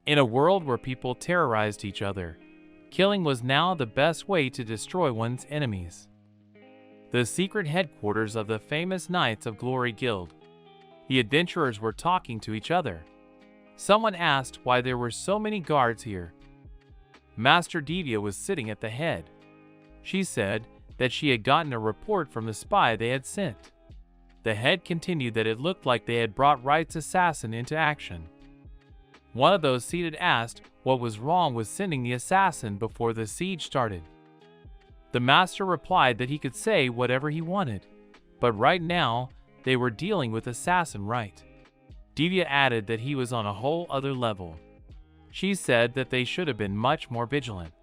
In a world where people terrorized each other, killing was now the best way to destroy one's enemies. The secret headquarters of the famous Knights of Glory Guild. The adventurers were talking to each other. Someone asked why there were so many guards here. Master Divya was sitting at the head. She said that she had gotten a report from the spy they had sent. The head continued that it looked like they had brought Wright's assassin into action. One of those seated asked what was wrong with sending the assassin before the siege started. The master replied that he could say whatever he wanted, but right now they were dealing with assassin Wright. Divya added that he was on a whole other level. She said that they should have been much more vigilant.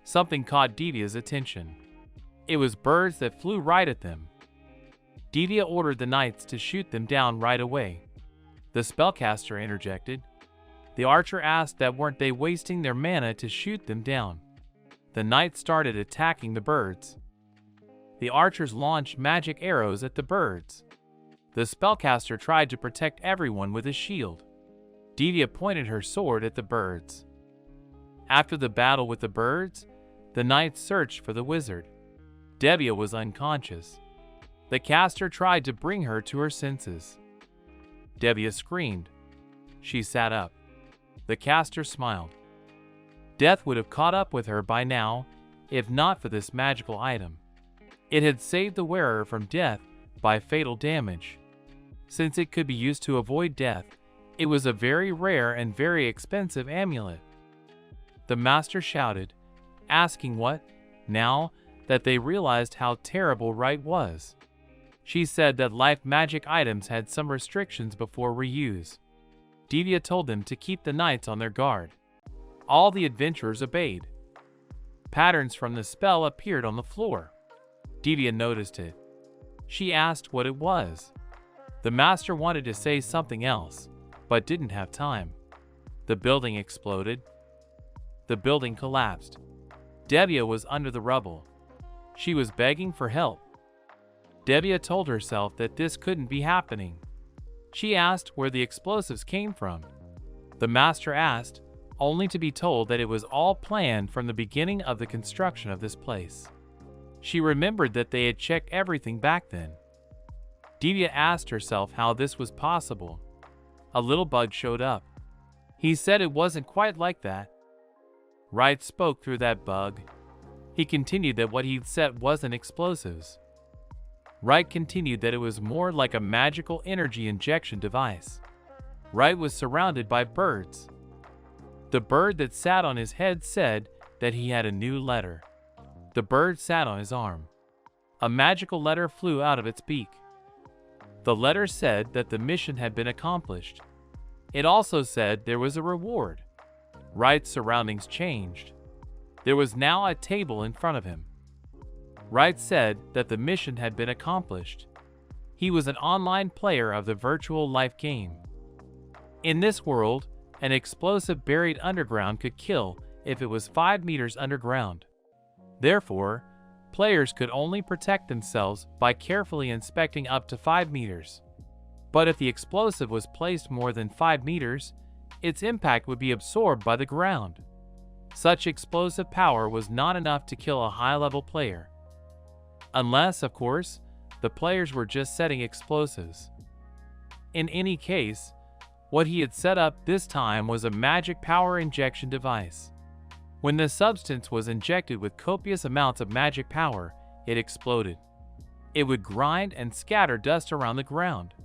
Something caught Divya's attention. It was birds that flew right at them. Divya ordered the knights to shoot them down right away. The spellcaster interjected. The archer asked that weren't they wasting their mana to shoot them down. The knights started attacking the birds. The archers launched magic arrows at the birds. The spellcaster tried to protect everyone with his shield. Divya pointed her sword at the birds. After the battle with the birds, the knights searched for the wizard. Divya was unconscious. The caster tried to bring her to her senses. Divya screamed. She sat up. The caster smiled. Death would have caught up with her by now, if not for this magical item. It had saved the wearer from death by fatal damage. Since it could be used to avoid death, it was a very rare and very expensive amulet. The master shouted, asking what, now that they realized how terrible Wright was. She said that life magic items had some restrictions before reuse. Divya told them to keep the knights on their guard. All the adventurers obeyed. Patterns from the spell appeared on the floor. Divya noticed it. She asked what it was. The master wanted to say something else, but didn't have time. The building exploded. The building collapsed. Divya was under the rubble. She was begging for help. Divya told herself that this couldn't be happening. She asked where the explosives came from. The master asked, only to be told that it was all planned from the beginning of the construction of this place. She remembered that they had checked everything back then. Divya asked herself how this was possible. A little bug showed up. He said it wasn't quite like that. Wright spoke through that bug. He continued that what he'd set wasn't explosives. Wright continued that it was more like a magical energy injection device. Wright was surrounded by birds. The bird that sat on his head said that he had a new letter. The bird sat on his arm. A magical letter flew out of its beak. The letter said that the mission had been accomplished. It also said there was a reward. Wright's surroundings changed. There was now a table in front of him. Wright said that the mission had been accomplished. He was an online player of the virtual life game. In this world, an explosive buried underground could kill if it was 5 meters underground. Therefore, players could only protect themselves by carefully inspecting up to 5 meters. But if the explosive was placed more than 5 meters, its impact would be absorbed by the ground. Such explosive power was not enough to kill a high-level player. Unless, of course, the players were just setting explosives. In any case, what he had set up this time was a magic power injection device. When the substance was injected with copious amounts of magic power, it exploded. It would grind and scatter dust around the ground.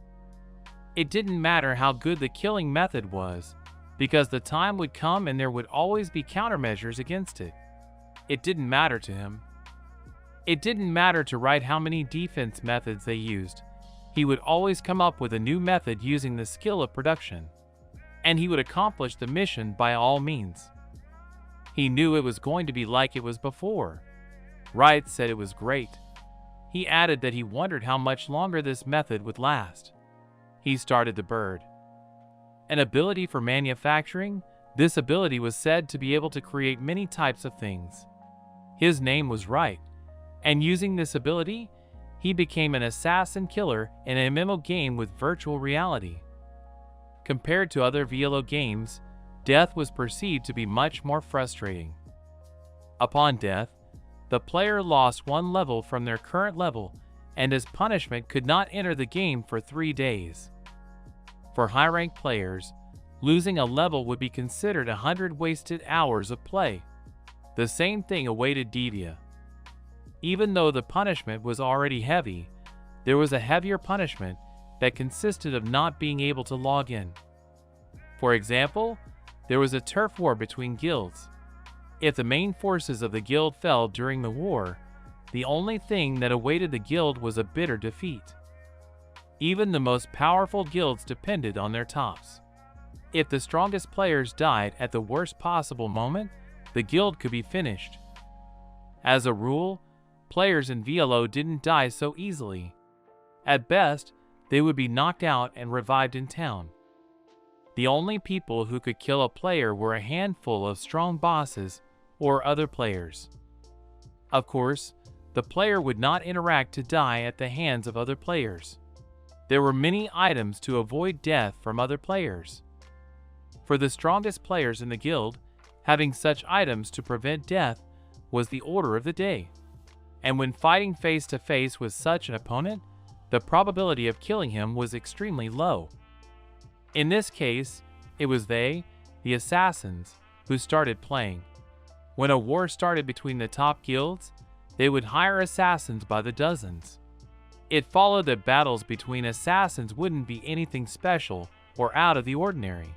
It didn't matter how good the killing method was, because the time would come and there would always be countermeasures against it. It didn't matter to him. It didn't matter to Wright how many defense methods they used. He would always come up with a new method using the skill of production. And he would accomplish the mission by all means. He knew it was going to be like it was before. Wright said it was great. He added that he wondered how much longer this method would last. He started the bird. An ability for manufacturing, this ability was said to be able to create many types of things. His name was Wright, and using this ability, he became an assassin killer in an MMO game with virtual reality. Compared to other VLO games, death was perceived to be much more frustrating. Upon death, the player lost one level from their current level and as punishment could not enter the game for 3 days. For high-ranked players, losing a level would be considered 100 wasted hours of play. The same thing awaited Divya. Even though the punishment was already heavy, there was a heavier punishment that consisted of not being able to log in. For example, there was a turf war between guilds. If the main forces of the guild fell during the war, the only thing that awaited the guild was a bitter defeat. Even the most powerful guilds depended on their tops. If the strongest players died at the worst possible moment, the guild could be finished. As a rule, players in VLO didn't die so easily. At best, they would be knocked out and revived in town. The only people who could kill a player were a handful of strong bosses or other players. Of course, the player would not interact to die at the hands of other players. There were many items to avoid death from other players. For the strongest players in the guild, having such items to prevent death was the order of the day. And when fighting face to face with such an opponent, the probability of killing him was extremely low. In this case, it was they, the assassins, who started playing. When a war started between the top guilds, they would hire assassins by the dozens. It followed that battles between assassins wouldn't be anything special or out of the ordinary.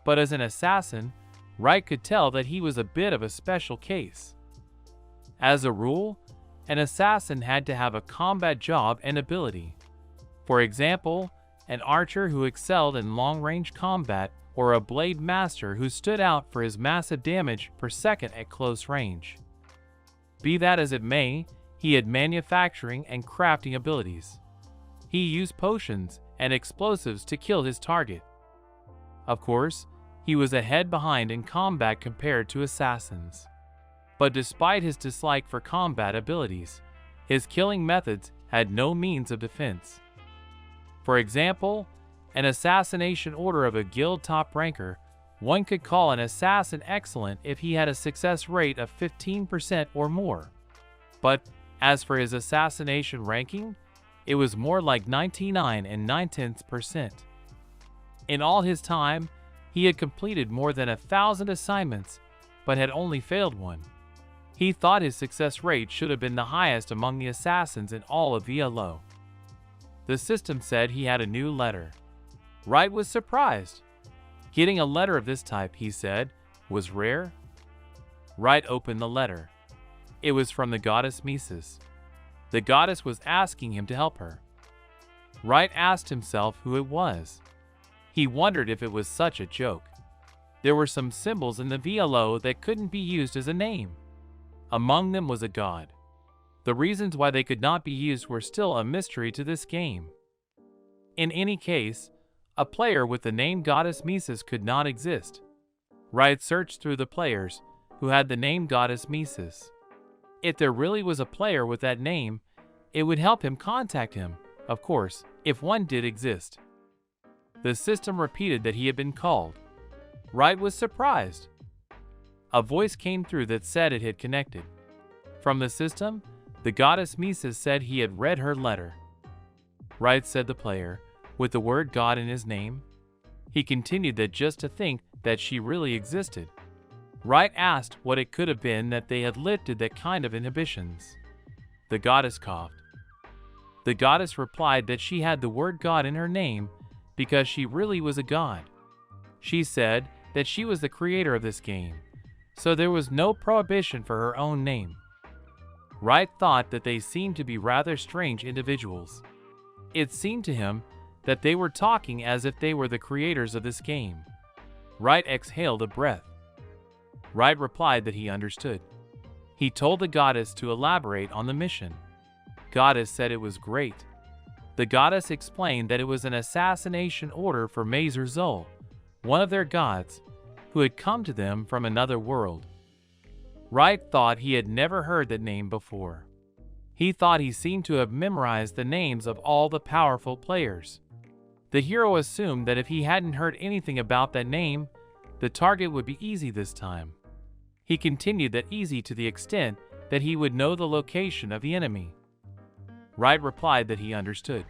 But as an assassin, Wright could tell that he was a bit of a special case. As a rule, an assassin had to have a combat job and ability. For example, an archer who excelled in long-range combat or a blade master who stood out for his massive damage per second at close range. Be that as it may, he had manufacturing and crafting abilities. He used potions and explosives to kill his target. Of course, he was a head behind in combat compared to assassins. But despite his dislike for combat abilities, his killing methods had no means of defense. For example, an assassination order of a guild top ranker, one could call an assassin excellent if he had a success rate of 15% or more. But as for his assassination ranking, it was more like 99 and 9/10%. In all his time, he had completed more than 1,000 assignments, but had only failed one. He thought his success rate should have been the highest among the assassins in all of VLO. The system said he had a new letter. Wright was surprised. Getting a letter of this type, he said, was rare. Wright opened the letter. It was from the goddess Mises. The goddess was asking him to help her. Wright asked himself who it was. He wondered if it was such a joke. There were some symbols in the VLO that couldn't be used as a name. Among them was a god. The reasons why they could not be used were still a mystery to this game. In any case, a player with the name Goddess Mises could not exist. Wright searched through the players who had the name Goddess Mises. If there really was a player with that name, it would help him contact him, of course, if one did exist. The system repeated that he had been called. Wright was surprised. A voice came through that said it had connected. From the system, the goddess Mises said he had read her letter. Wright said the player, with the word God in his name. He continued that just to think that she really existed. Wright asked what it could have been that they had lifted that kind of inhibitions. The goddess coughed. The goddess replied that she had the word God in her name because she really was a god. She said that she was the creator of this game, so there was no prohibition for her own name. Wright thought that they seemed to be rather strange individuals. It seemed to him that they were talking as if they were the creators of this game. Wright exhaled a breath. Wright replied that he understood. He told the goddess to elaborate on the mission. Goddess said it was great. The goddess explained that it was an assassination order for Mazer Zol, one of their gods, who had come to them from another world. Wright thought he had never heard that name before. He thought he seemed to have memorized the names of all the powerful players. The hero assumed that if he hadn't heard anything about that name, the target would be easy this time. He continued that easy to the extent that he would know the location of the enemy. Wright replied that he understood.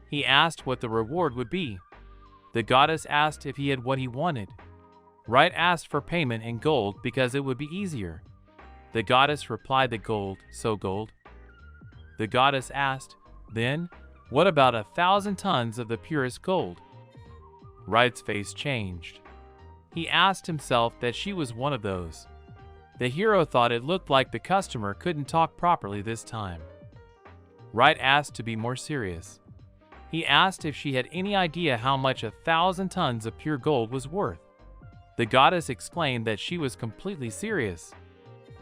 He asked what the reward would be. The goddess asked if he had what he wanted. Wright asked for payment in gold because it would be easier. The goddess replied that gold, so gold. The goddess asked, then, what about 1,000 tons of the purest gold? Wright's face changed. He asked himself that she was one of those. The hero thought it looked like the customer couldn't talk properly this time. Wright asked to be more serious. He asked if she had any idea how much 1,000 tons of pure gold was worth. The goddess explained that she was completely serious.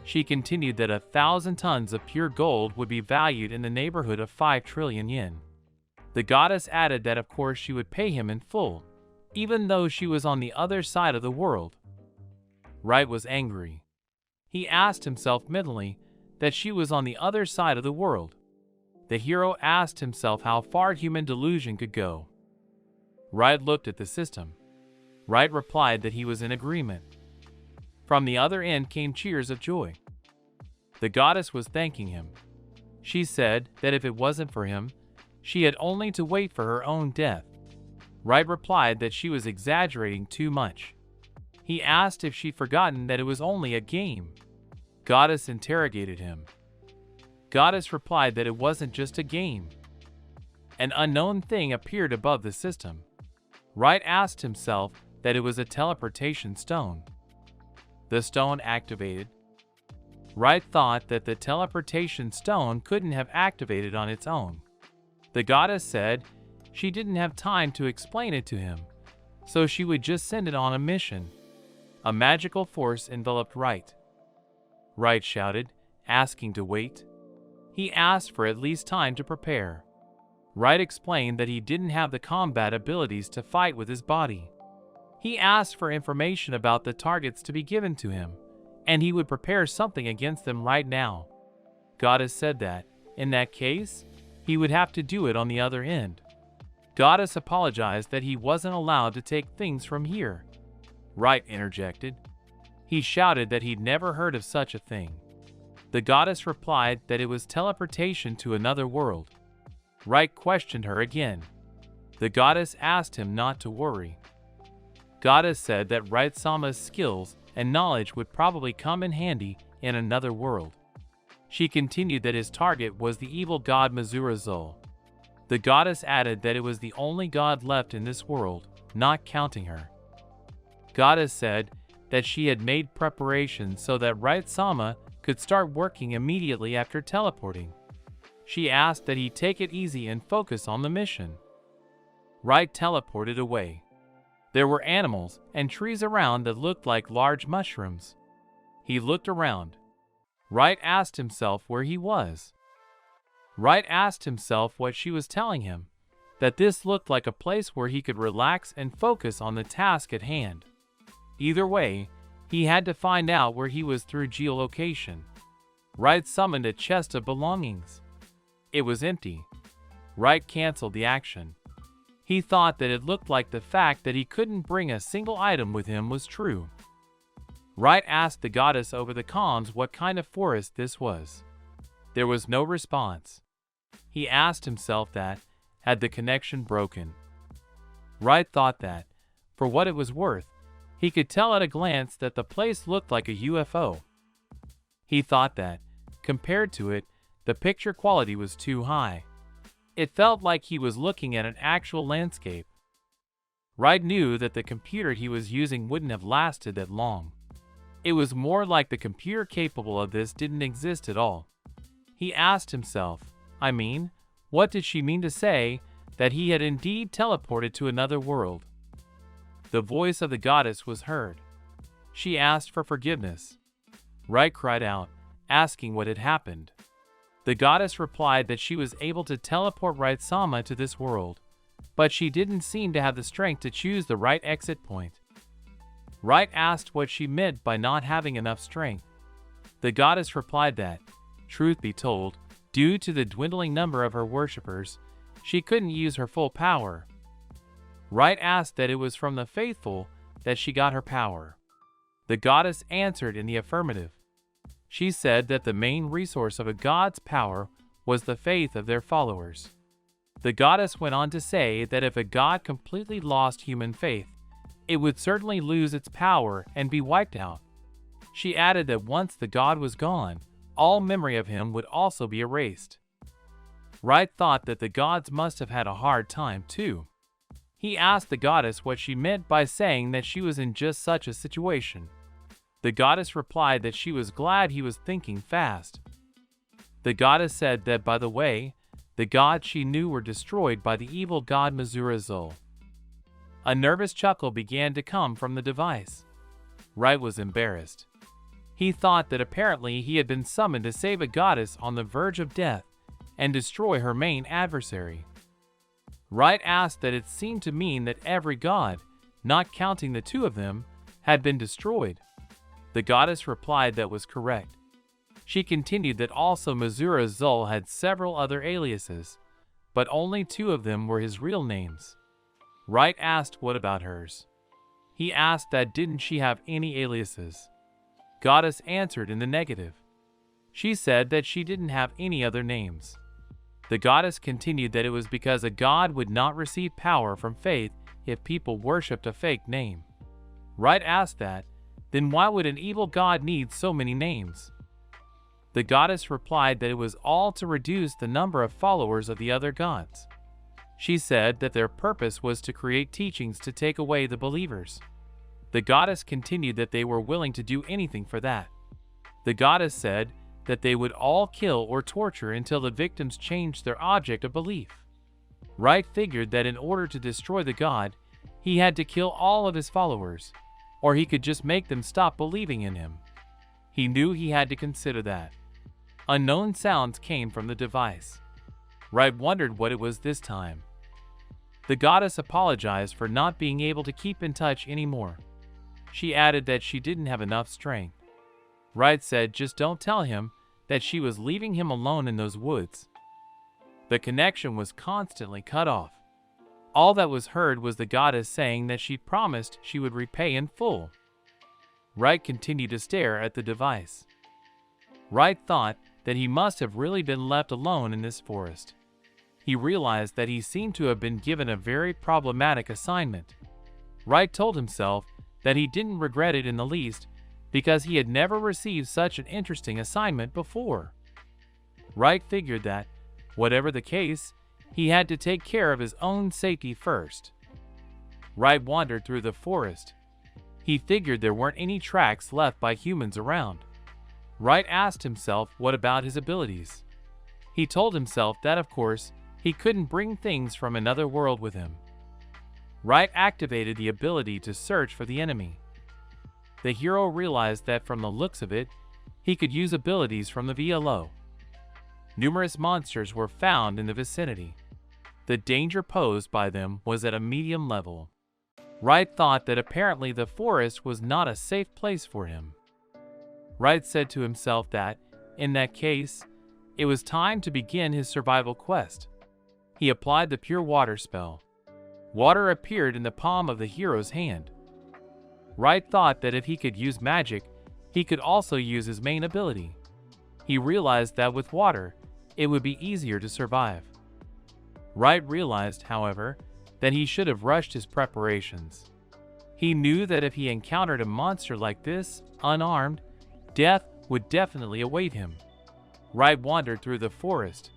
She continued that 1,000 tons of pure gold would be valued in the neighborhood of 5 trillion yen. The goddess added that of course she would pay him in full, even though she was on the other side of the world. Wright was angry. He asked himself mentally that she was on the other side of the world. The hero asked himself how far human delusion could go. Wright looked at the system. Wright replied that he was in agreement. From the other end came cheers of joy. The goddess was thanking him. She said that if it wasn't for him, she had only to wait for her own death. Wright replied that she was exaggerating too much. He asked if she'd forgotten that it was only a game. Goddess interrogated him. Goddess replied that it wasn't just a game. An unknown thing appeared above the system. Wright asked himself that it was a teleportation stone. The stone activated. Wright thought that the teleportation stone couldn't have activated on its own. The goddess said she didn't have time to explain it to him, so she would just send it on a mission. A magical force enveloped Wright. Wright shouted, asking to wait. He asked for at least time to prepare. Wright explained that he didn't have the combat abilities to fight with his body. He asked for information about the targets to be given to him, and he would prepare something against them right now. Goddess said that, in that case, he would have to do it on the other end. Goddess apologized that he wasn't allowed to take things from here. Wright interjected. He shouted that he'd never heard of such a thing. The goddess replied that it was teleportation to another world. Wright questioned her again. The goddess asked him not to worry. Goddess said that Wright-sama's skills and knowledge would probably come in handy in another world. She continued that his target was the evil god Mazurazul. The goddess added that it was the only god left in this world, not counting her. Goddess said that she had made preparations so that Wright-sama could start working immediately after teleporting. She asked that he take it easy and focus on the mission. Wright teleported away. There were animals and trees around that looked like large mushrooms. He looked around. Wright asked himself where he was. Wright asked himself what she was telling him, that this looked like a place where he could relax and focus on the task at hand. Either way, he had to find out where he was through geolocation. Wright summoned a chest of belongings. It was empty. Wright canceled the action. He thought that it looked like the fact that he couldn't bring a single item with him was true. Wright asked the goddess over the comms what kind of forest this was. There was no response. He asked himself that, had the connection broken? Wright thought that, for what it was worth, he could tell at a glance that the place looked like a UFO. He thought that, compared to it, the picture quality was too high. It felt like he was looking at an actual landscape. Wright knew that the computer he was using wouldn't have lasted that long. It was more like the computer capable of this didn't exist at all. He asked himself, what did she mean to say that he had indeed teleported to another world? The voice of the goddess was heard. She asked for forgiveness. Wright cried out, asking what had happened. The goddess replied that she was able to teleport Wright-sama to this world, but she didn't seem to have the strength to choose the right exit point. Wright asked what she meant by not having enough strength. The goddess replied that, truth be told, due to the dwindling number of her worshippers, she couldn't use her full power. Wright asked that it was from the faithful that she got her power? The goddess answered in the affirmative. She said that the main resource of a god's power was the faith of their followers. The goddess went on to say that if a god completely lost human faith, it would certainly lose its power and be wiped out. She added that once the god was gone, all memory of him would also be erased. Wright thought that the gods must have had a hard time too. He asked the goddess what she meant by saying that she was in just such a situation. The goddess replied that she was glad he was thinking fast. The goddess said that, by the way, the gods she knew were destroyed by the evil god Mazurazul. A nervous chuckle began to come from the device. Wright was embarrassed. He thought that apparently he had been summoned to save a goddess on the verge of death and destroy her main adversary. Wright asked that it seemed to mean that every god, not counting the two of them, had been destroyed. The goddess replied that was correct. She continued that also Mazurazul had several other aliases, but only two of them were his real names. Wright asked what about hers. He asked that didn't she have any aliases. Goddess answered in the negative. She said that she didn't have any other names. The goddess continued that it was because a god would not receive power from faith if people worshipped a fake name. Wright asked that, then why would an evil god need so many names? The goddess replied that it was all to reduce the number of followers of the other gods. She said that their purpose was to create teachings to take away the believers. The goddess continued that they were willing to do anything for that. The goddess said that they would all kill or torture until the victims changed their object of belief. Wright figured that in order to destroy the god, he had to kill all of his followers, or he could just make them stop believing in him. He knew he had to consider that. Unknown sounds came from the device. Wright wondered what it was this time. The goddess apologized for not being able to keep in touch anymore. She added that she didn't have enough strength. Wright said just don't tell him that she was leaving him alone in those woods. The connection was constantly cut off. All that was heard was the goddess saying that she promised she would repay in full. Wright continued to stare at the device. Wright thought that he must have really been left alone in this forest. He realized that he seemed to have been given a very problematic assignment. Wright told himself that he didn't regret it in the least because he had never received such an interesting assignment before. Wright figured that, whatever the case, he had to take care of his own safety first. Wright wandered through the forest. He figured there weren't any tracks left by humans around. Wright asked himself what about his abilities. He told himself that, of course, he couldn't bring things from another world with him. Wright activated the ability to search for the enemy. The hero realized that from the looks of it, he could use abilities from the VLO. Numerous monsters were found in the vicinity. The danger posed by them was at a medium level. Wright thought that apparently the forest was not a safe place for him. Wright said to himself that, in that case, it was time to begin his survival quest. He applied the pure water spell. Water appeared in the palm of the hero's hand. Wright thought that if he could use magic, he could also use his main ability. He realized that with water, it would be easier to survive. Wright realized, however, that he should have rushed his preparations. He knew that if he encountered a monster like this, unarmed, death would definitely await him. Wright wandered through the forest.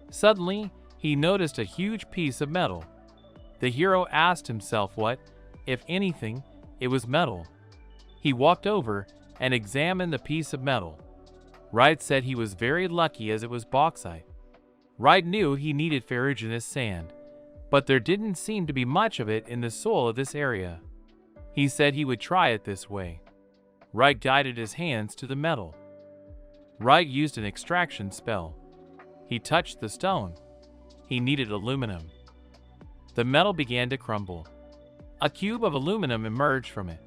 Suddenly, he noticed a huge piece of metal. The hero asked himself what, if anything, it was metal. He walked over and examined the piece of metal. Wright said he was very lucky as it was bauxite. Wright knew he needed ferruginous sand, but there didn't seem to be much of it in the soil of this area. He said he would try it this way. Wright guided his hands to the metal. Wright used an extraction spell. He touched the stone. He needed aluminum. The metal began to crumble. A cube of aluminum emerged from it.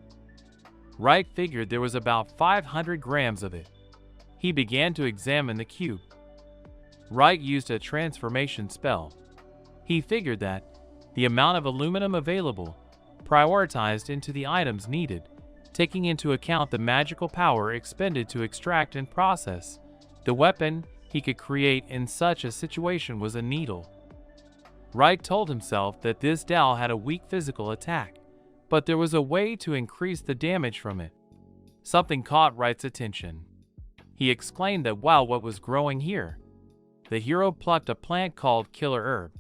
Wright figured there was about 500 grams of it. He began to examine the cube. Wright used a transformation spell. He figured that the amount of aluminum available prioritized into the items needed, taking into account the magical power expended to extract and process. The weapon he could create in such a situation was a needle. Wright told himself that this dowel had a weak physical attack, but there was a way to increase the damage from it. Something caught Wright's attention. He exclaimed that wow, what was growing here? The hero plucked a plant called Killer Herb.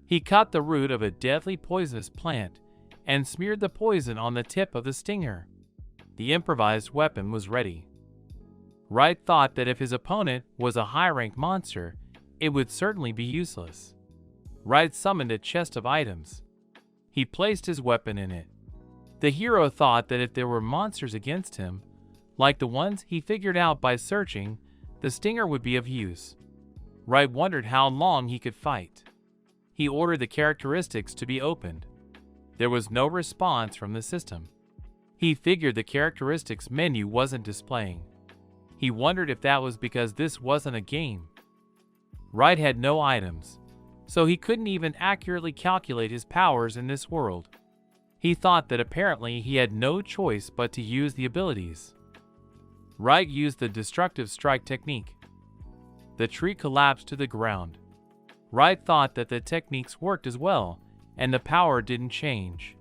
He cut the root of a deadly poisonous plant and smeared the poison on the tip of the stinger. The improvised weapon was ready. Wright thought that if his opponent was a high-ranked monster, it would certainly be useless. Wright summoned a chest of items. He placed his weapon in it. The hero thought that if there were monsters against him, like the ones he figured out by searching, the stinger would be of use. Wright wondered how long he could fight. He ordered the characteristics to be opened. There was no response from the system. He figured the characteristics menu wasn't displaying. He wondered if that was because this wasn't a game. Wright had no items, so he couldn't even accurately calculate his powers in this world. He thought that apparently he had no choice but to use the abilities. Wright used the destructive strike technique. The tree collapsed to the ground. Wright thought that the techniques worked as well, and the power didn't change.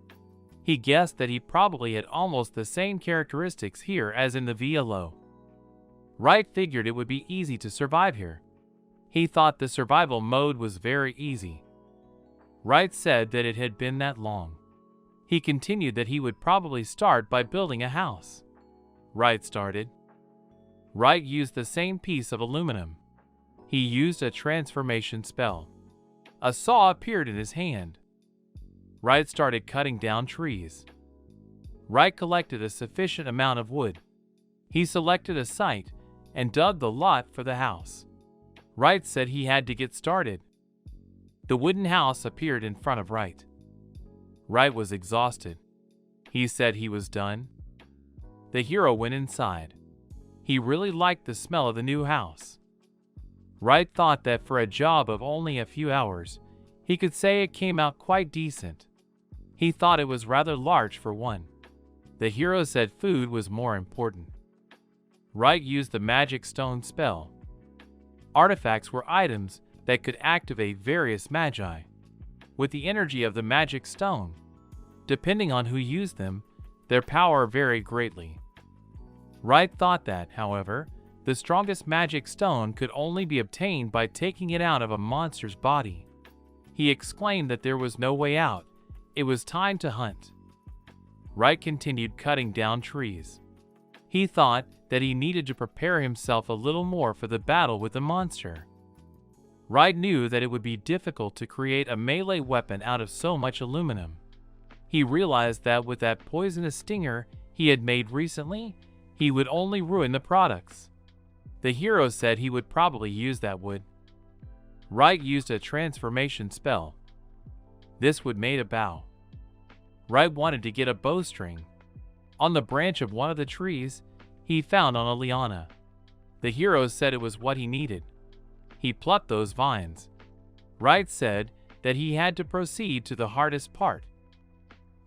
He guessed that he probably had almost the same characteristics here as in the VLO. Wright figured it would be easy to survive here. He thought the survival mode was very easy. Wright said that it had been that long. He continued that he would probably start by building a house. Wright started. Wright used the same piece of aluminum. He used a transformation spell. A saw appeared in his hand. Wright started cutting down trees. Wright collected a sufficient amount of wood. He selected a site and dug the lot for the house. Wright said he had to get started. The wooden house appeared in front of Wright. Wright was exhausted. He said he was done. The hero went inside. He really liked the smell of the new house. Wright thought that for a job of only a few hours, he could say it came out quite decent. He thought it was rather large for one. The hero said food was more important. Wright used the magic stone spell. Artifacts were items that could activate various magi. With the energy of the magic stone, depending on who used them, their power varied greatly. Wright thought that, however, the strongest magic stone could only be obtained by taking it out of a monster's body. He exclaimed that there was no way out. It was time to hunt. Wright continued cutting down trees. He thought that he needed to prepare himself a little more for the battle with the monster. Wright knew that it would be difficult to create a melee weapon out of so much aluminum. He realized that with that poisonous stinger he had made recently, he would only ruin the products. The hero said he would probably use that wood. Wright used a transformation spell. This would made a bow. Wright wanted to get a bowstring. On the branch of one of the trees, he found on a liana. The hero said it was what he needed. He plucked those vines. Wright said that he had to proceed to the hardest part.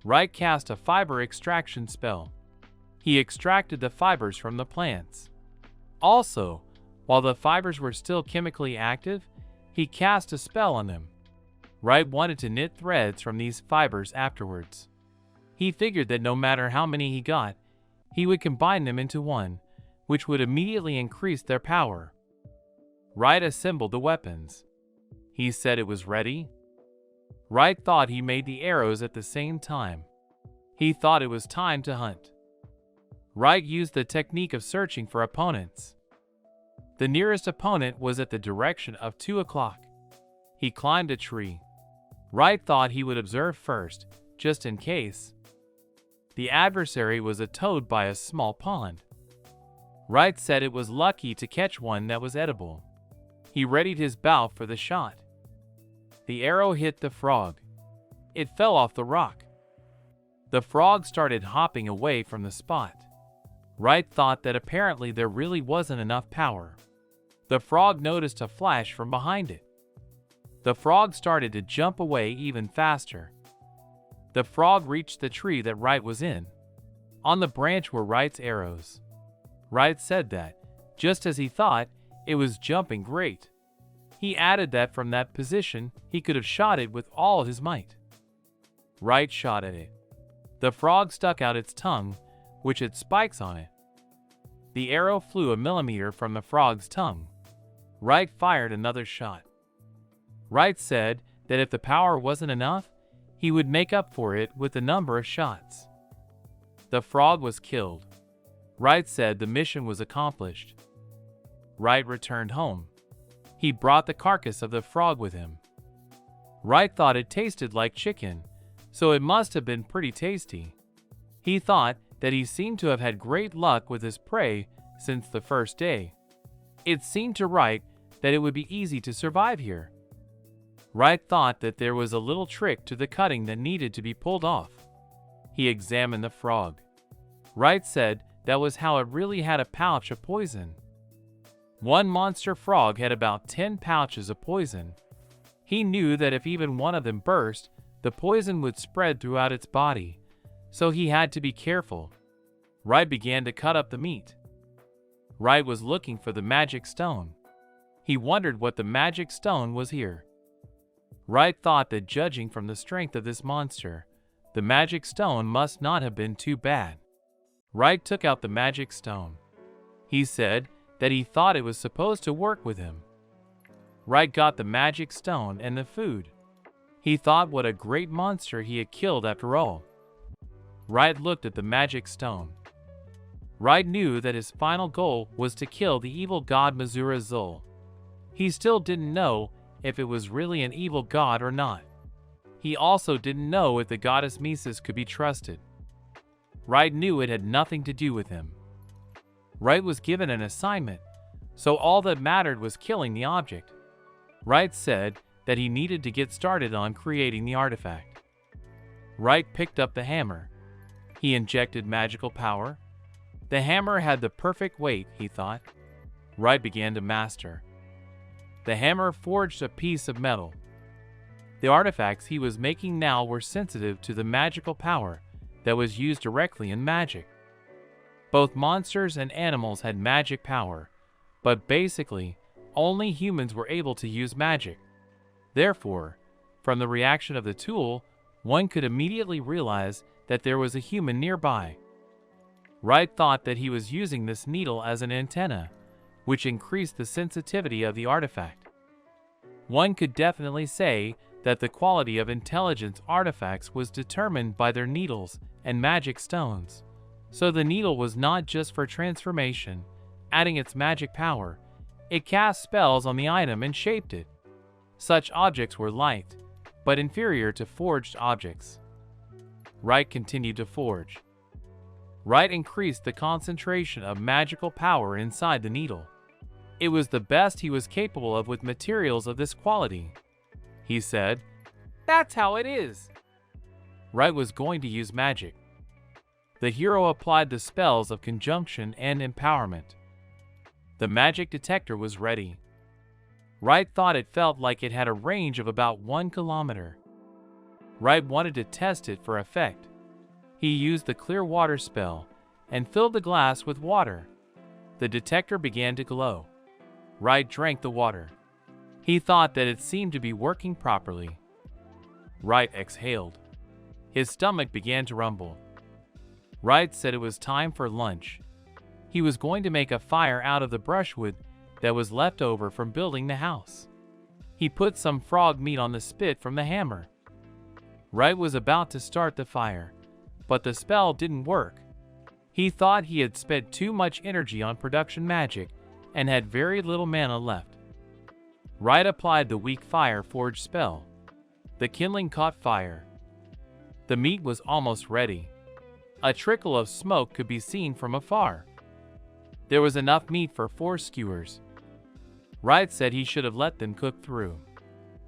Wright cast a fiber extraction spell. He extracted the fibers from the plants. Also, while the fibers were still chemically active, he cast a spell on them. Wright wanted to knit threads from these fibers afterwards. He figured that no matter how many he got, he would combine them into one, which would immediately increase their power. Wright assembled the weapons. He said it was ready. Wright thought he made the arrows at the same time. He thought it was time to hunt. Wright used the technique of searching for opponents. The nearest opponent was at the direction of 2 o'clock. He climbed a tree. Wright thought he would observe first, just in case. The adversary was a toad by a small pond. Wright said it was lucky to catch one that was edible. He readied his bow for the shot. The arrow hit the frog. It fell off the rock. The frog started hopping away from the spot. Wright thought that apparently there really wasn't enough power. The frog noticed a flash from behind it. The frog started to jump away even faster. The frog reached the tree that Wright was in. On the branch were Wright's arrows. Wright said that, just as he thought, it was jumping great. He added that from that position, he could have shot it with all his might. Wright shot at it. The frog stuck out its tongue, which had spikes on it. The arrow flew a millimeter from the frog's tongue. Wright fired another shot. Wright said that if the power wasn't enough, he would make up for it with the number of shots. The frog was killed. Wright said the mission was accomplished. Wright returned home. He brought the carcass of the frog with him. Wright thought it tasted like chicken, so it must have been pretty tasty. He thought that he seemed to have had great luck with his prey since the first day. It seemed to Wright that it would be easy to survive here. Wright thought that there was a little trick to the cutting that needed to be pulled off. He examined the frog. Wright said that was how it really had a pouch of poison. One monster frog had about 10 pouches of poison. He knew that if even one of them burst, the poison would spread throughout its body, so he had to be careful. Wright began to cut up the meat. Wright was looking for the magic stone. He wondered what the magic stone was here. Wright thought that judging from the strength of this monster, the magic stone must not have been too bad. Wright took out the magic stone. He said that he thought it was supposed to work with him. Wright got the magic stone and the food. He thought what a great monster he had killed after all. Wright looked at the magic stone. Wright knew that his final goal was to kill the evil god Mazura Zul. He still didn't know if it was really an evil god or not. He also didn't know if the goddess Mises could be trusted. Wright knew it had nothing to do with him. Wright was given an assignment, so all that mattered was killing the object. Wright said that he needed to get started on creating the artifact. Wright picked up the hammer. He injected magical power. The hammer had the perfect weight, he thought. Wright began to master. The hammer forged a piece of metal. The artifacts he was making now were sensitive to the magical power that was used directly in magic. Both monsters and animals had magic power, but basically, only humans were able to use magic. Therefore, from the reaction of the tool, one could immediately realize that there was a human nearby. Wright thought that he was using this needle as an antenna, which increased the sensitivity of the artifact. One could definitely say that the quality of intelligence artifacts was determined by their needles and magic stones. So the needle was not just for transformation, adding its magic power. It cast spells on the item and shaped it. Such objects were light, but inferior to forged objects. Wright continued to forge. Wright increased the concentration of magical power inside the needle. It was the best he was capable of with materials of this quality. He said, "That's how it is." Wright was going to use magic. The hero applied the spells of conjunction and empowerment. The magic detector was ready. Wright thought it felt like it had a range of about 1 kilometer. Wright wanted to test it for effect. He used the clear water spell and filled the glass with water. The detector began to glow. Wright drank the water. He thought that it seemed to be working properly. Wright exhaled. His stomach began to rumble. Wright said it was time for lunch. He was going to make a fire out of the brushwood that was left over from building the house. He put some frog meat on the spit from the hammer. Wright was about to start the fire, but the spell didn't work. He thought he had spent too much energy on production magic and had very little mana left. Wright applied the weak fire forge spell. The kindling caught fire. The meat was almost ready. A trickle of smoke could be seen from afar. There was enough meat for 4 skewers. Wright said he should have let them cook through.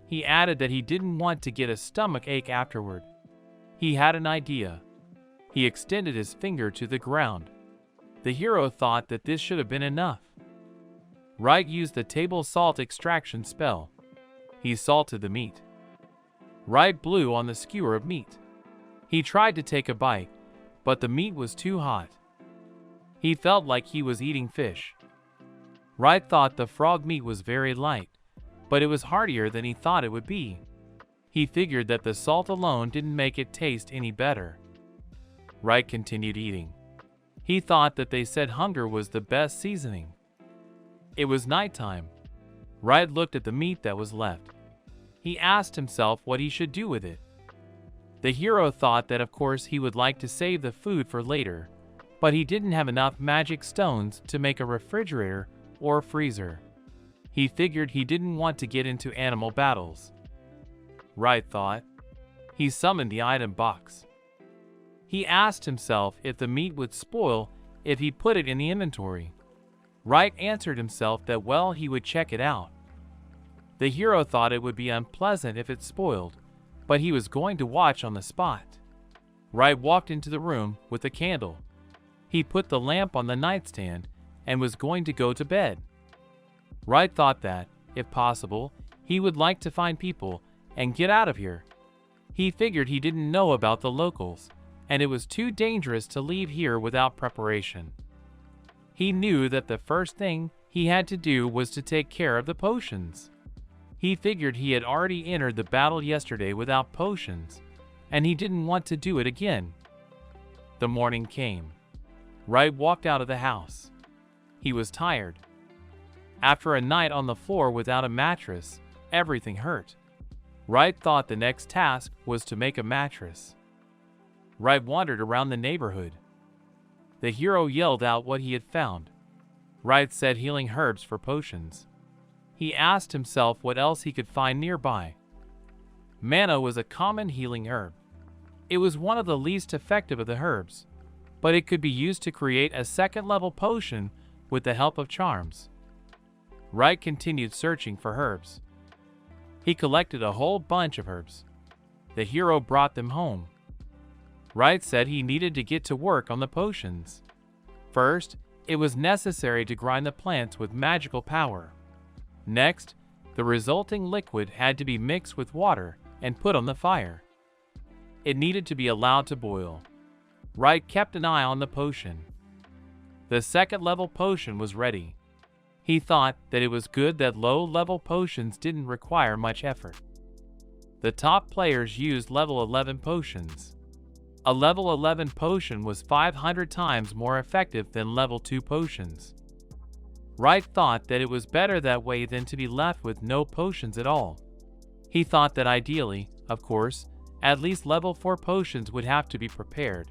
He added that he didn't want to get a stomach ache afterward. He had an idea. He extended his finger to the ground. The hero thought that this should have been enough. Wright used the table salt extraction spell. He salted the meat. Wright blew on the skewer of meat. He tried to take a bite, but the meat was too hot. He felt like he was eating fish. Wright thought the frog meat was very light, but it was heartier than he thought it would be. He figured that the salt alone didn't make it taste any better. Wright continued eating. He thought that they said hunger was the best seasoning. It was nighttime. Wright looked at the meat that was left. He asked himself what he should do with it. The hero thought that of course he would like to save the food for later, but he didn't have enough magic stones to make a refrigerator or freezer. He figured he didn't want to get into animal battles. Wright thought. He summoned the item box. He asked himself if the meat would spoil if he put it in the inventory. Wright answered himself that well he would check it out. The hero thought it would be unpleasant if it spoiled, but he was going to watch on the spot. Wright walked into the room with a candle. He put the lamp on the nightstand and was going to go to bed. Wright thought that, if possible, he would like to find people and get out of here. He figured he didn't know about the locals, and it was too dangerous to leave here without preparation. He knew that the first thing he had to do was to take care of the potions. He figured he had already entered the battle yesterday without potions, and he didn't want to do it again. The morning came. Wright walked out of the house. He was tired. After a night on the floor without a mattress, everything hurt. Wright thought the next task was to make a mattress. Wright wandered around the neighborhood. The hero yelled out what he had found. Wright said healing herbs for potions. He asked himself what else he could find nearby. Mana was a common healing herb. It was one of the least effective of the herbs, but it could be used to create a second-level potion with the help of charms. Wright continued searching for herbs. He collected a whole bunch of herbs. The hero brought them home. Wright said he needed to get to work on the potions. First, it was necessary to grind the plants with magical power. Next, the resulting liquid had to be mixed with water and put on the fire. It needed to be allowed to boil. Wright kept an eye on the potion. The second-level potion was ready. He thought that it was good that low-level potions didn't require much effort. The top players used level 11 potions. A level 11 potion was 500 times more effective than level 2 potions. Wright thought that it was better that way than to be left with no potions at all. He thought that ideally, of course, at least level 4 potions would have to be prepared.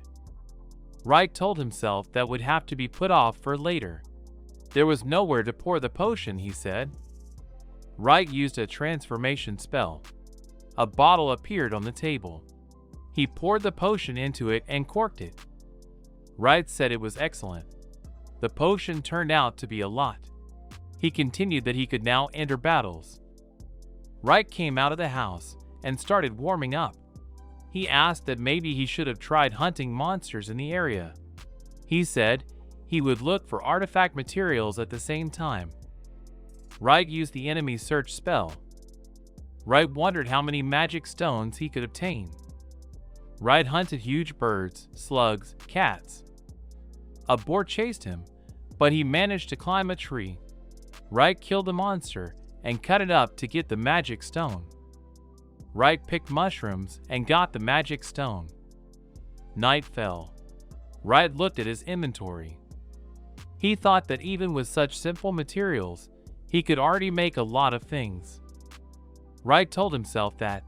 Wright told himself that would have to be put off for later. There was nowhere to pour the potion, he said. Wright used a transformation spell. A bottle appeared on the table. He poured the potion into it and corked it. Wright said it was excellent. The potion turned out to be a lot. He continued that he could now enter battles. Wright came out of the house and started warming up. He asked that maybe he should have tried hunting monsters in the area. He said he would look for artifact materials at the same time. Wright used the enemy search spell. Wright wondered how many magic stones he could obtain. Wright hunted huge birds, slugs, cats. A boar chased him, but he managed to climb a tree. Wright killed the monster and cut it up to get the magic stone. Wright picked mushrooms and got the magic stone. Night fell. Wright looked at his inventory. He thought that even with such simple materials, he could already make a lot of things. Wright told himself that,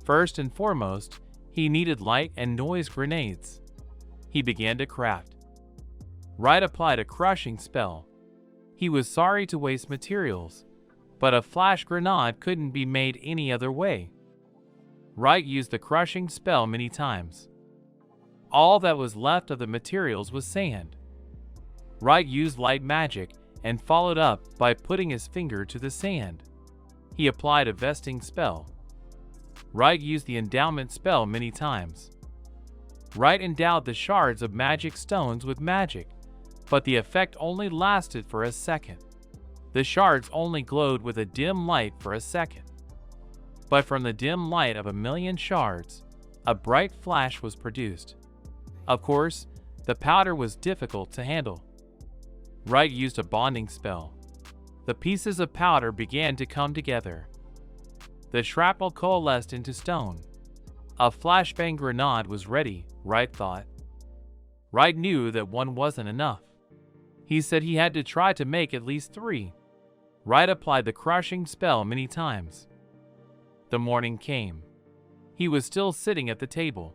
first and foremost, he needed light and noise grenades. He began to craft. Wright applied a crushing spell. He was sorry to waste materials, but a flash grenade couldn't be made any other way. Wright used the crushing spell many times. All that was left of the materials was sand. Wright used light magic and followed up by putting his finger to the sand. He applied a vesting spell. Wright used the endowment spell many times. Wright endowed the shards of magic stones with magic, but the effect only lasted for a second. The shards only glowed with a dim light for a second. But from the dim light of 1,000,000 shards, A bright flash was produced. Of course, the powder was difficult to handle. Wright used a bonding spell. The pieces of powder began to come together. The shrapnel coalesced into stone. A flashbang grenade was ready, Wright thought. Wright knew that one wasn't enough. He said he had to try to make at least 3. Wright applied the crushing spell many times. The morning came. He was still sitting at the table.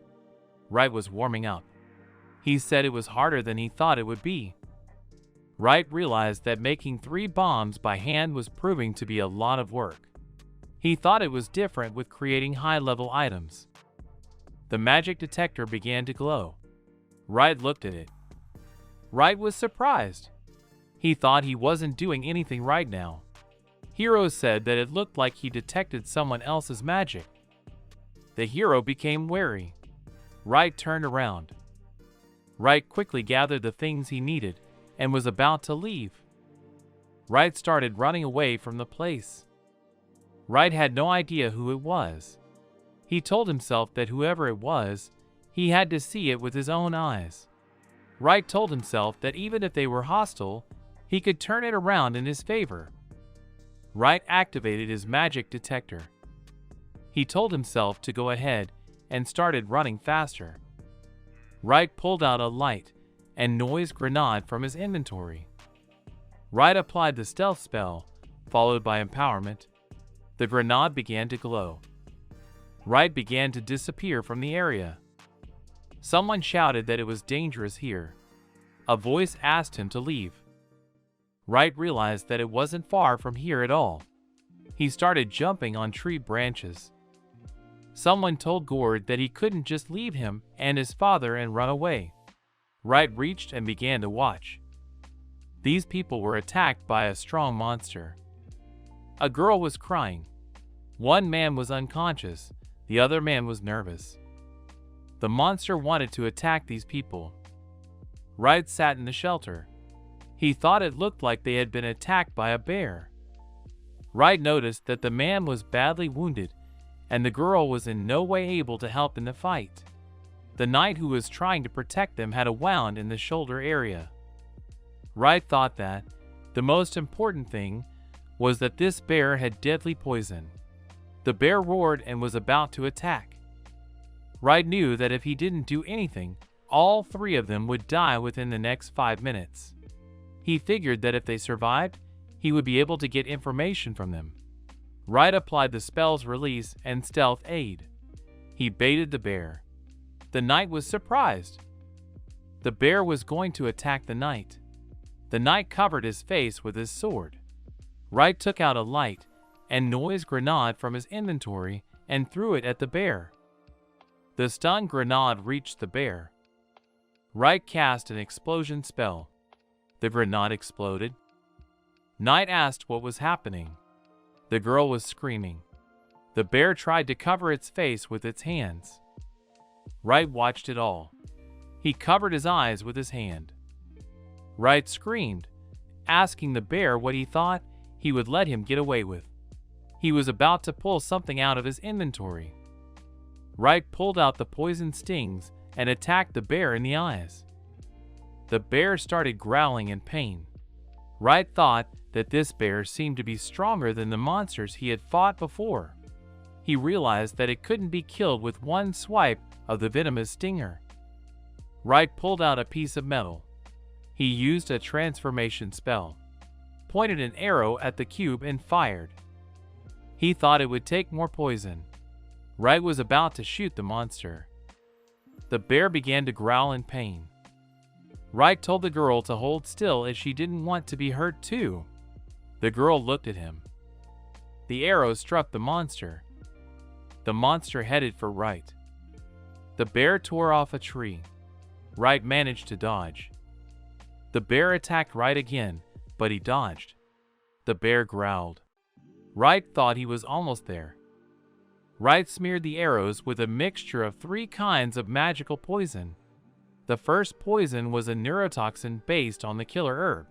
Wright was warming up. He said it was harder than he thought it would be. Wright realized that making 3 bombs by hand was proving to be a lot of work. He thought it was different with creating high-level items. The magic detector began to glow. Wright looked at it. Wright was surprised. He thought he wasn't doing anything right now. Hero said that it looked like he detected someone else's magic. The hero became wary. Wright turned around. Wright quickly gathered the things he needed and was about to leave. Wright started running away from the place. Wright had no idea who it was. He told himself that whoever it was, he had to see it with his own eyes. Wright told himself that even if they were hostile, he could turn it around in his favor. Wright activated his magic detector. He told himself to go ahead and started running faster. Wright pulled out a light and noise grenade from his inventory. Wright applied the stealth spell, followed by empowerment. The grenade began to glow. Wright began to disappear from the area. Someone shouted that it was dangerous here. A voice asked him to leave. Wright realized that it wasn't far from here at all. He started jumping on tree branches. Someone told Gord that he couldn't just leave him and his father and run away. Wright reached and began to watch. These people were attacked by a strong monster. A girl was crying. One man was unconscious, the other man was nervous. The monster wanted to attack these people. Wright sat in the shelter. He thought it looked like they had been attacked by a bear. Wright noticed that the man was badly wounded and the girl was in no way able to help in the fight. The knight who was trying to protect them had a wound in the shoulder area. Wright thought that the most important thing was that this bear had deadly poison. The bear roared and was about to attack. Wright knew that if he didn't do anything, all 3 of them would die within the next 5 minutes. He figured that if they survived, he would be able to get information from them. Wright applied the spell's release and stealth aid. He baited the bear. The knight was surprised. The bear was going to attack the knight. The knight covered his face with his sword. Wright took out a light and noise grenade from his inventory and threw it at the bear. The stun grenade reached the bear. Wright cast an explosion spell. The grenade exploded. Knight asked what was happening. The girl was screaming. The bear tried to cover its face with its hands. Wright watched it all. He covered his eyes with his hand. Wright screamed, asking the bear what he thought he would let him get away with. He was about to pull something out of his inventory. Wright pulled out the poison stings and attacked the bear in the eyes. The bear started growling in pain. Wright thought that this bear seemed to be stronger than the monsters he had fought before. He realized that it couldn't be killed with one swipe of the venomous stinger. Wright pulled out a piece of metal. He used a transformation spell, pointed an arrow at the cube and fired. He thought it would take more poison. Wright was about to shoot the monster. The bear began to growl in pain. Wright told the girl to hold still as she didn't want to be hurt too. The girl looked at him. The arrow struck the monster. The monster headed for Wright. The bear tore off a tree. Wright managed to dodge. The bear attacked Wright again, but he dodged. The bear growled. Wright thought he was almost there. Wright smeared the arrows with a mixture of 3 kinds of magical poison. The first poison was a neurotoxin based on the killer herb.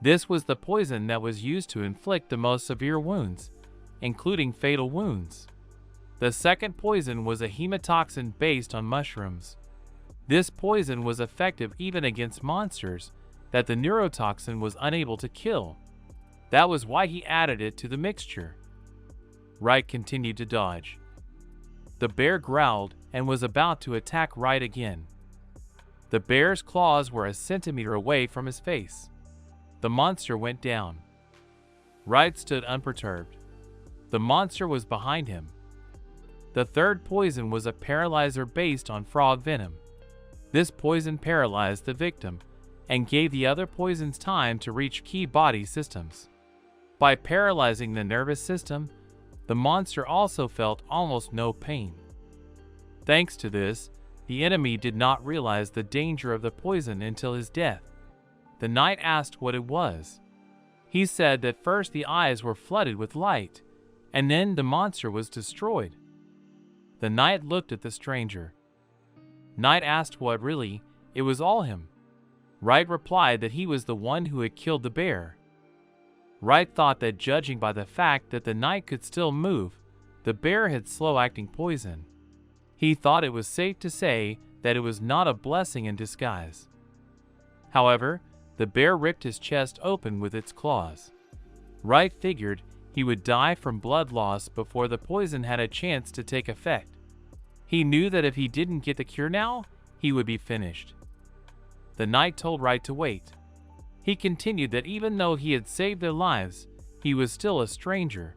This was the poison that was used to inflict the most severe wounds, including fatal wounds. The second poison was a hemotoxin based on mushrooms. This poison was effective even against monsters that the neurotoxin was unable to kill. That was why he added it to the mixture. Wright continued to dodge. The bear growled and was about to attack Wright again. The bear's claws were a centimeter away from his face. The monster went down. Wright stood unperturbed. The monster was behind him. The third poison was a paralyzer based on frog venom. This poison paralyzed the victim and gave the other poisons time to reach key body systems. By paralyzing the nervous system, the monster also felt almost no pain. Thanks to this, the enemy did not realize the danger of the poison until his death. The knight asked what it was. He said that first the eyes were flooded with light, and then the monster was destroyed. The knight looked at the stranger. Knight asked what really, it was all him. Wright replied that he was the one who had killed the bear. Wright thought that judging by the fact that the knight could still move, the bear had slow-acting poison. He thought it was safe to say that it was not a blessing in disguise. However, the bear ripped his chest open with its claws. Wright figured he would die from blood loss before the poison had a chance to take effect. He knew that if he didn't get the cure now, he would be finished. The knight told Wright to wait. He continued that even though he had saved their lives, he was still a stranger.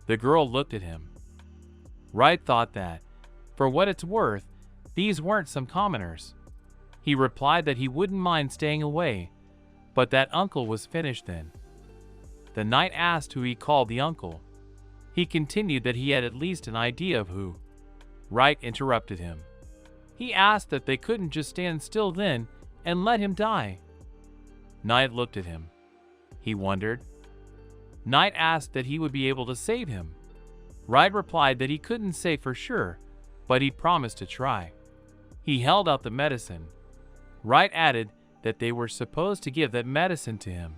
The girl looked at him. Wright thought that, for what it's worth, these weren't some commoners. He replied that he wouldn't mind staying away, but that uncle was finished then. The knight asked who he called the uncle. He continued that he had at least an idea of who. Wright interrupted him. He asked that they couldn't just stand still then and let him die. Knight looked at him. He wondered. Knight asked that he would be able to save him. Wright replied that he couldn't say for sure, but he promised to try. He held out the medicine. Wright added that they were supposed to give that medicine to him.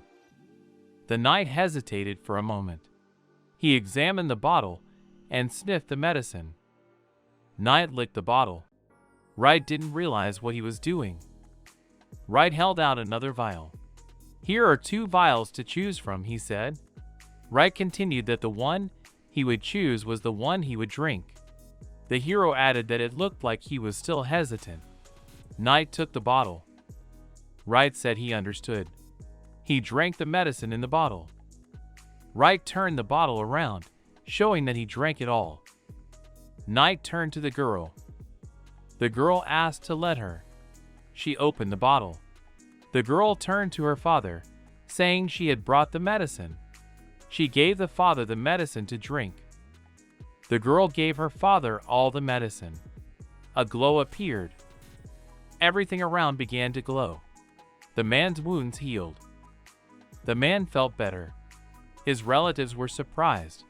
The knight hesitated for a moment. He examined the bottle and sniffed the medicine. Knight licked the bottle. Wright didn't realize what he was doing. Wright held out another vial. "Here are 2 vials to choose from," he said. Wright continued that the one he would choose was the one he would drink. The hero added that it looked like he was still hesitant. Knight took the bottle. Wright said he understood. He drank the medicine in the bottle. Wright turned the bottle around, showing that he drank it all. Knight turned to the girl. The girl asked to let her. She opened the bottle. The girl turned to her father, saying she had brought the medicine. She gave the father the medicine to drink. The girl gave her father all the medicine. A glow appeared. Everything around began to glow. The man's wounds healed. The man felt better. His relatives were surprised.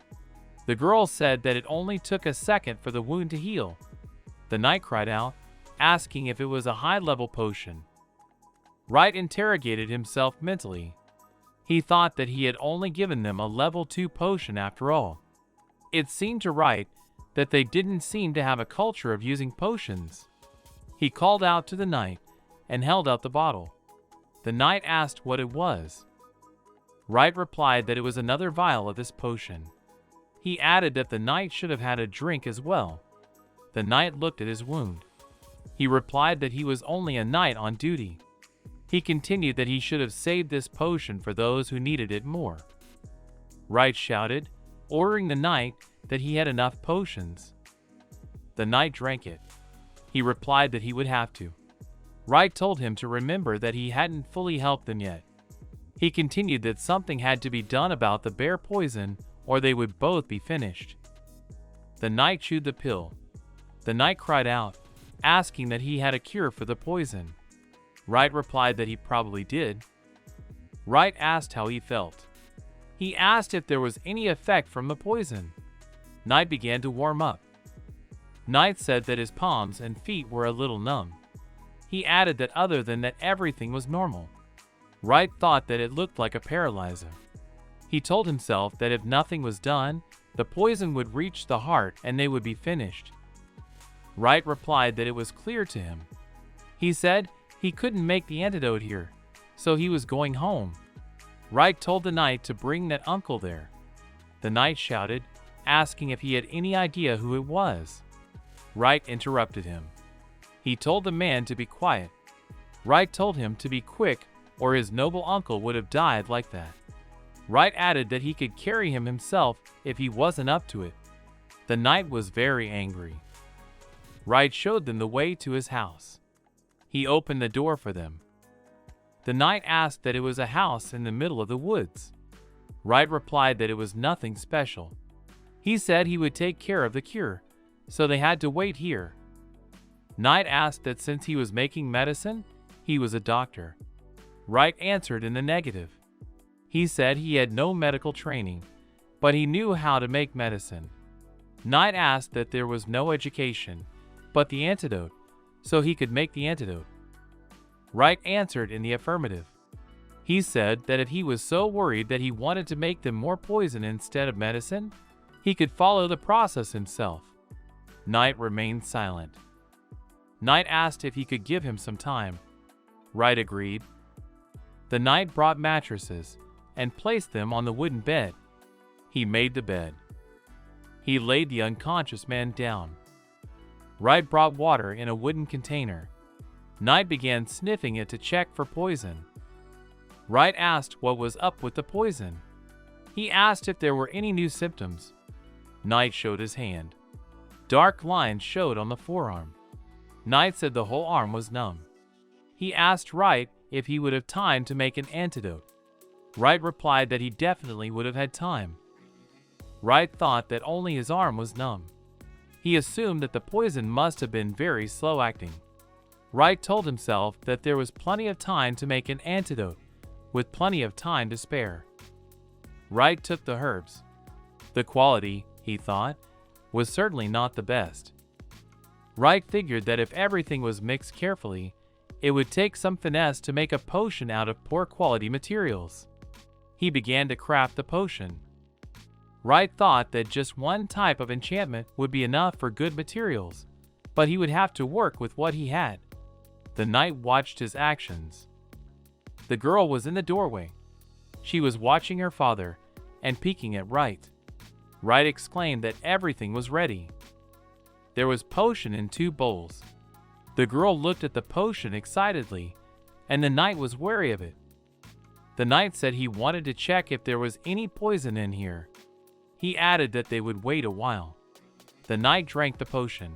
The girl said that it only took a second for the wound to heal. The knight cried out, asking if it was a high-level potion. Wright interrogated himself mentally. He thought that he had only given them a level 2 potion after all. It seemed to Wright that they didn't seem to have a culture of using potions. He called out to the knight and held out the bottle. The knight asked what it was. Wright replied that it was another vial of this potion. He added that the knight should have had a drink as well. The knight looked at his wound. He replied that he was only a knight on duty. He continued that he should have saved this potion for those who needed it more. Wright shouted, ordering the knight that he had enough potions. The knight drank it. He replied that he would have to. Wright told him to remember that he hadn't fully helped them yet. He continued that something had to be done about the bear poison or they would both be finished. The knight chewed the pill. The knight cried out, asking that he had a cure for the poison. Wright replied that he probably did. Wright asked how he felt. He asked if there was any effect from the poison. Knight began to warm up. Knight said that his palms and feet were a little numb. He added that other than that everything was normal. Wright thought that it looked like a paralyzer. He told himself that if nothing was done, The poison would reach the heart and they would be finished. Wright replied that it was clear to him. He said he couldn't make the antidote here, so he was going home. Wright told the knight to bring that uncle there. The knight shouted, asking if he had any idea who it was. Wright interrupted him. He told the man to be quiet. Wright told him to be quick or his noble uncle would have died like that. Wright added that he could carry him himself if he wasn't up to it. The knight was very angry. Wright showed them the way to his house. He opened the door for them. The knight asked that it was a house in the middle of the woods. Wright replied that it was nothing special. He said he would take care of the cure, so they had to wait here. Knight asked that since he was making medicine, he was a doctor. Wright answered in the negative. He said he had no medical training, but he knew how to make medicine. Knight asked that there was no education, but the antidote, so he could make the antidote. Wright answered in the affirmative. He said that if he was so worried that he wanted to make them more poison instead of medicine, he could follow the process himself. Knight remained silent. Knight asked if he could give him some time. Wright agreed. The knight brought mattresses and placed them on the wooden bed. He made the bed. He laid the unconscious man down. Wright brought water in a wooden container. Knight began sniffing it to check for poison. Wright asked what was up with the poison. He asked if there were any new symptoms. Knight showed his hand. Dark lines showed on the forearm. Knight said the whole arm was numb. He asked Wright if he would have time to make an antidote. Wright replied that he definitely would have had time. Wright thought that only his arm was numb. He assumed that the poison must have been very slow acting. Wright told himself that there was plenty of time to make an antidote, with plenty of time to spare. Wright took the herbs. The quality, he thought, was certainly not the best. Wright figured that if everything was mixed carefully, it would take some finesse to make a potion out of poor quality materials. He began to craft the potion. Wright thought that just one type of enchantment would be enough for good materials, but he would have to work with what he had. The knight watched his actions. The girl was in the doorway. She was watching her father and peeking at Wright. Wright exclaimed that everything was ready. There was potion in 2 bowls. The girl looked at the potion excitedly, and the knight was wary of it. The knight said he wanted to check if there was any poison in here. He added that they would wait a while. The knight drank the potion.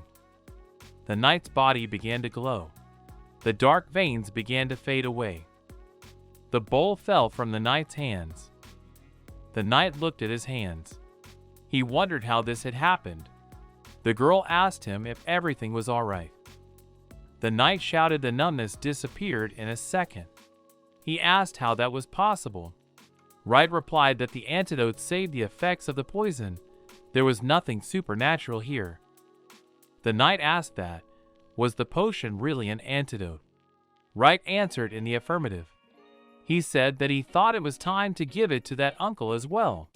The knight's body began to glow. The dark veins began to fade away. The bowl fell from the knight's hands. The knight looked at his hands. He wondered how this had happened. The girl asked him if everything was all right. The knight shouted the numbness disappeared in a second. He asked how that was possible. Wright replied that the antidote saved the effects of the poison. There was nothing supernatural here. The knight asked that, was the potion really an antidote? Wright answered in the affirmative. He said that he thought it was time to give it to that uncle as well.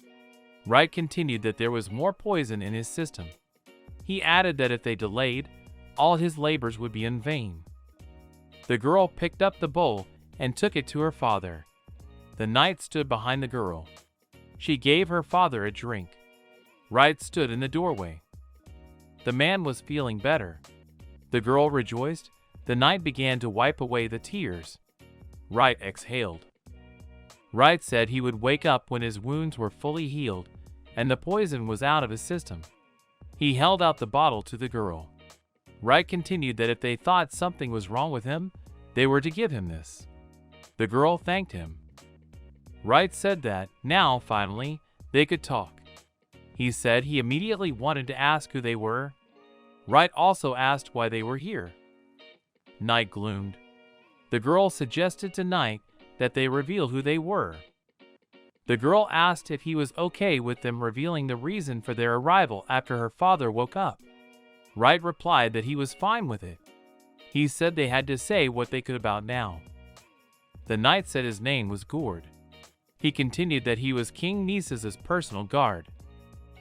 Wright continued that there was more poison in his system. He added that if they delayed, all his labors would be in vain. The girl picked up the bowl and took it to her father. The knight stood behind the girl. She gave her father a drink. Wright stood in the doorway. The man was feeling better. The girl rejoiced. The knight began to wipe away the tears. Wright exhaled. Wright said he would wake up when his wounds were fully healed and the poison was out of his system. He held out the bottle to the girl. Wright continued that if they thought something was wrong with him, they were to give him this. The girl thanked him. Wright said that, now, finally, they could talk. He said he immediately wanted to ask who they were. Wright also asked why they were here. Knight gloomed. The girl suggested to Knight that they reveal who they were. The girl asked if he was okay with them revealing the reason for their arrival after her father woke up. Wright replied that he was fine with it. He said they had to say what they could about now. The knight said his name was Gord. He continued that he was King Nisa's personal guard.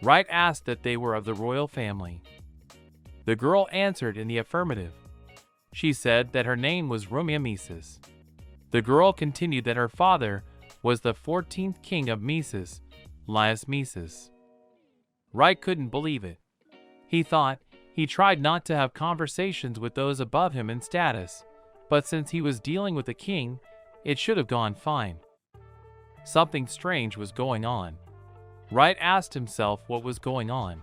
Wright asked that they were of the royal family. The girl answered in the affirmative. She said that her name was Mises. The girl continued that her father was the 14th king of Mises, Mises. Wright couldn't believe it. He thought he tried not to have conversations with those above him in status, but since he was dealing with a king, it should have gone fine. Something strange was going on. Wright asked himself what was going on.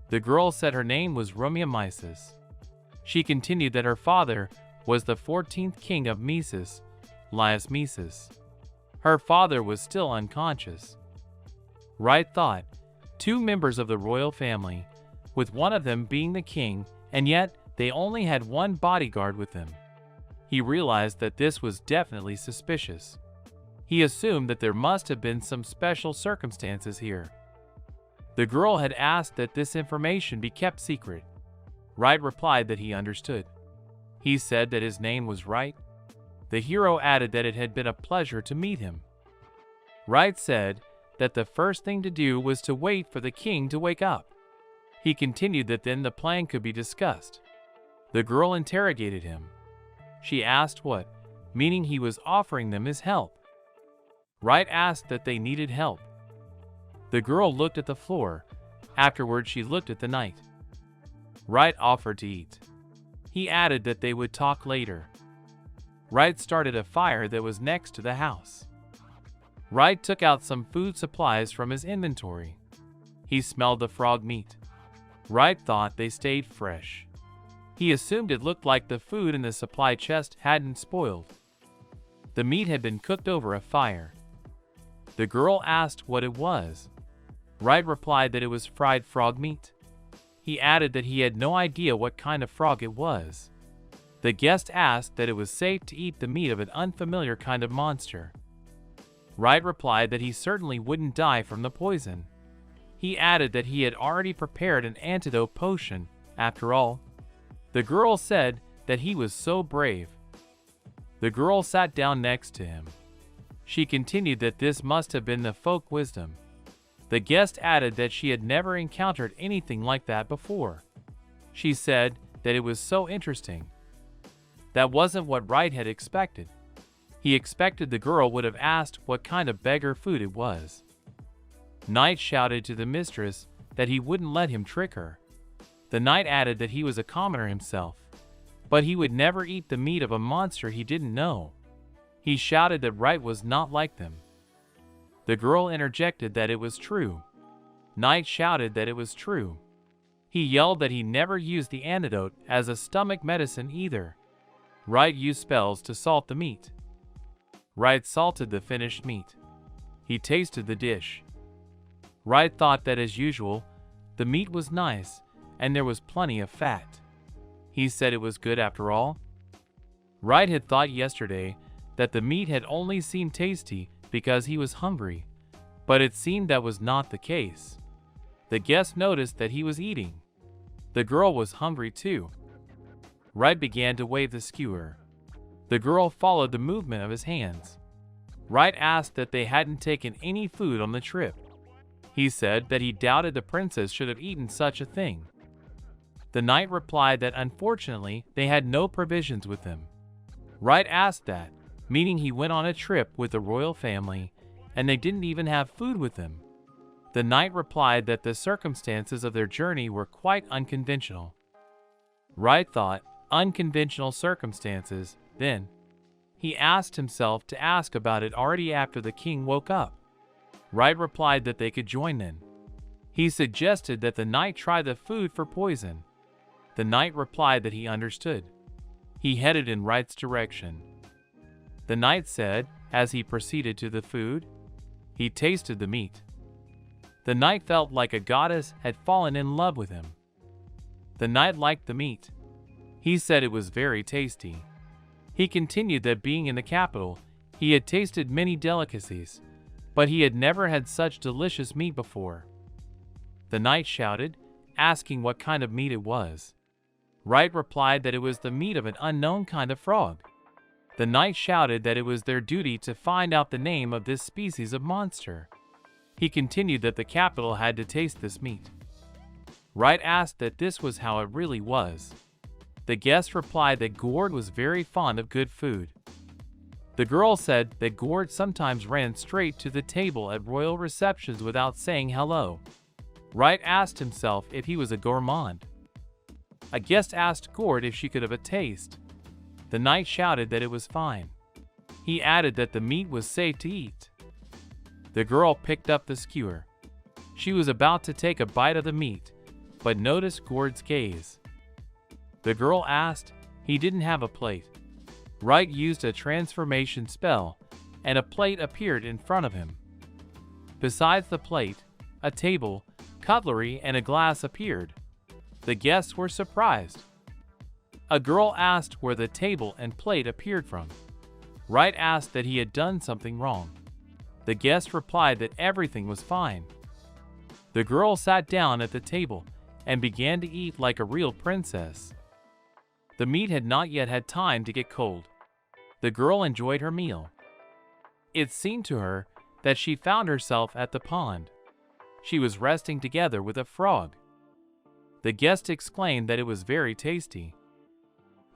The girl said her name was Mises. She continued that her father was the 14th king of Mises, Mises. Her father was still unconscious. Wright thought, 2 members of the royal family, with one of them being the king, and yet they only had 1 bodyguard with them. He realized that this was definitely suspicious. He assumed that there must have been some special circumstances here. The girl had asked that this information be kept secret. Wright replied that he understood. He said that his name was Wright. The hero added that it had been a pleasure to meet him. Wright said that the first thing to do was to wait for the king to wake up. He continued that then the plan could be discussed. The girl interrogated him. She asked what, meaning he was offering them his help. Wright asked that they needed help. The girl looked at the floor. Afterward, she looked at the knight. Wright offered to eat. He added that they would talk later. Wright started a fire that was next to the house. Wright took out some food supplies from his inventory. He smelled the frog meat. Wright thought they stayed fresh. He assumed it looked like the food in the supply chest hadn't spoiled. The meat had been cooked over a fire. The girl asked what it was. Wright replied that it was fried frog meat. He added that he had no idea what kind of frog it was. The guest asked that it was safe to eat the meat of an unfamiliar kind of monster. Wright replied that he certainly wouldn't die from the poison. He added that he had already prepared an antidote potion, after all. The girl said that he was so brave. The girl sat down next to him. She continued that this must have been the folk wisdom. The guest added that she had never encountered anything like that before. She said that it was so interesting. That wasn't what Wright had expected. He expected the girl would have asked what kind of beggar food it was. Knight shouted to the mistress that he wouldn't let him trick her. The knight added that he was a commoner himself, but he would never eat the meat of a monster he didn't know. He shouted that Wright was not like them. The girl interjected that it was true. Knight shouted that it was true. He yelled that he never used the antidote as a stomach medicine either. Wright used spells to salt the meat. Wright salted the finished meat. He tasted the dish. Wright thought that as usual, the meat was nice and there was plenty of fat. He said it was good after all. Wright had thought yesterday that the meat had only seemed tasty because he was hungry, but it seemed that was not the case. The guest noticed that he was eating. The girl was hungry too. Wright began to wave the skewer. The girl followed the movement of his hands. Wright asked that they hadn't taken any food on the trip. He said that he doubted the princess should have eaten such a thing. The knight replied that unfortunately they had no provisions with them. Wright asked that, meaning he went on a trip with the royal family and they didn't even have food with them. The knight replied that the circumstances of their journey were quite unconventional. Wright thought, unconventional circumstances, then. He asked himself to ask about it already after the king woke up. Wright replied that they could join then. He suggested that the knight try the food for poison. The knight replied that he understood. He headed in Wright's direction. The knight said, as he proceeded to the food, he tasted the meat. The knight felt like a goddess had fallen in love with him. The knight liked the meat. He said it was very tasty. He continued that being in the capital, he had tasted many delicacies, but he had never had such delicious meat before. The knight shouted, asking what kind of meat it was. Wright replied that it was the meat of an unknown kind of frog. The knight shouted that it was their duty to find out the name of this species of monster. He continued that the capital had to taste this meat. Wright asked that this was how it really was. The guest replied that Gord was very fond of good food. The girl said that Gord sometimes ran straight to the table at royal receptions without saying hello. Wright asked himself if he was a gourmand. A guest asked Gord if she could have a taste. The knight shouted that it was fine. He added that the meat was safe to eat. The girl picked up the skewer. She was about to take a bite of the meat, but noticed Gord's gaze. The girl asked. He didn't have a plate. Wright used a transformation spell, and a plate appeared in front of him. Besides the plate, a table, cutlery, and a glass appeared. The guests were surprised. A girl asked where the table and plate appeared from. Wright asked that he had done something wrong. The guest replied that everything was fine. The girl sat down at the table and began to eat like a real princess. The meat had not yet had time to get cold. The girl enjoyed her meal. It seemed to her that she found herself at the pond. She was resting together with a frog. The guest explained that it was very tasty.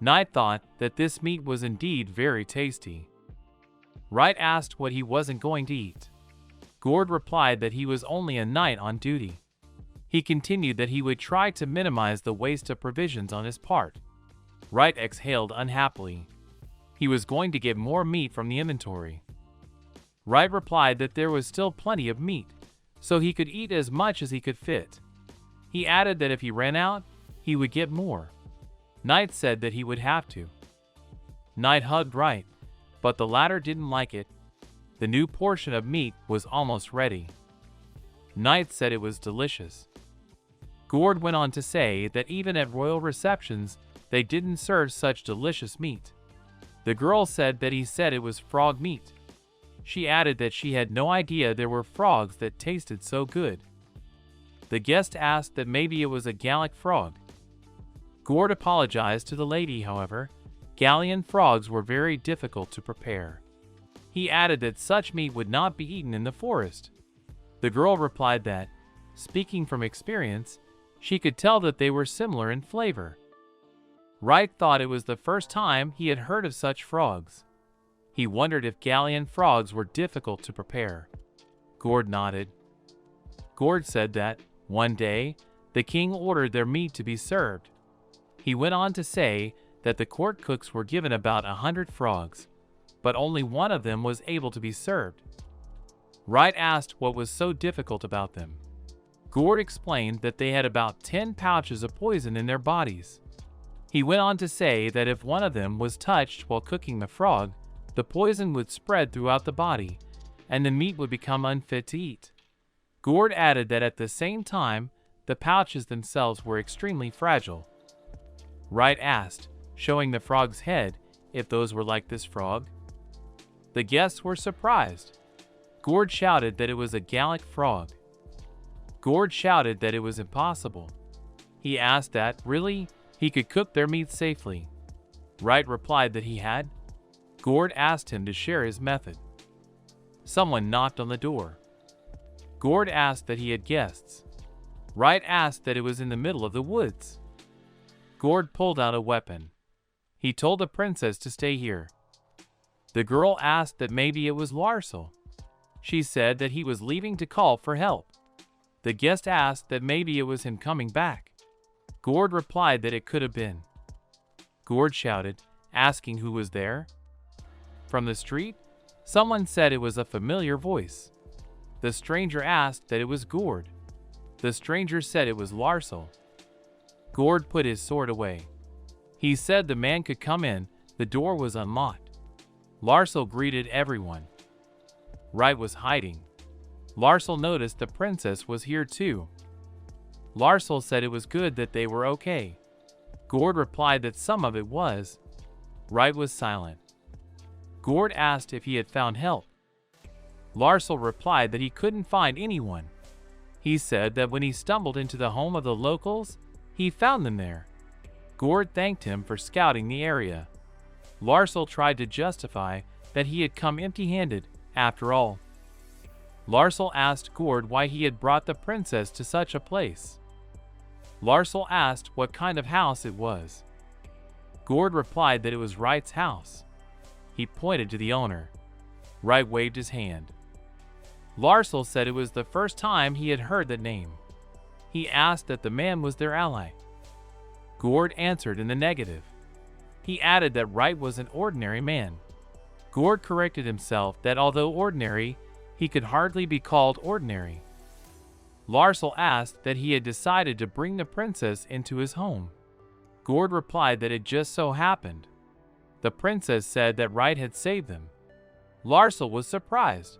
Knight thought that this meat was indeed very tasty. Wright asked what he wasn't going to eat. Gord replied that he was only a knight on duty. He continued that he would try to minimize the waste of provisions on his part. Wright exhaled unhappily. He was going to get more meat from the inventory. Wright replied that there was still plenty of meat, so he could eat as much as he could fit. He added that if he ran out, he would get more. Knight said that he would have to. Knight hugged Wright, but the latter didn't like it. The new portion of meat was almost ready. Knight said it was delicious. Gord went on to say that even at royal receptions, they didn't serve such delicious meat. The girl said that he said it was frog meat. She added that she had no idea there were frogs that tasted so good. The guest asked that maybe it was a Gallic frog. Gord apologized to the lady, however. Gallian frogs were very difficult to prepare. He added that such meat would not be eaten in the forest. The girl replied that, speaking from experience, she could tell that they were similar in flavor. Wright thought it was the first time he had heard of such frogs. He wondered if Gallian frogs were difficult to prepare. Gord nodded. Gord said that, one day, the king ordered their meat to be served. He went on to say that the court cooks were given about 100 frogs, but only one of them was able to be served. Wright asked what was so difficult about them. Gord explained that they had about 10 pouches of poison in their bodies. He went on to say that if one of them was touched while cooking the frog, the poison would spread throughout the body, and the meat would become unfit to eat. Gord added that at the same time, the pouches themselves were extremely fragile. Wright asked, showing the frog's head, if those were like this frog. The guests were surprised. Gord shouted that it was a Gallic frog. Gord shouted that it was impossible. He asked that, really, he could cook their meat safely. Wright replied that he had. Gord asked him to share his method. Someone knocked on the door. Gord asked that he had guests. Wright asked that it was in the middle of the woods. Gord pulled out a weapon. He told the princess to stay here. The girl asked that maybe it was Larsel. She said that he was leaving to call for help. The guest asked that maybe it was him coming back. Gord replied that it could have been. Gord shouted, asking who was there. From the street, someone said it was a familiar voice. The stranger asked that it was Gord. The stranger said it was Larsel. Gord put his sword away. He said the man could come in, the door was unlocked. Larsel greeted everyone. Wright was hiding. Larsel noticed the princess was here too. Larsel said it was good that they were okay. Gord replied that some of it was. Wright was silent. Gord asked if he had found help. Larsel replied that he couldn't find anyone. He said that when he stumbled into the home of the locals, he found them there. Gord thanked him for scouting the area. Larsel tried to justify that he had come empty-handed after all. Larsel asked Gord why he had brought the princess to such a place. Larsel asked what kind of house it was. Gord replied that it was Wright's house. He pointed to the owner. Wright waved his hand. Larsel said it was the first time he had heard that name. He asked that the man was their ally. Gord answered in the negative. He added that Wright was an ordinary man. Gord corrected himself that although ordinary, he could hardly be called ordinary. Larsel asked that he had decided to bring the princess into his home. Gord replied that it just so happened. The princess said that Wright had saved them. Larsel was surprised.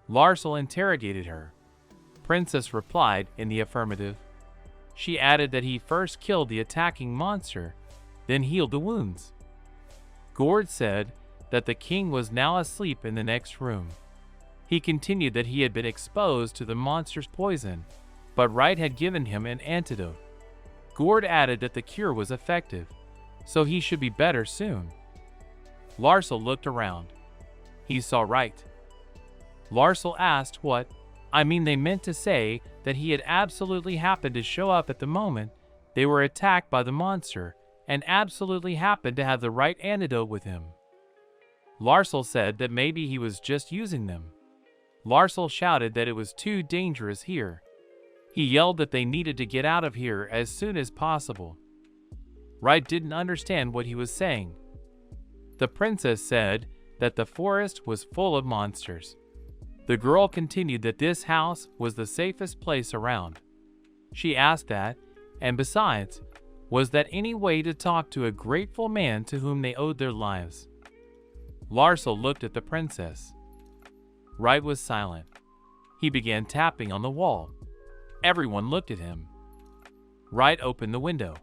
Larsel interrogated her. Princess replied in the affirmative. She added that he first killed the attacking monster, then healed the wounds. Gord said that the king was now asleep in the next room. He continued that he had been exposed to the monster's poison, but Wright had given him an antidote. Gord added that the cure was effective, so he should be better soon. Larsel looked around. He saw Wright. Larsel asked what, they meant to say that he had absolutely happened to show up at the moment they were attacked by the monster and absolutely happened to have the right antidote with him. Larsel said that maybe he was just using them. Larsel shouted that it was too dangerous here. He yelled that they needed to get out of here as soon as possible. Wright didn't understand what he was saying. The princess said that the forest was full of monsters. The girl continued that this house was the safest place around. She asked that, and besides, was that any way to talk to a grateful man to whom they owed their lives? Larsel looked at the princess. Wright was silent. He began tapping on the wall. Everyone looked at him. Wright opened the window.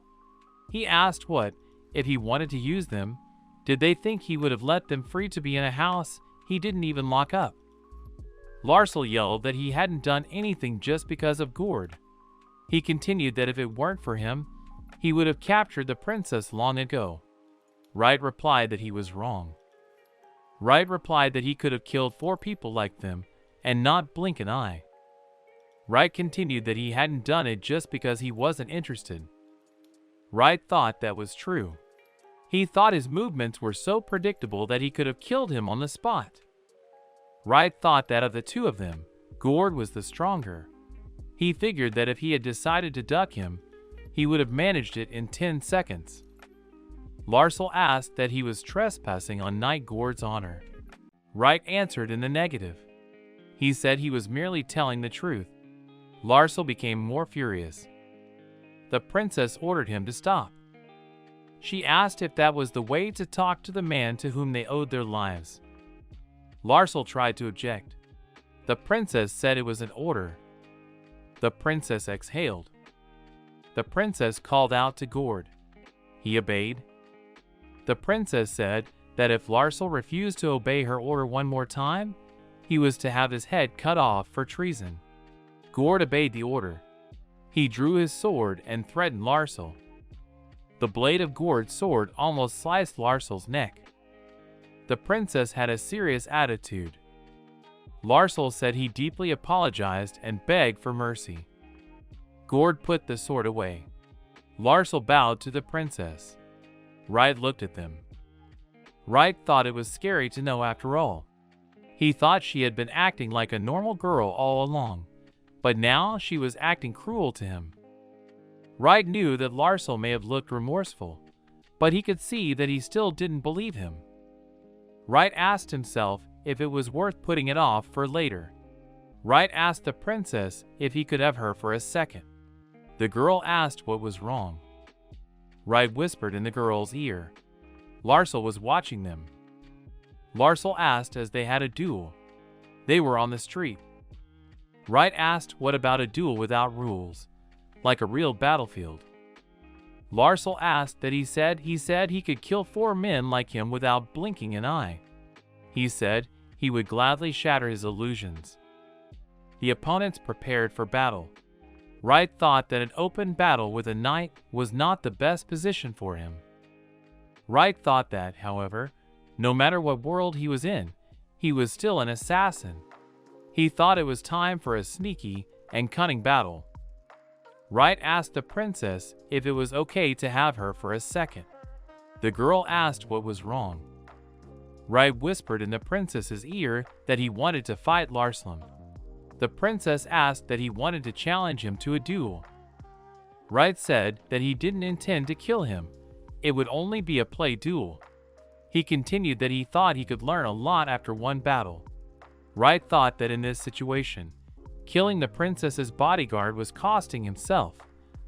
He asked what, if he wanted to use them, did they think he would have let them free to be in a house he didn't even lock up? Larsel yelled that he hadn't done anything just because of Gord. He continued that if it weren't for him, he would have captured the princess long ago. Wright replied that he was wrong. Wright replied that he could have killed 4 people like them and not blink an eye. Wright continued that he hadn't done it just because he wasn't interested. Wright thought that was true. He thought his movements were so predictable that he could have killed him on the spot. Wright thought that of the 2 of them, Gord was the stronger. He figured that if he had decided to duck him, he would have managed it in 10 seconds. Larsel asked that he was trespassing on Knight Gord's honor. Wright answered in the negative. He said he was merely telling the truth. Larsel became more furious. The princess ordered him to stop. She asked if that was the way to talk to the man to whom they owed their lives. Larsel tried to object. The princess said it was an order. The princess exhaled. The princess called out to Gord. He obeyed. The princess said that if Larsel refused to obey her order one more time, he was to have his head cut off for treason. Gord obeyed the order. He drew his sword and threatened Larsel. The blade of Gord's sword almost sliced Larsel's neck. The princess had a serious attitude. Larsel said he deeply apologized and begged for mercy. Gord put the sword away. Larsel bowed to the princess. Wright looked at them. Wright thought it was scary to know after all. He thought she had been acting like a normal girl all along, but now she was acting cruel to him. Wright knew that Larsel may have looked remorseful, but he could see that he still didn't believe him. Wright asked himself if it was worth putting it off for later. Wright asked the princess if he could have her for a second. The girl asked what was wrong. Wright whispered in the girl's ear. Larsel was watching them. Larsel asked as they had a duel. They were on the street. Wright asked what about a duel without rules, like a real battlefield. Larsel asked that he said he could kill 4 men like him without blinking an eye. He said he would gladly shatter his illusions. The opponents prepared for battle. Wright thought that an open battle with a knight was not the best position for him. Wright thought that, however, no matter what world he was in, he was still an assassin. He thought it was time for a sneaky and cunning battle. Wright asked the princess if it was okay to have her for a second. The girl asked what was wrong. Wright whispered in the princess's ear that he wanted to fight Larsel. The princess asked that he wanted to challenge him to a duel. Wright said that he didn't intend to kill him. It would only be a play duel. He continued that he thought he could learn a lot after one battle. Wright thought that in this situation, killing the princess's bodyguard was costing himself,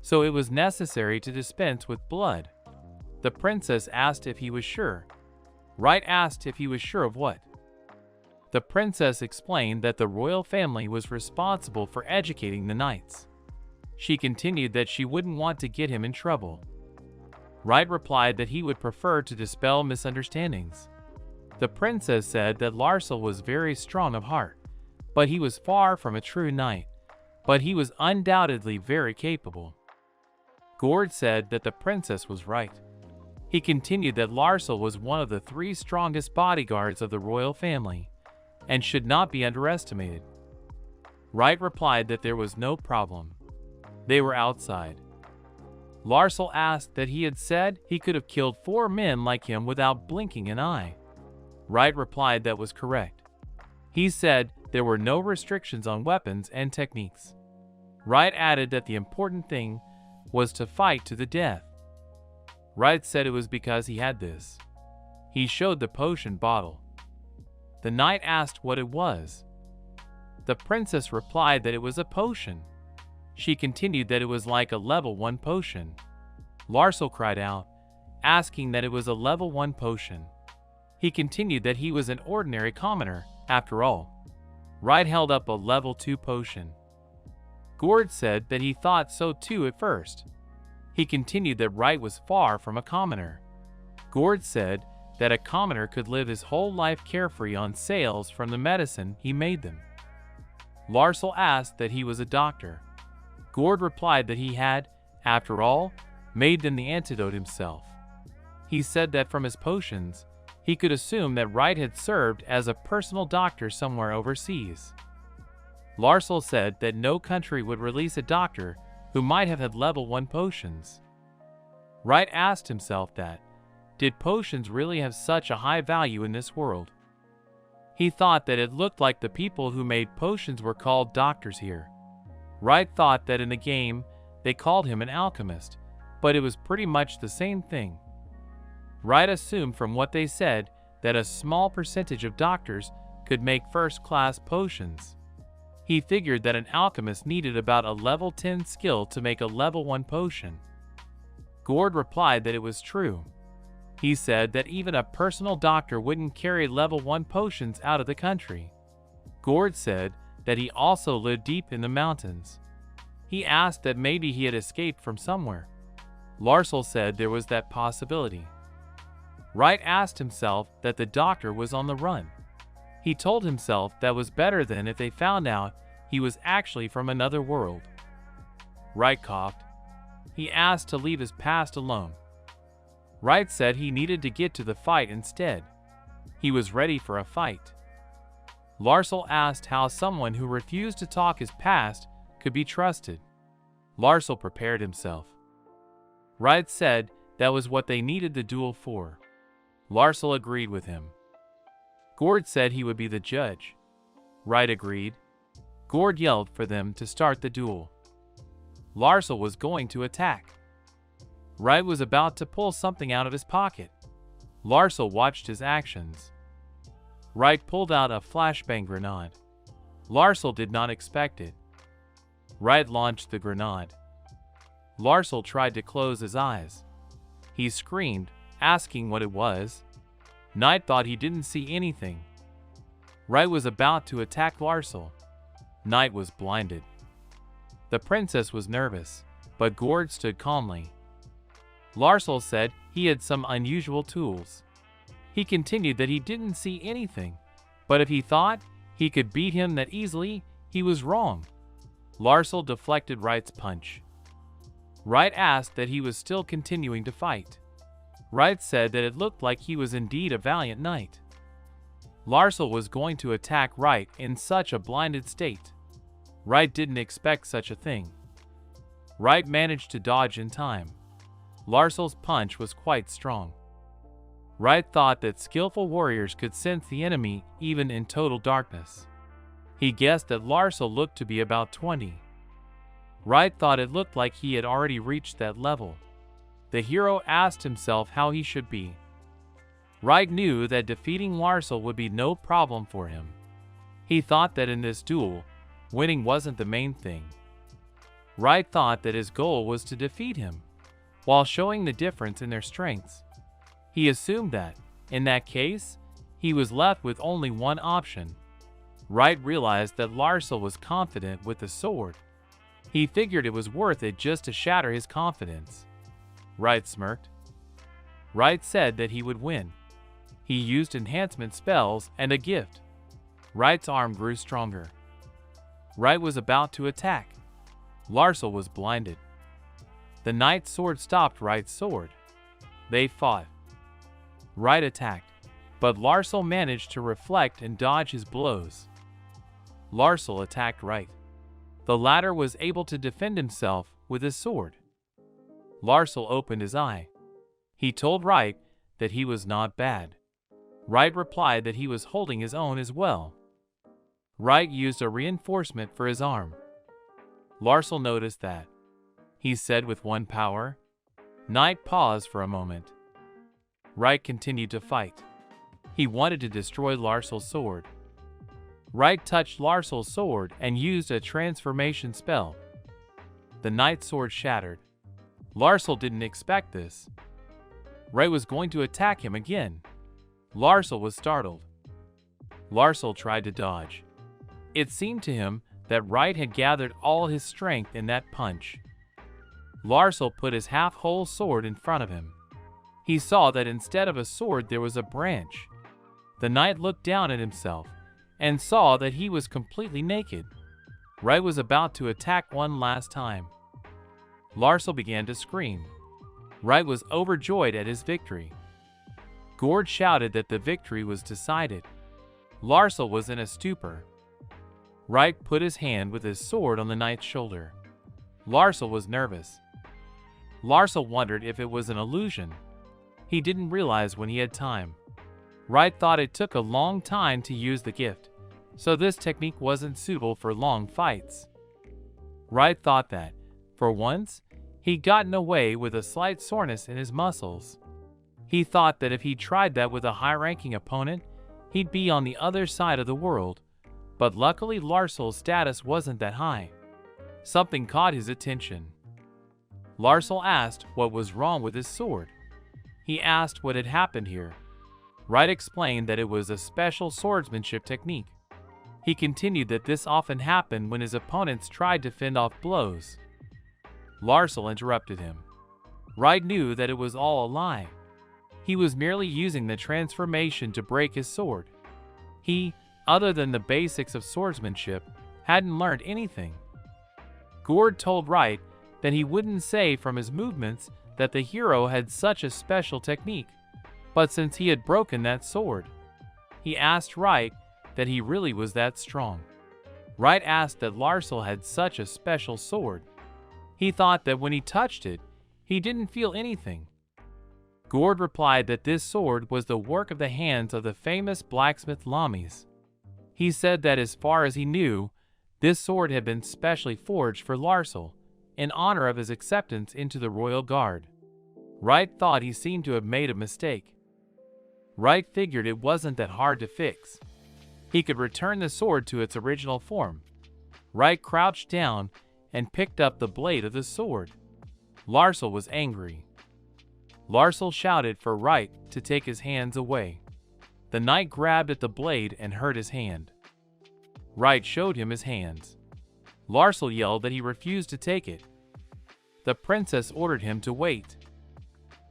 so it was necessary to dispense with blood. The princess asked if he was sure. Wright asked if he was sure of what. The princess explained that the royal family was responsible for educating the knights. She continued that she wouldn't want to get him in trouble. Wright replied that he would prefer to dispel misunderstandings. The princess said that Larsel was very strong of heart, but he was far from a true knight, but he was undoubtedly very capable. Gord said that the princess was right. He continued that Larsel was one of the 3 strongest bodyguards of the royal family, and should not be underestimated. Wright replied that there was no problem. They were outside. Larsel asked that he had said he could have killed 4 men like him without blinking an eye. Wright replied that was correct. He said there were no restrictions on weapons and techniques. Wright added that the important thing was to fight to the death. Wright said it was because he had this. He showed the potion bottle. The knight asked what it was. The princess replied that it was a potion. She continued that it was like a level 1 potion. Larsel cried out, asking that it was a level 1 potion. He continued that he was an ordinary commoner, after all. Wright held up a level 2 potion. Gord said that he thought so too at first. He continued that Wright was far from a commoner. Gord said that a commoner could live his whole life carefree on sales from the medicine he made them. Larsel asked that he was a doctor. Gord replied that he had, after all, made them the antidote himself. He said that from his potions, he could assume that Wright had served as a personal doctor somewhere overseas. Larsel said that no country would release a doctor who might have had level 1 potions. Wright asked himself that, did potions really have such a high value in this world? He thought that it looked like the people who made potions were called doctors here. Wright thought that in the game, they called him an alchemist, but it was pretty much the same thing. Wright assumed from what they said that a small percentage of doctors could make first-class potions. He figured that an alchemist needed about a level 10 skill to make a level 1 potion. Gord replied that it was true. He said that even a personal doctor wouldn't carry level 1 potions out of the country. Gord said that he also lived deep in the mountains. He asked that maybe he had escaped from somewhere. Larsel said there was that possibility. Wright asked himself that the doctor was on the run. He told himself that was better than if they found out he was actually from another world. Wright coughed. He asked to leave his past alone. Wright said he needed to get to the fight instead. He was ready for a fight. Larsel asked how someone who refused to talk his past could be trusted. Larsel prepared himself. Wright said that was what they needed the duel for. Larsel agreed with him. Gord said he would be the judge. Wright agreed. Gord yelled for them to start the duel. Larsel was going to attack. Wright was about to pull something out of his pocket. Larsel watched his actions. Wright pulled out a flashbang grenade. Larsel did not expect it. Wright launched the grenade. Larsel tried to close his eyes. He screamed, asking what it was. Knight thought he didn't see anything. Wright was about to attack Larsel. Knight was blinded. The princess was nervous, but Gord stood calmly. Larsel said he had some unusual tools. He continued that he didn't see anything, but if he thought he could beat him that easily, he was wrong. Larsel deflected Wright's punch. Wright asked that he was still continuing to fight. Wright said that it looked like he was indeed a valiant knight. Larsel was going to attack Wright in such a blinded state. Wright didn't expect such a thing. Wright managed to dodge in time. Larsel's punch was quite strong. Wright thought that skillful warriors could sense the enemy even in total darkness. He guessed that Larsel looked to be about 20. Wright thought it looked like he had already reached that level. The hero asked himself how he should be. Wright knew that defeating Larsel would be no problem for him. He thought that in this duel, winning wasn't the main thing. Wright thought that his goal was to defeat him, while showing the difference in their strengths. He assumed that, in that case, he was left with only one option. Wright realized that Larsel was confident with the sword. He figured it was worth it just to shatter his confidence. Wright smirked. Wright said that he would win. He used enhancement spells and a gift. Wright's arm grew stronger. Wright was about to attack. Larsel was blinded. The knight's sword stopped Wright's sword. They fought. Wright attacked, but Larsel managed to reflect and dodge his blows. Larsel attacked Wright. The latter was able to defend himself with his sword. Larsel opened his eye. He told Wright that he was not bad. Wright replied that he was holding his own as well. Wright used a reinforcement for his arm. Larsel noticed that. He said with one power. Knight paused for a moment. Wright continued to fight. He wanted to destroy Larsel's sword. Wright touched Larsel's sword and used a transformation spell. The knight's sword shattered. Larsel didn't expect this. Wright was going to attack him again. Larsel was startled. Larsel tried to dodge. It seemed to him that Wright had gathered all his strength in that punch. Larsel put his half-whole sword in front of him. He saw that instead of a sword there was a branch. The knight looked down at himself and saw that he was completely naked. Wright was about to attack one last time. Larsel began to scream. Wright was overjoyed at his victory. Gord shouted that the victory was decided. Larsel was in a stupor. Wright put his hand with his sword on the knight's shoulder. Larsel was nervous. Larsel wondered if it was an illusion. He didn't realize when he had time. Wright thought it took a long time to use the gift, so this technique wasn't suitable for long fights. Wright thought that, for once, he'd gotten away with a slight soreness in his muscles. He thought that if he tried that with a high-ranking opponent, he'd be on the other side of the world, but luckily Larsel's status wasn't that high. Something caught his attention. Larsel asked what was wrong with his sword. He asked what had happened here. Wright explained that it was a special swordsmanship technique. He continued that this often happened when his opponents tried to fend off blows. Larsel interrupted him. Wright knew that it was all a lie. He was merely using the transformation to break his sword. He, other than the basics of swordsmanship, hadn't learned anything. Gord told Wright that he wouldn't say from his movements that the hero had such a special technique, but since he had broken that sword, he asked Wright that he really was that strong. Wright asked that Larsel had such a special sword. He thought that when he touched it, he didn't feel anything. Gord replied that this sword was the work of the hands of the famous blacksmith Lamies. He said that as far as he knew, this sword had been specially forged for Larsel, in honor of his acceptance into the Royal Guard. Wright thought he seemed to have made a mistake. Wright figured it wasn't that hard to fix. He could return the sword to its original form. Wright crouched down and picked up the blade of the sword. Larsel was angry. Larsel shouted for Wright to take his hands away. The knight grabbed at the blade and hurt his hand. Wright showed him his hands. Larsel yelled that he refused to take it. The princess ordered him to wait.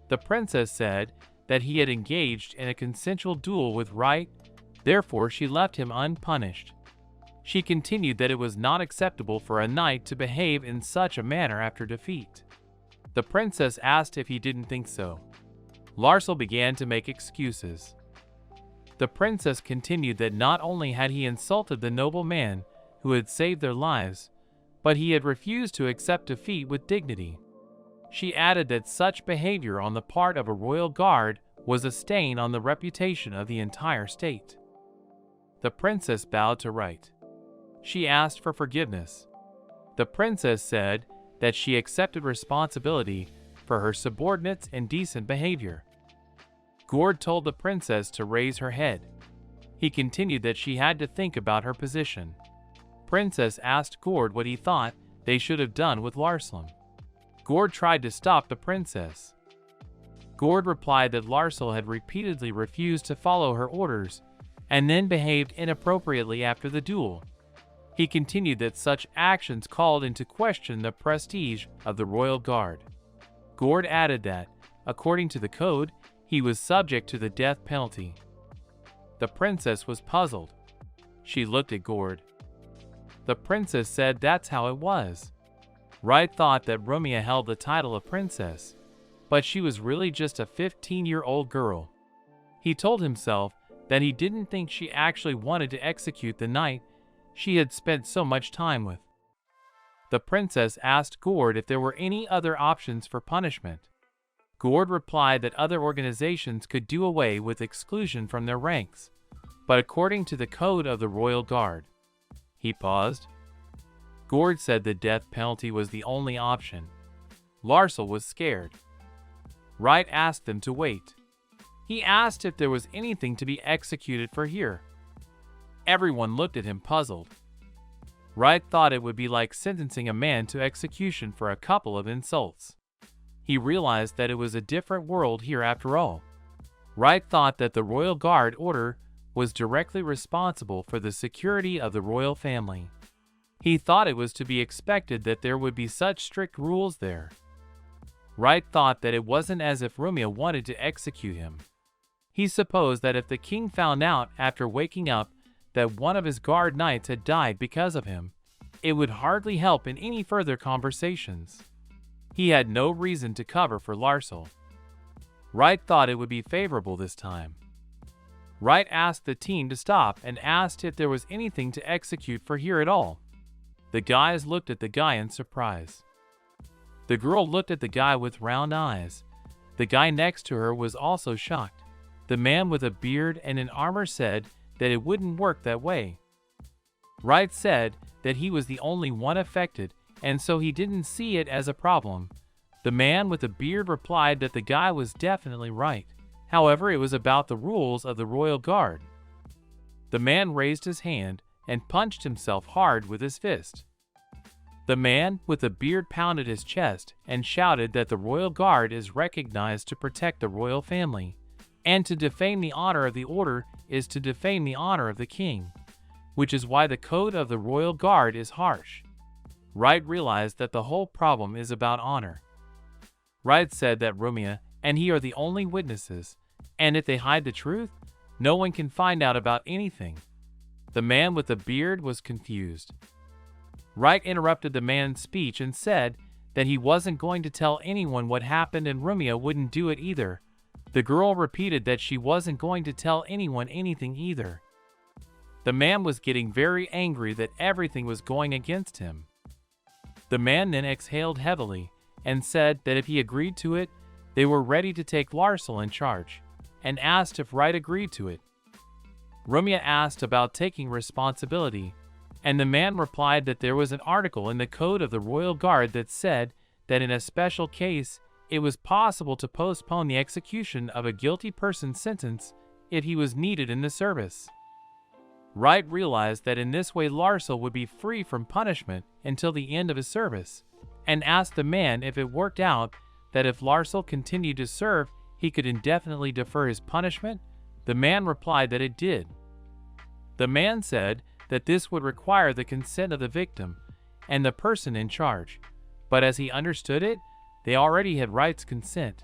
The princess said that he had engaged in a consensual duel with Wright, therefore she left him unpunished. She continued that it was not acceptable for a knight to behave in such a manner after defeat. The princess asked if he didn't think so. Larsel began to make excuses. The princess continued that not only had he insulted the noble man who had saved their lives, but he had refused to accept defeat with dignity. She added that such behavior on the part of a royal guard was a stain on the reputation of the entire state. The princess bowed to Wright. She asked for forgiveness. The princess said that she accepted responsibility for her subordinates' indecent behavior. Gord told the princess to raise her head. He continued that she had to think about her position. Princess asked Gord what he thought they should have done with Larsel. Gord tried to stop the princess. Gord replied that Larsel had repeatedly refused to follow her orders and then behaved inappropriately after the duel. He continued that such actions called into question the prestige of the royal guard. Gord added that, according to the code, he was subject to the death penalty. The princess was puzzled. She looked at Gord. The princess said that's how it was. Wright thought that Rumia held the title of princess, but she was really just a 15-year-old girl. He told himself that he didn't think she actually wanted to execute the knight she had spent so much time with. The princess asked Gord if there were any other options for punishment. Gord replied that other organizations could do away with exclusion from their ranks, but according to the code of the Royal Guard. He paused. Gord said the death penalty was the only option. Larsel was scared. Wright asked them to wait. He asked if there was anything to be executed for here. Everyone looked at him puzzled. Wright thought it would be like sentencing a man to execution for a couple of insults. He realized that it was a different world here after all. Wright thought that the Royal Guard order was directly responsible for the security of the royal family. He thought it was to be expected that there would be such strict rules there. Wright thought that it wasn't as if Rumia wanted to execute him. He supposed that if the king found out after waking up that one of his guard knights had died because of him, it would hardly help in any further conversations. He had no reason to cover for Larsel. Wright thought it would be favorable this time. Wright asked the team to stop and asked if there was anything to execute for here at all. The guys looked at the guy in surprise. The girl looked at the guy with round eyes. The guy next to her was also shocked. The man with a beard and an armor said that it wouldn't work that way. Wright said that he was the only one affected, and so he didn't see it as a problem. The man with the beard replied that the guy was definitely right. However, it was about the rules of the Royal Guard. The man raised his hand and punched himself hard with his fist. The man with the beard pounded his chest and shouted that the Royal Guard is recognized to protect the royal family, and to defame the honor of the order is to defame the honor of the king, which is why the code of the Royal Guard is harsh. Wright realized that the whole problem is about honor. Wright said that Rumia and he are the only witnesses, and if they hide the truth, no one can find out about anything. The man with the beard was confused. Wright interrupted the man's speech and said that he wasn't going to tell anyone what happened and Rumia wouldn't do it either. The girl repeated that she wasn't going to tell anyone anything either. The man was getting very angry that everything was going against him. The man then exhaled heavily and said that if he agreed to it, they were ready to take Larsel in charge, and asked if Wright agreed to it. Rumia asked about taking responsibility, and the man replied that there was an article in the code of the Royal Guard that said that in a special case, it was possible to postpone the execution of a guilty person's sentence if he was needed in the service. Wright realized that in this way Larsel would be free from punishment until the end of his service, and asked the man if it worked out that if Larsel continued to serve, he could indefinitely defer his punishment. The man replied that it did. The man said that this would require the consent of the victim and the person in charge, but as he understood it, they already had Wright's consent,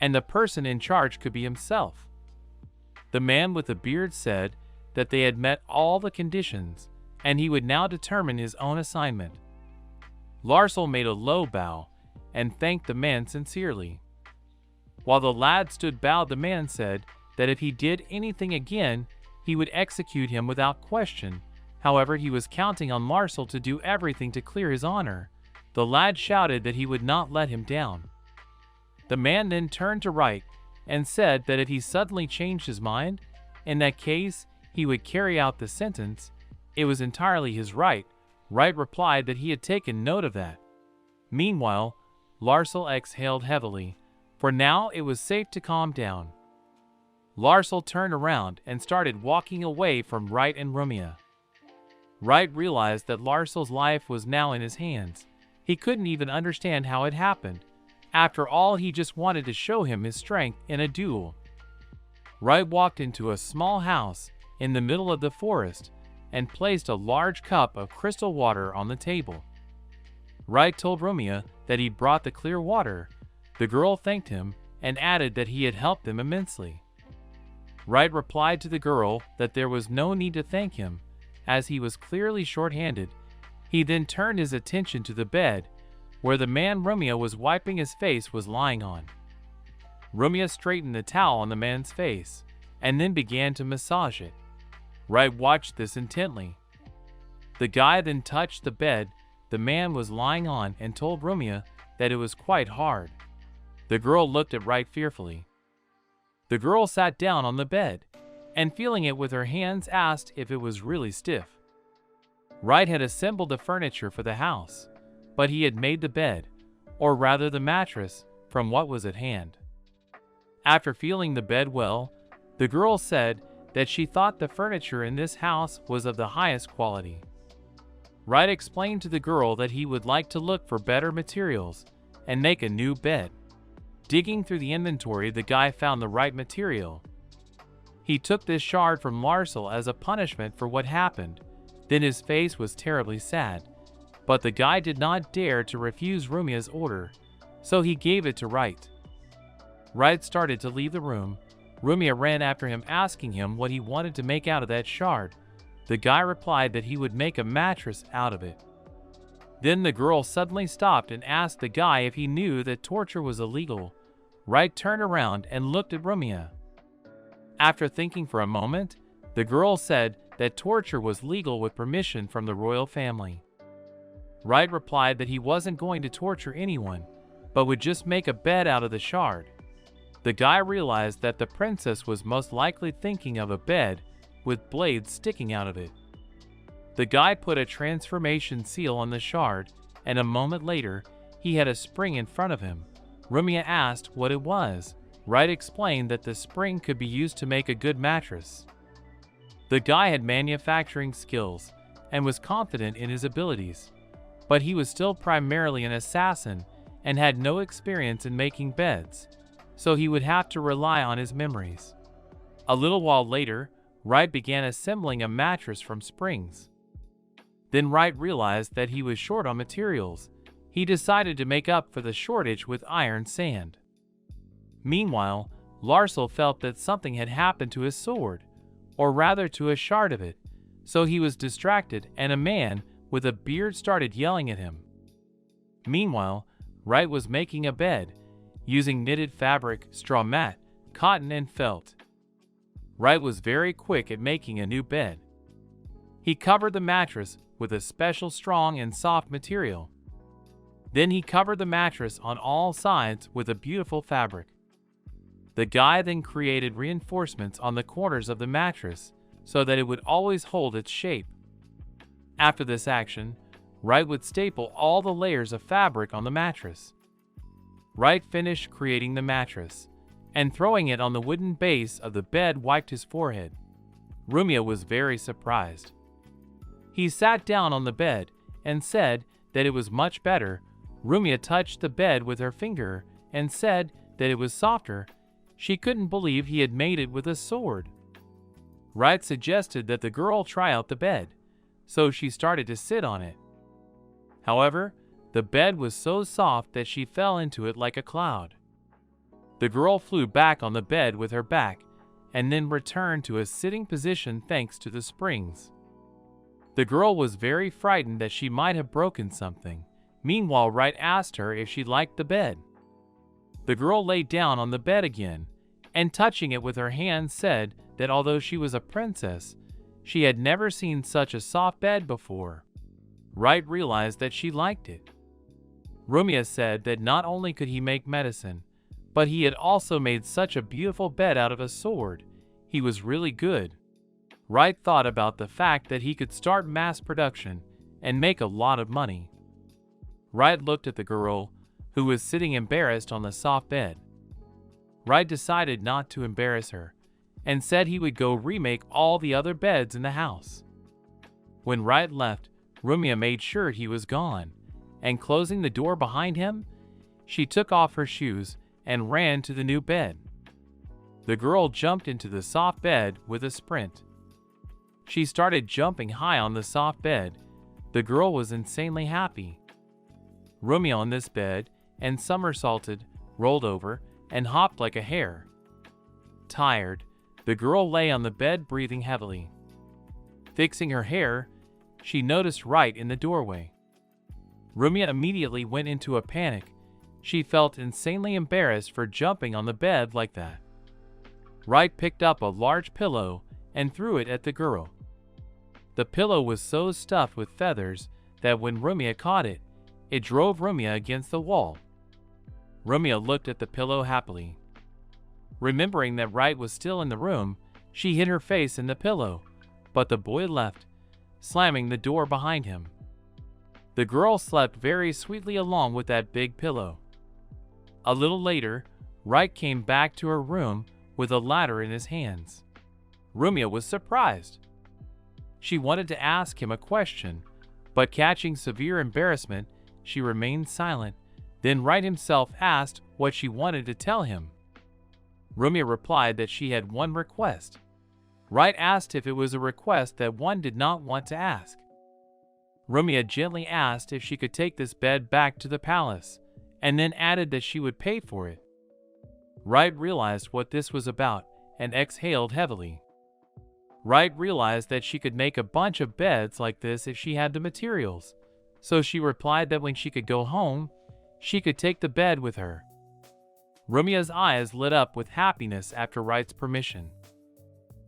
and the person in charge could be himself. The man with the beard said that they had met all the conditions, and he would now determine his own assignment. Larsel made a low bow and thanked the man sincerely. While the lad stood bowed, the man said that if he did anything again, he would execute him without question. However, he was counting on Larsel to do everything to clear his honor. The lad shouted that he would not let him down. The man then turned to Wright and said that if he suddenly changed his mind, in that case, he would carry out the sentence. It was entirely his right. Wright replied that he had taken note of that. Meanwhile, Larsel exhaled heavily, for now it was safe to calm down. Larsel turned around and started walking away from Wright and Rumia. Wright realized that Larsel's life was now in his hands. He couldn't even understand how it happened. After all, he just wanted to show him his strength in a duel. Wright walked into a small house in the middle of the forest and placed a large cup of crystal water on the table. Wright told Rumia that he'd brought the clear water. The girl thanked him and added that he had helped them immensely. Wright replied to the girl that there was no need to thank him, as he was clearly short-handed. He then turned his attention to the bed, where the man Rumia was wiping his face was lying on. Rumia straightened the towel on the man's face, and then began to massage it. Wright watched this intently. The guy then touched the bed the man was lying on and told Rumia that it was quite hard. The girl looked at Wright fearfully. The girl sat down on the bed, and feeling it with her hands asked if it was really stiff. Wright had assembled the furniture for the house, but he had made the bed, or rather the mattress, from what was at hand. After feeling the bed well, the girl said that she thought the furniture in this house was of the highest quality. Wright explained to the girl that he would like to look for better materials and make a new bed. Digging through the inventory, the guy found the right material. He took this shard from Larsel as a punishment for what happened. Then his face was terribly sad, but the guy did not dare to refuse Rumia's order, so he gave it to Wright. Wright started to leave the room. Rumia ran after him, asking him what he wanted to make out of that shard. The guy replied that he would make a mattress out of it. Then the girl suddenly stopped and asked the guy if he knew that torture was illegal. Wright turned around and looked at Rumia. After thinking for a moment, the girl said that torture was legal with permission from the royal family. Wright replied that he wasn't going to torture anyone, but would just make a bed out of the shard. The guy realized that the princess was most likely thinking of a bed with blades sticking out of it. The guy put a transformation seal on the shard, and a moment later, he had a spring in front of him. Rumia asked what it was. Wright explained that the spring could be used to make a good mattress. The guy had manufacturing skills and was confident in his abilities, but he was still primarily an assassin and had no experience in making beds, so he would have to rely on his memories. A little while later, Wright began assembling a mattress from springs. Then Wright realized that he was short on materials. He decided to make up for the shortage with iron sand. Meanwhile, Larsel felt that something had happened to his sword, or rather to a shard of it, so he was distracted and a man with a beard started yelling at him. Meanwhile, Wright was making a bed, using knitted fabric, straw mat, cotton and felt. Wright was very quick at making a new bed. He covered the mattress with a special strong and soft material. Then he covered the mattress on all sides with a beautiful fabric. The guy then created reinforcements on the corners of the mattress so that it would always hold its shape. After this action, Wright would staple all the layers of fabric on the mattress. Wright finished creating the mattress, and throwing it on the wooden base of the bed wiped his forehead. Rumia was very surprised. He sat down on the bed and said that it was much better. Rumia touched the bed with her finger and said that it was softer. She couldn't believe he had made it with a sword. Wright suggested that the girl try out the bed, so she started to sit on it. However, the bed was so soft that she fell into it like a cloud. The girl flew back on the bed with her back, and then returned to a sitting position thanks to the springs. The girl was very frightened that she might have broken something. Meanwhile, Wright asked her if she liked the bed. The girl lay down on the bed again, and touching it with her hand said that although she was a princess, she had never seen such a soft bed before. Wright realized that she liked it. Rumia said that not only could he make medicine, but he had also made such a beautiful bed out of a sword. He was really good. Wright thought about the fact that he could start mass production and make a lot of money. Wright looked at the girl, who was sitting embarrassed on the soft bed. Wright decided not to embarrass her, and said he would go remake all the other beds in the house. When Wright left, Rumia made sure he was gone, and closing the door behind him, she took off her shoes and ran to the new bed. The girl jumped into the soft bed with a sprint. She started jumping high on the soft bed. The girl was insanely happy. Rumia on this bed and somersaulted, rolled over, and hopped like a hare. Tired, the girl lay on the bed breathing heavily. Fixing her hair, she noticed Wright in the doorway. Rumia immediately went into a panic. She felt insanely embarrassed for jumping on the bed like that. Wright picked up a large pillow and threw it at the girl. The pillow was so stuffed with feathers that when Rumia caught it, it drove Rumia against the wall. Rumia looked at the pillow happily. Remembering that Wright was still in the room, she hid her face in the pillow, but the boy left, slamming the door behind him. The girl slept very sweetly along with that big pillow. A little later, Wright came back to her room with a ladder in his hands. Rumia was surprised. She wanted to ask him a question, but catching severe embarrassment, she remained silent. Then Wright himself asked what she wanted to tell him. Rumia replied that she had one request. Wright asked if it was a request that one did not want to ask. Rumia gently asked if she could take this bed back to the palace, and then added that she would pay for it. Wright realized what this was about and exhaled heavily. Wright realized that she could make a bunch of beds like this if she had the materials, so she replied that when she could go home, she could take the bed with her. Rumia's eyes lit up with happiness after Wright's permission.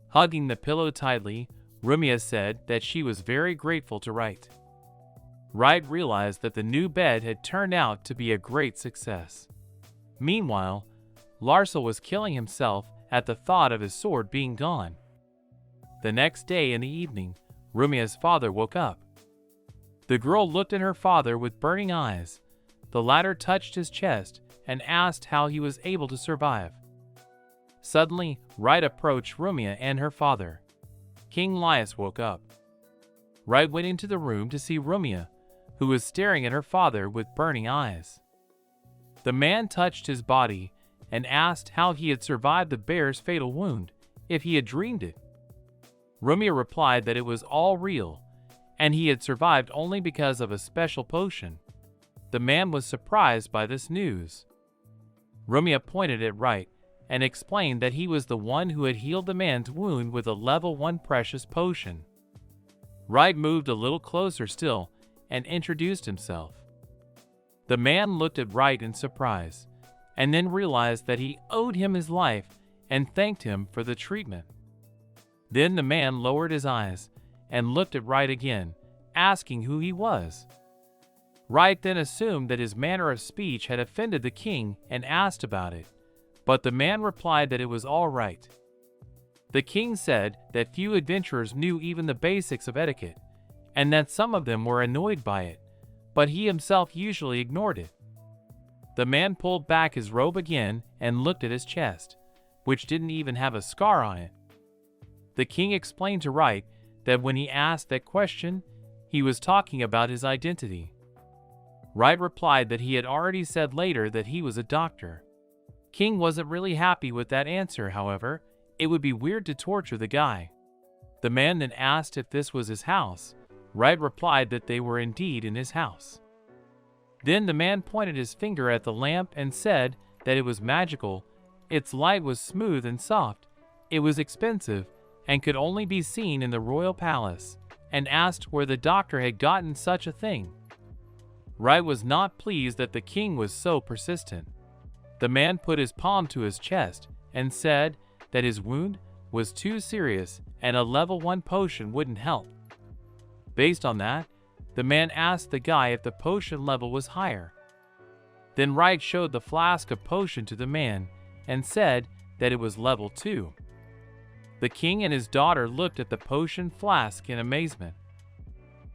Hugging the pillow tightly, Rumia said that she was very grateful to Wright. Wright realized that the new bed had turned out to be a great success. Meanwhile, Larsel was killing himself at the thought of his sword being gone. The next day in the evening, Rumia's father woke up. The girl looked at her father with burning eyes. The latter touched his chest and asked how he was able to survive. Suddenly, Wright approached Rumia and her father. King Laius woke up. Wright went into the room to see Rumia, who was staring at her father with burning eyes. The man touched his body and asked how he had survived the bear's fatal wound, if he had dreamed it. Rumia replied that it was all real, and he had survived only because of a special potion. The man was surprised by this news. Rumia pointed at Wright and explained that he was the one who had healed the man's wound with a level 1 precious potion. Wright moved a little closer still and introduced himself. The man looked at Wright in surprise, and then realized that he owed him his life and thanked him for the treatment. Then the man lowered his eyes and looked at Wright again, asking who he was. Wright then assumed that his manner of speech had offended the king and asked about it, but the man replied that it was all right. The king said that few adventurers knew even the basics of etiquette, and that some of them were annoyed by it, but he himself usually ignored it. The man pulled back his robe again and looked at his chest, which didn't even have a scar on it. The king explained to Wright that when he asked that question, he was talking about his identity. Wright replied that he had already said later that he was a doctor. King wasn't really happy with that answer, however. It would be weird to torture the guy. The man then asked if this was his house. Wright replied that they were indeed in his house. Then the man pointed his finger at the lamp and said that it was magical. Its light was smooth and soft. It was expensive and could only be seen in the royal palace, and asked where the doctor had gotten such a thing. Wright was not pleased that the king was so persistent. The man put his palm to his chest and said that his wound was too serious and a level 1 potion wouldn't help. Based on that, the man asked the guy if the potion level was higher. Then Wright showed the flask of potion to the man and said that it was level 2. The king and his daughter looked at the potion flask in amazement.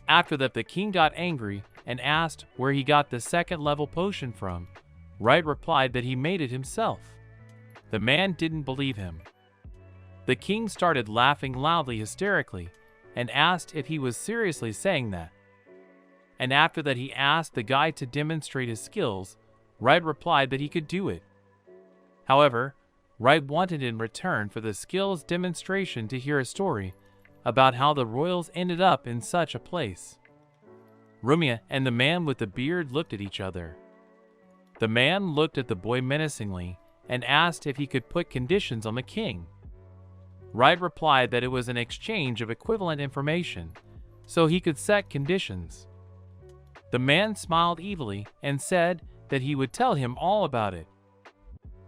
After that, the king got angry and asked where he got the second level potion from. Wright replied that he made it himself. The man didn't believe him. The king started laughing loudly, hysterically, and asked if he was seriously saying that. And after that, he asked the guy to demonstrate his skills. Wright replied that he could do it. However, Wright wanted in return for the skills demonstration to hear a story about how the royals ended up in such a place. Rumia and the man with the beard looked at each other. The man looked at the boy menacingly and asked if he could put conditions on the king. Wright replied that it was an exchange of equivalent information, so he could set conditions. The man smiled evilly and said that he would tell him all about it.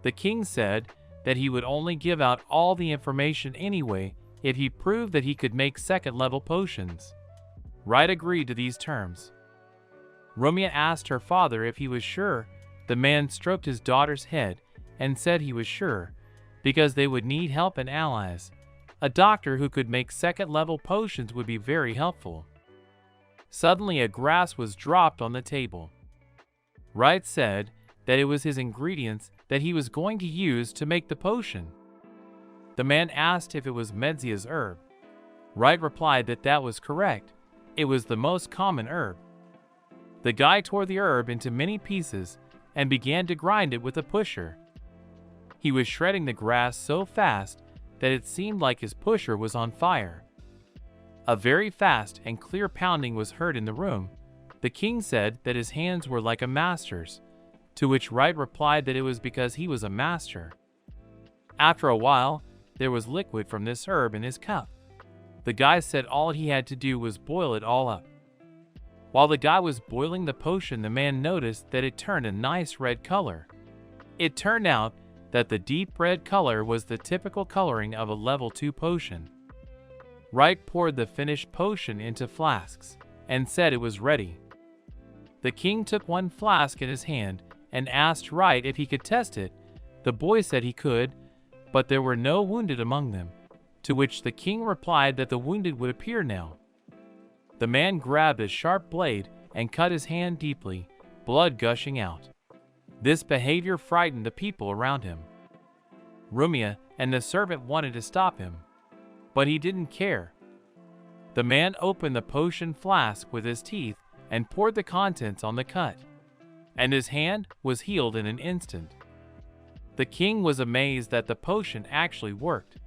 The king said that he would only give out all the information anyway if he proved that he could make second-level potions. Wright agreed to these terms. Rumia asked her father if he was sure. The man stroked his daughter's head and said he was sure, because they would need help and allies. A doctor who could make second-level potions would be very helpful. Suddenly, a grass was dropped on the table. Wright said that it was his ingredients that he was going to use to make the potion. The man asked if it was Medzia's herb. Wright replied that that was correct. It was the most common herb. The guy tore the herb into many pieces and began to grind it with a pusher. He was shredding the grass so fast that it seemed like his pusher was on fire. A very fast and clear pounding was heard in the room. The king said that his hands were like a master's, to which Wright replied that it was because he was a master. After a while, there was liquid from this herb in his cup. The guy said all he had to do was boil it all up. While the guy was boiling the potion, the man noticed that it turned a nice red color. It turned out that the deep red color was the typical coloring of a level 2 potion. Wright poured the finished potion into flasks and said it was ready. The king took one flask in his hand and asked Wright if he could test it. The boy said he could, but there were no wounded among them, to which the king replied that the wounded would appear now. The man grabbed a sharp blade and cut his hand deeply, blood gushing out. This behavior frightened the people around him. Rumia and the servant wanted to stop him, but he didn't care. The man opened the potion flask with his teeth and poured the contents on the cut, and his hand was healed in an instant. The king was amazed that the potion actually worked.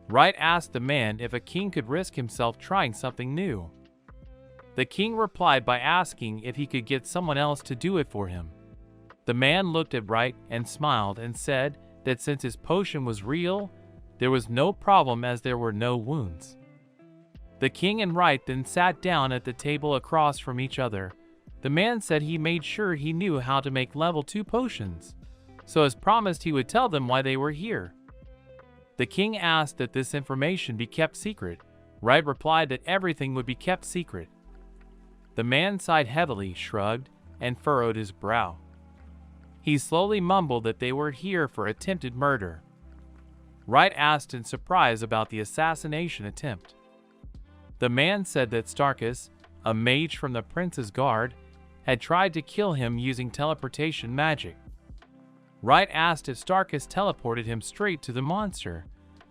Wright asked the man if a king could risk himself trying something new. The king replied by asking if he could get someone else to do it for him. The man looked at Wright and smiled and said that since his potion was real, there was no problem as there were no wounds. The king and Wright then sat down at the table across from each other. The man said he made sure he knew how to make level 2 potions, so as promised he would tell them why they were here. The king asked that this information be kept secret. Wright replied that everything would be kept secret. The man sighed heavily, shrugged, and furrowed his brow. He slowly mumbled that they were here for attempted murder. Wright asked in surprise about the assassination attempt. The man said that Starkus, a mage from the prince's guard, had tried to kill him using teleportation magic. Wright asked if Starkus teleported him straight to the monster.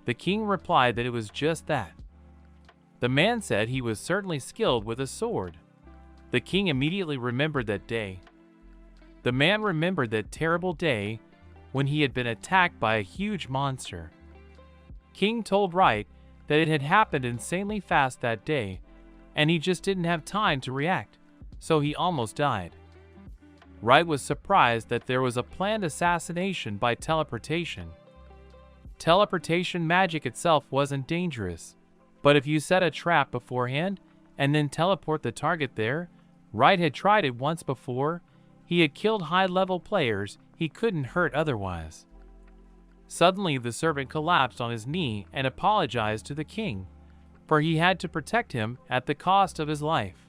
The king replied that it was just that. The man said he was certainly skilled with a sword. The king immediately remembered that day. The man remembered that terrible day when he had been attacked by a huge monster. King told Wright that it had happened insanely fast that day, and he just didn't have time to react, so he almost died. Wright was surprised that there was a planned assassination by teleportation. Teleportation magic itself wasn't dangerous, but if you set a trap beforehand and then teleport the target there, Wright had tried it once before. He had killed high-level players he couldn't hurt otherwise. Suddenly the servant collapsed on his knee and apologized to the king, for he had to protect him at the cost of his life.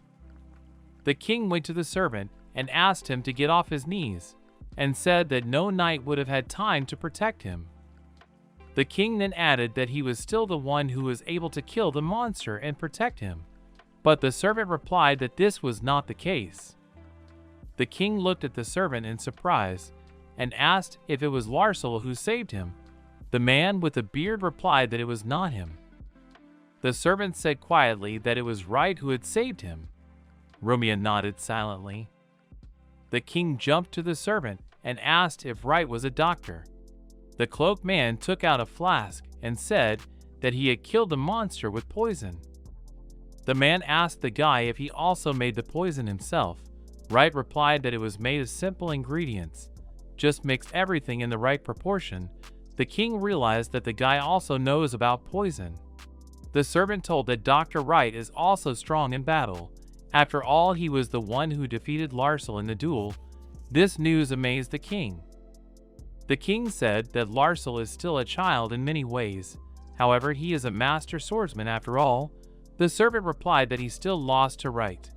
The king went to the servant and asked him to get off his knees, and said that no knight would have had time to protect him. The king then added that he was still the one who was able to kill the monster and protect him, but the servant replied that this was not the case. The king looked at the servant in surprise and asked if it was Larsel who saved him. The man with the beard replied that it was not him. The servant said quietly that it was Wright who had saved him. Rumia nodded silently. The king jumped to the servant and asked if Wright was a doctor. The cloaked man took out a flask and said that he had killed the monster with poison. The man asked the guy if he also made the poison himself. Wright replied that it was made of simple ingredients, just mix everything in the right proportion. The king realized that the guy also knows about poison. The servant told that Dr. Wright is also strong in battle. After all, he was the one who defeated Larsel in the duel. This news amazed the king. The king said that Larsel is still a child in many ways. However, he is a master swordsman after all. The servant replied that he still lost to Wright.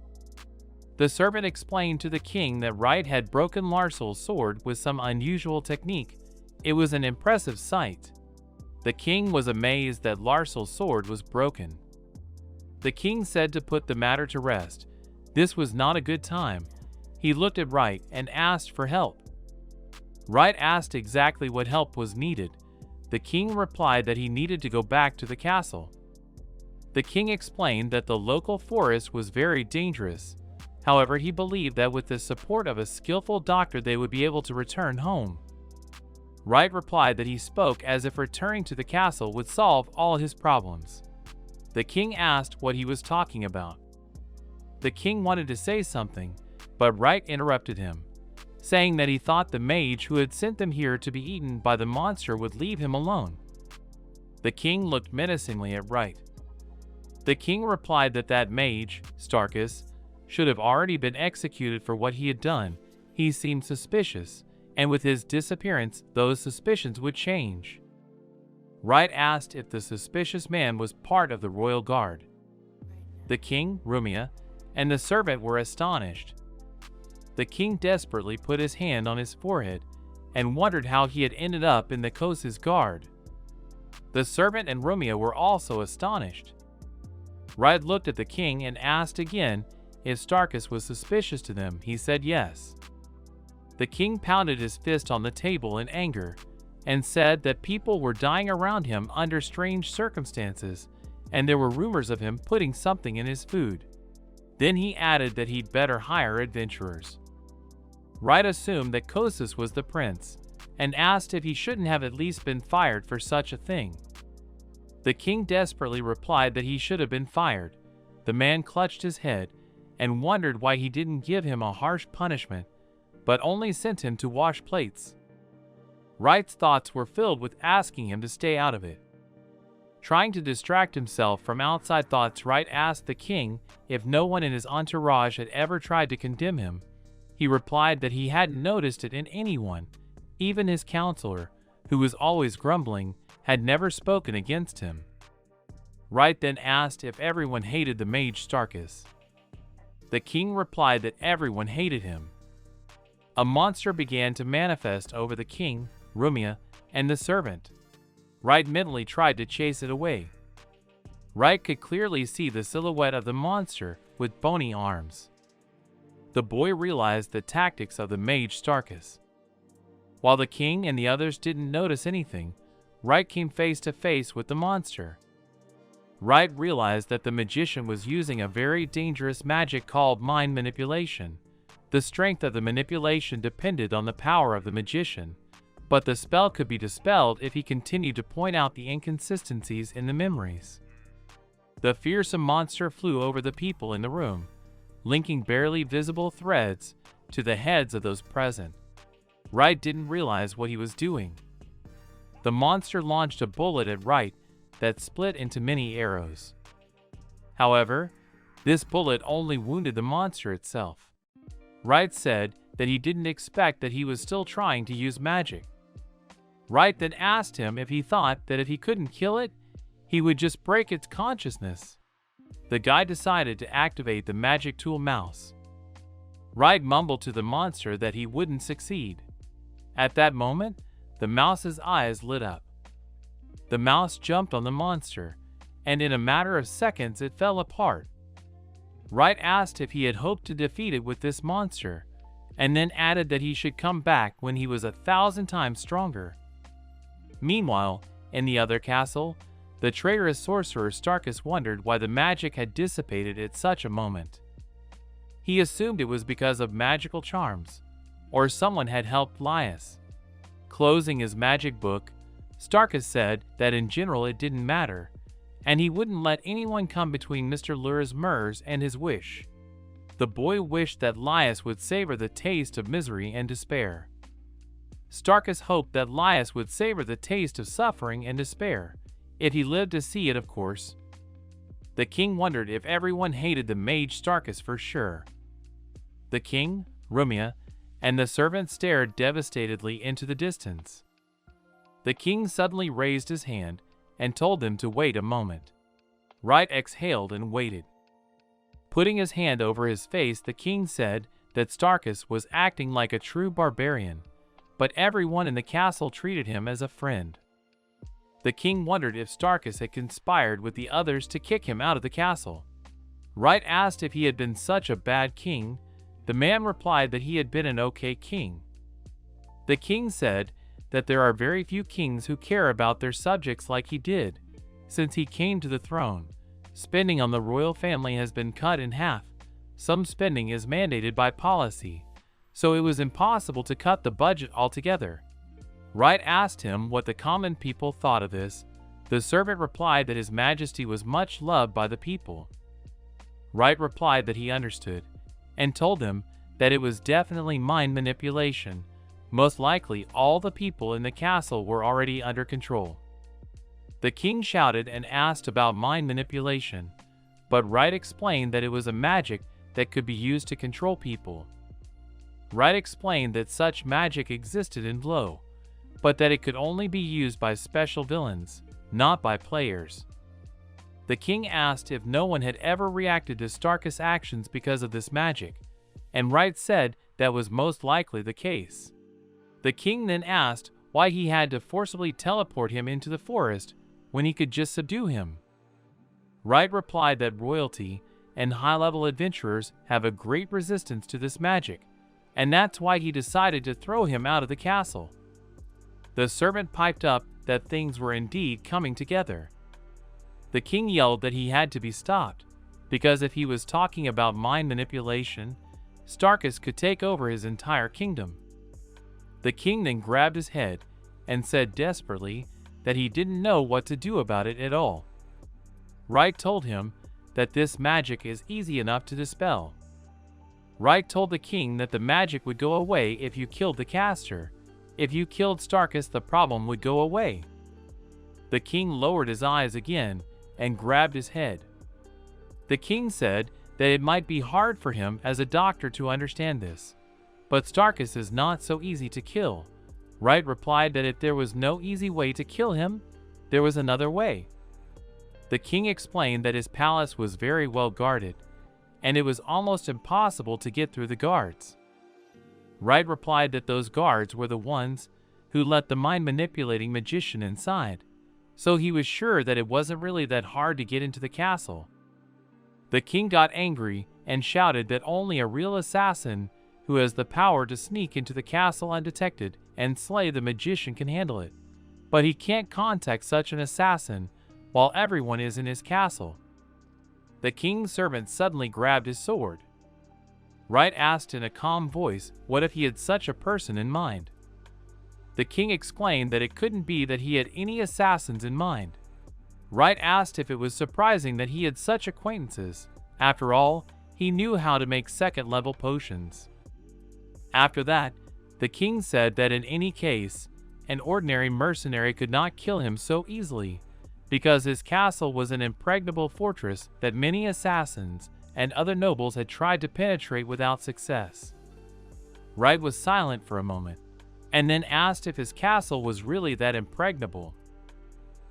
The servant explained to the king that Wright had broken Larsel's sword with some unusual technique. It was an impressive sight. The king was amazed that Larsel's sword was broken. The king said to put the matter to rest. This was not a good time. He looked at Wright and asked for help. Wright asked exactly what help was needed. The king replied that he needed to go back to the castle. The king explained that the local forest was very dangerous. However, he believed that with the support of a skillful doctor they would be able to return home. Wright replied that he spoke as if returning to the castle would solve all his problems. The king asked what he was talking about. The king wanted to say something, but Wright interrupted him, saying that he thought the mage who had sent them here to be eaten by the monster would leave him alone. The king looked menacingly at Wright. The king replied that that mage, Starkus, should have already been executed for what he had done. He seemed suspicious, and with his disappearance, those suspicions would change. Wright asked if the suspicious man was part of the royal guard. The king, Rumia, and the servant were astonished. The king desperately put his hand on his forehead and wondered how he had ended up in the Kos's guard. The servant and Rumia were also astonished. Wright looked at the king and asked again if Starkus was suspicious to them. He said yes. The king pounded his fist on the table in anger and said that people were dying around him under strange circumstances, and there were rumors of him putting something in his food. Then he added that he'd better hire adventurers. Wright assumed that Kosus was the prince, and asked if he shouldn't have at least been fired for such a thing. The king desperately replied that he should have been fired. The man clutched his head and wondered why he didn't give him a harsh punishment, but only sent him to wash plates. Wright's thoughts were filled with asking him to stay out of it. Trying to distract himself from outside thoughts, Wright asked the king if no one in his entourage had ever tried to condemn him. He replied that he hadn't noticed it in anyone. Even his counselor, who was always grumbling, had never spoken against him. Wright then asked if everyone hated the mage Starkus. The king replied that everyone hated him. A monster began to manifest over the king, Rumia, and the servant. Wright mentally tried to chase it away. Wright could clearly see the silhouette of the monster with bony arms. The boy realized the tactics of the mage Starkus. While the king and the others didn't notice anything, Wright came face to face with the monster. Wright realized that the magician was using a very dangerous magic called mind manipulation. The strength of the manipulation depended on the power of the magician, but the spell could be dispelled if he continued to point out the inconsistencies in the memories. The fearsome monster flew over the people in the room, linking barely visible threads to the heads of those present. Wright didn't realize what he was doing. The monster launched a bullet at Wright that split into many arrows. However, this bullet only wounded the monster itself. Wright said that he didn't expect that he was still trying to use magic. Wright then asked him if he thought that if he couldn't kill it, he would just break its consciousness. The guy decided to activate the magic tool mouse. Wright mumbled to the monster that he wouldn't succeed. At that moment, the mouse's eyes lit up. The mouse jumped on the monster, and in a matter of seconds it fell apart. Wright asked if he had hoped to defeat it with this monster, and then added that he should come back when he was 1,000 times stronger. Meanwhile, in the other castle, the traitorous sorcerer Starkus wondered why the magic had dissipated at such a moment. He assumed it was because of magical charms, or someone had helped Laius. Closing his magic book, Starkus said that in general it didn't matter, and he wouldn't let anyone come between Mr. Lur's mers and his wish. The boy wished that Laius would savor the taste of misery and despair. Starkus hoped that Laius would savor the taste of suffering and despair, if he lived to see it, of course. The king wondered if everyone hated the mage Starkus for sure. The king, Rumia, and the servant stared devastatedly into the distance. The king suddenly raised his hand and told them to wait a moment. Wright exhaled and waited. Putting his hand over his face, the king said that Starkus was acting like a true barbarian, but everyone in the castle treated him as a friend. The king wondered if Starkus had conspired with the others to kick him out of the castle. Wright asked if he had been such a bad king. The man replied that he had been an okay king. The king said that there are very few kings who care about their subjects like he did. Since he came to the throne, spending on the royal family has been cut in half. Some spending is mandated by policy, so it was impossible to cut the budget altogether. Wright asked him what the common people thought of this. The servant replied that His Majesty was much loved by the people. Wright replied that he understood, and told him that it was definitely mind manipulation. Most likely all the people in the castle were already under control. The king shouted and asked about mind manipulation, but Wright explained that it was a magic that could be used to control people. Wright explained that such magic existed in Blow, but that it could only be used by special villains, not by players. The king asked if no one had ever reacted to Starkus' actions because of this magic, and Wright said that was most likely the case. The king then asked why he had to forcibly teleport him into the forest when he could just subdue him. Wright replied that royalty and high-level adventurers have a great resistance to this magic, and that's why he decided to throw him out of the castle. The servant piped up that things were indeed coming together. The king yelled that he had to be stopped, because if he was talking about mind manipulation, Starkus could take over his entire kingdom. The king then grabbed his head and said desperately that he didn't know what to do about it at all. Wright told him that this magic is easy enough to dispel. Wright told the king that the magic would go away if you killed the caster. If you killed Starkus, the problem would go away. The king lowered his eyes again and grabbed his head. The king said that it might be hard for him as a doctor to understand this, but Starkus is not so easy to kill. Wright replied that if there was no easy way to kill him, there was another way. The king explained that his palace was very well guarded, and it was almost impossible to get through the guards. Wright replied that those guards were the ones who let the mind-manipulating magician inside, so he was sure that it wasn't really that hard to get into the castle. The king got angry and shouted that only a real assassin who has the power to sneak into the castle undetected and slay the magician can handle it, but he can't contact such an assassin while everyone is in his castle. The king's servant suddenly grabbed his sword. Wright asked in a calm voice what if he had such a person in mind. The king explained that it couldn't be that he had any assassins in mind. Wright asked if it was surprising that he had such acquaintances. After all, he knew how to make second-level potions. After that, the king said that in any case, an ordinary mercenary could not kill him so easily, because his castle was an impregnable fortress that many assassins and other nobles had tried to penetrate without success. Wright was silent for a moment, and then asked if his castle was really that impregnable.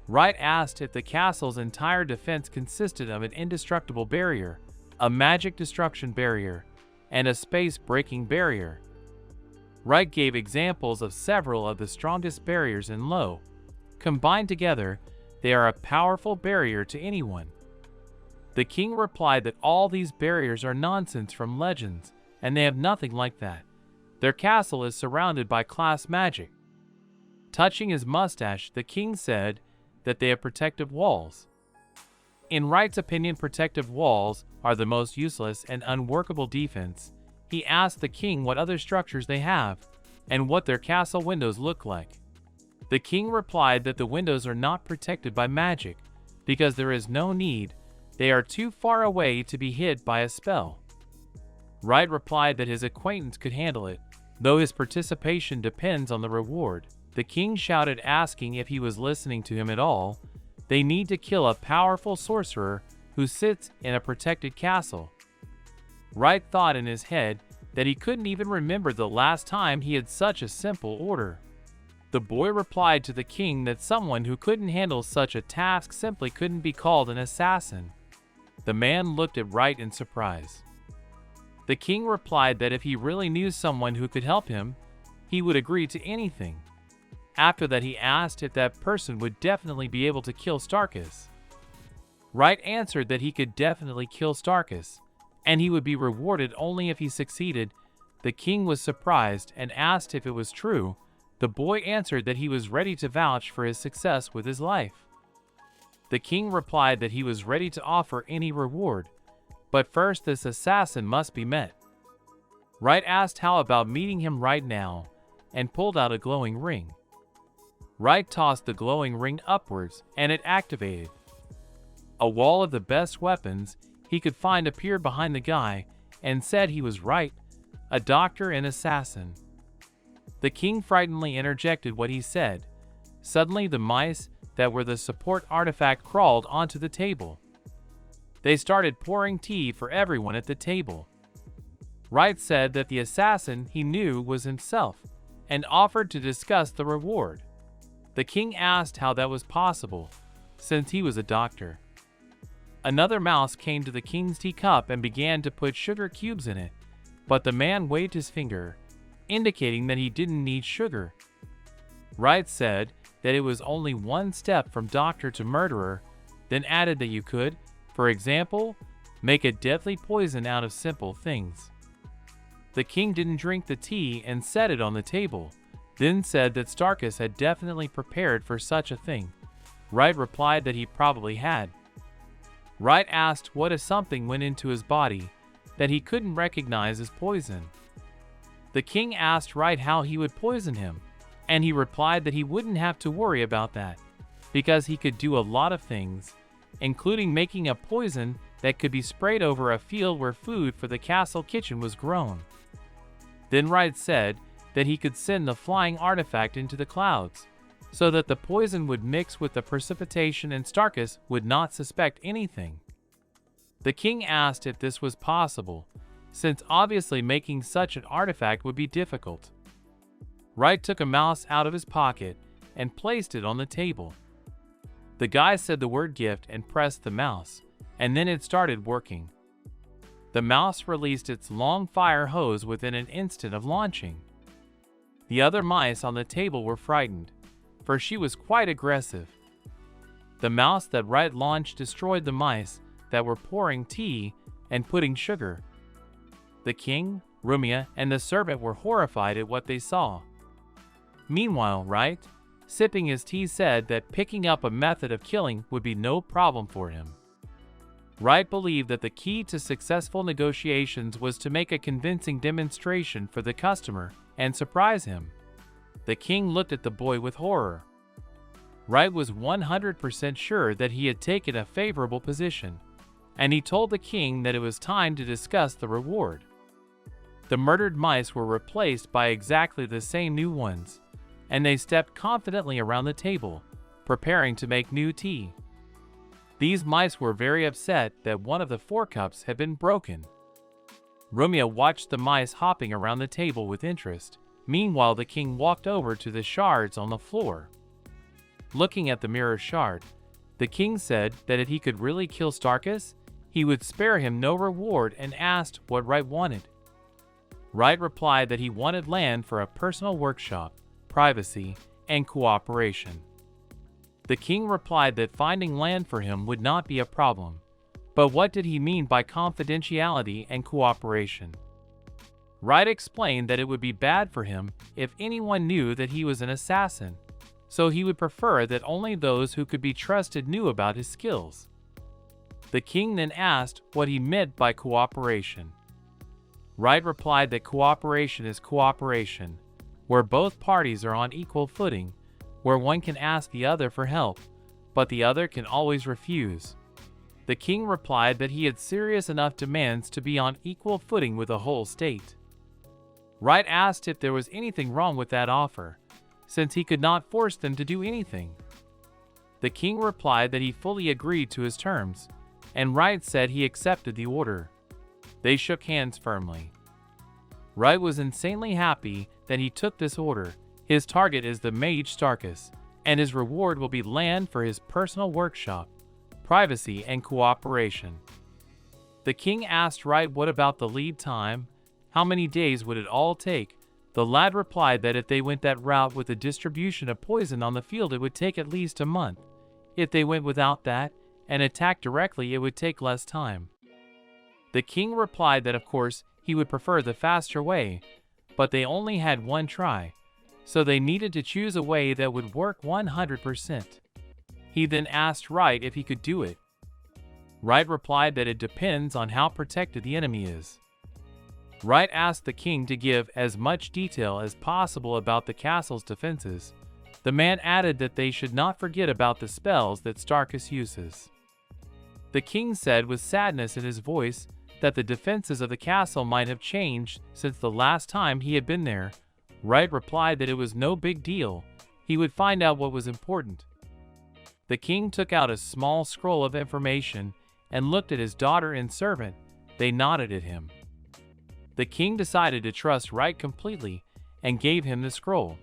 Wright asked if the castle's entire defense consisted of an indestructible barrier, a magic destruction barrier, and a space-breaking barrier. Wright gave examples of several of the strongest barriers in Lo. Combined together, they are a powerful barrier to anyone. The king replied that all these barriers are nonsense from legends, and they have nothing like that. Their castle is surrounded by class magic. Touching his mustache, the king said that they have protective walls. In Wright's opinion, protective walls are the most useless and unworkable defense. He asked the king what other structures they have, and what their castle windows look like. The king replied that the windows are not protected by magic, because there is no need. They are too far away to be hit by a spell. Wright replied that his acquaintance could handle it, though his participation depends on the reward. The king shouted, asking if he was listening to him at all. They need to kill a powerful sorcerer who sits in a protected castle. Wright thought in his head that he couldn't even remember the last time he had such a simple order. The boy replied to the king that someone who couldn't handle such a task simply couldn't be called an assassin. The man looked at Wright in surprise. The king replied that if he really knew someone who could help him, he would agree to anything. After that, he asked if that person would definitely be able to kill Starkus. Wright answered that he could definitely kill Starkus, and he would be rewarded only if he succeeded. The king was surprised and asked if it was true. The boy answered that he was ready to vouch for his success with his life. The king replied that he was ready to offer any reward, but first this assassin must be met. Wright asked how about meeting him right now, and pulled out a glowing ring. Wright tossed the glowing ring upwards, and it activated. A wall of the best weapons he could find appeared behind the guy, and said he was Wright, a doctor and assassin. The king frighteningly interjected what he said. Suddenly the mice that were the support artifact crawled onto the table. They started pouring tea for everyone at the table. Wright said that the assassin he knew was himself, and offered to discuss the reward. The king asked how that was possible, since he was a doctor. Another mouse came to the king's teacup and began to put sugar cubes in it, but the man waved his finger, indicating that he didn't need sugar. Wright said that it was only one step from doctor to murderer, then added that you could, for example, make a deadly poison out of simple things. The king didn't drink the tea and set it on the table, then said that Starkus had definitely prepared for such a thing. Wright replied that he probably had. Wright asked what if something went into his body that he couldn't recognize as poison. The king asked Wright how he would poison him, and he replied that he wouldn't have to worry about that, because he could do a lot of things, including making a poison that could be sprayed over a field where food for the castle kitchen was grown. Then Wright said that he could send the flying artifact into the clouds, so that the poison would mix with the precipitation and Starkus would not suspect anything. The king asked if this was possible, since obviously making such an artifact would be difficult. Wright took a mouse out of his pocket and placed it on the table. The guy said the word gift and pressed the mouse, and then it started working. The mouse released its long fire hose within an instant of launching. The other mice on the table were frightened, for she was quite aggressive. The mouse that Wright launched destroyed the mice that were pouring tea and putting sugar. The king, Rumia, and the servant were horrified at what they saw. Meanwhile, Wright, sipping his tea, said that picking up a method of killing would be no problem for him. Wright believed that the key to successful negotiations was to make a convincing demonstration for the customer and surprise him. The king looked at the boy with horror. Wright was 100% sure that he had taken a favorable position, and he told the king that it was time to discuss the reward. The murdered mice were replaced by exactly the same new ones, and they stepped confidently around the table, preparing to make new tea. These mice were very upset that one of the 4 cups had been broken. Rumia watched the mice hopping around the table with interest, Meanwhile, the king walked over to the shards on the floor. Looking at the mirror shard, the king said that if he could really kill Starkus, he would spare him no reward and asked what Wright wanted. Wright replied that he wanted land for a personal workshop, privacy, and cooperation. The king replied that finding land for him would not be a problem, but what did he mean by confidentiality and cooperation? Wright explained that it would be bad for him if anyone knew that he was an assassin, so he would prefer that only those who could be trusted knew about his skills. The king then asked what he meant by cooperation. Wright replied that cooperation is cooperation, where both parties are on equal footing, where one can ask the other for help, but the other can always refuse. The king replied that he had serious enough demands to be on equal footing with the whole state. Wright asked if there was anything wrong with that offer, since he could not force them to do anything. The king replied that he fully agreed to his terms, and Wright said he accepted the order. They shook hands firmly. Wright was insanely happy that he took this order. His target is the mage Starkus, and his reward will be land for his personal workshop, privacy, and cooperation. The king asked Wright what about the lead time, how many days would it all take? The lad replied that if they went that route with the distribution of poison on the field, it would take at least a month. If they went without that and attacked directly, it would take less time. The king replied that of course he would prefer the faster way, but they only had one try, so they needed to choose a way that would work 100%. He then asked Wright if he could do it. Wright replied that it depends on how protected the enemy is. Wright asked the king to give as much detail as possible about the castle's defenses. The man added that they should not forget about the spells that Starkus uses. The king said with sadness in his voice that the defenses of the castle might have changed since the last time he had been there. Wright replied that it was no big deal. He would find out what was important. The king took out a small scroll of information and looked at his daughter and servant. They nodded at him. The king decided to trust Wright completely and gave him the scroll,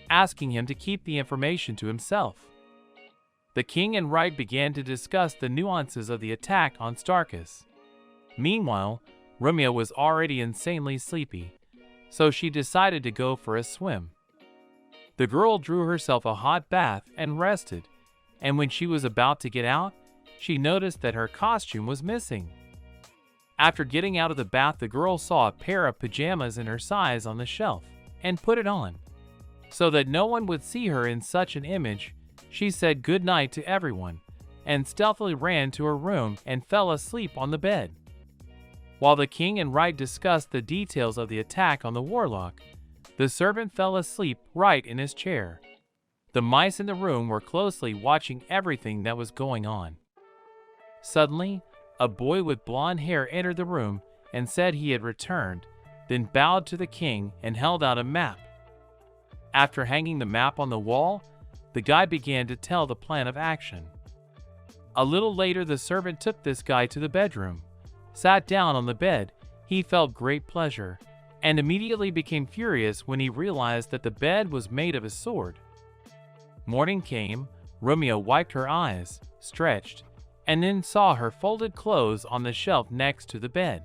asking him to keep the information to himself. The king and Wright began to discuss the nuances of the attack on Starkus. Meanwhile, Rumia was already insanely sleepy, so she decided to go for a swim. The girl drew herself a hot bath and rested, and when she was about to get out, she noticed that her costume was missing. After getting out of the bath, the girl saw a pair of pajamas in her size on the shelf and put it on. So that no one would see her in such an image, she said good night to everyone and stealthily ran to her room and fell asleep on the bed. While the king and Wright discussed the details of the attack on the warlock, the servant fell asleep right in his chair. The mice in the room were closely watching everything that was going on. Suddenly, a boy with blonde hair entered the room and said he had returned, then bowed to the king and held out a map. After hanging the map on the wall, the guy began to tell the plan of action. A little later, the servant took this guy to the bedroom, sat down on the bed. He felt great pleasure, and immediately became furious when he realized that the bed was made of a sword. Morning came, Rumia wiped her eyes, stretched, and then saw her folded clothes on the shelf next to the bed.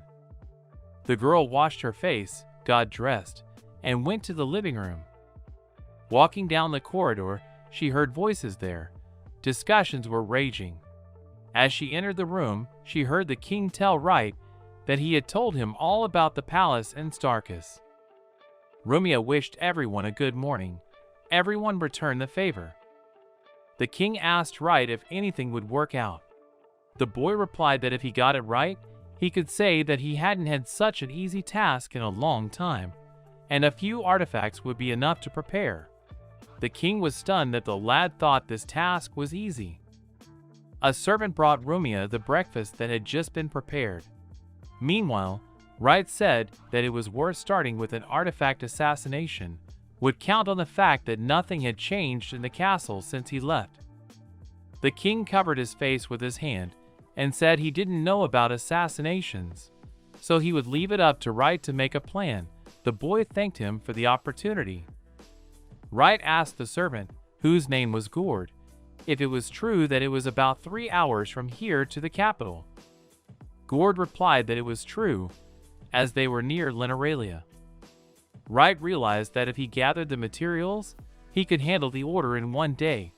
The girl washed her face, got dressed, and went to the living room. Walking down the corridor, she heard voices there. Discussions were raging. As she entered the room, she heard the king tell Wright that he had told him all about the palace and Starkus. Rumia wished everyone a good morning. Everyone returned the favor. The king asked Wright if anything would work out. The boy replied that if he got it right, he could say that he hadn't had such an easy task in a long time, and a few artifacts would be enough to prepare. The king was stunned that the lad thought this task was easy. A servant brought Rumia the breakfast that had just been prepared. Meanwhile, Wright said that it was worth starting with an artifact assassination, would count on the fact that nothing had changed in the castle since he left. The king covered his face with his hand and said he didn't know about assassinations, so he would leave it up to Wright to make a plan, The boy thanked him for the opportunity. Wright asked the servant, whose name was Gord, if it was true that it was about 3 hours from here to the capital. Gord replied that it was true, as they were near Leneralia. Wright realized that if he gathered the materials, he could handle the order in 1 day.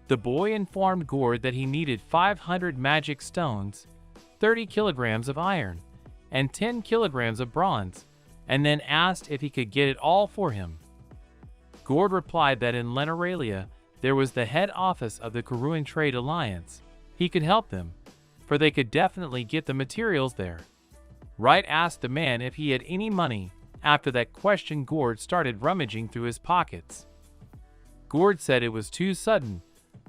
The boy informed Gord that he needed 500 magic stones, 30 kilograms of iron, and 10 kilograms of bronze, and then asked if he could get it all for him. Gord replied that in Leneralia there was the head office of the Karuan Trade Alliance. He could help them, for they could definitely get the materials there. Wright asked the man if he had any money. After that question, Gord started rummaging through his pockets. Gord said it was too sudden.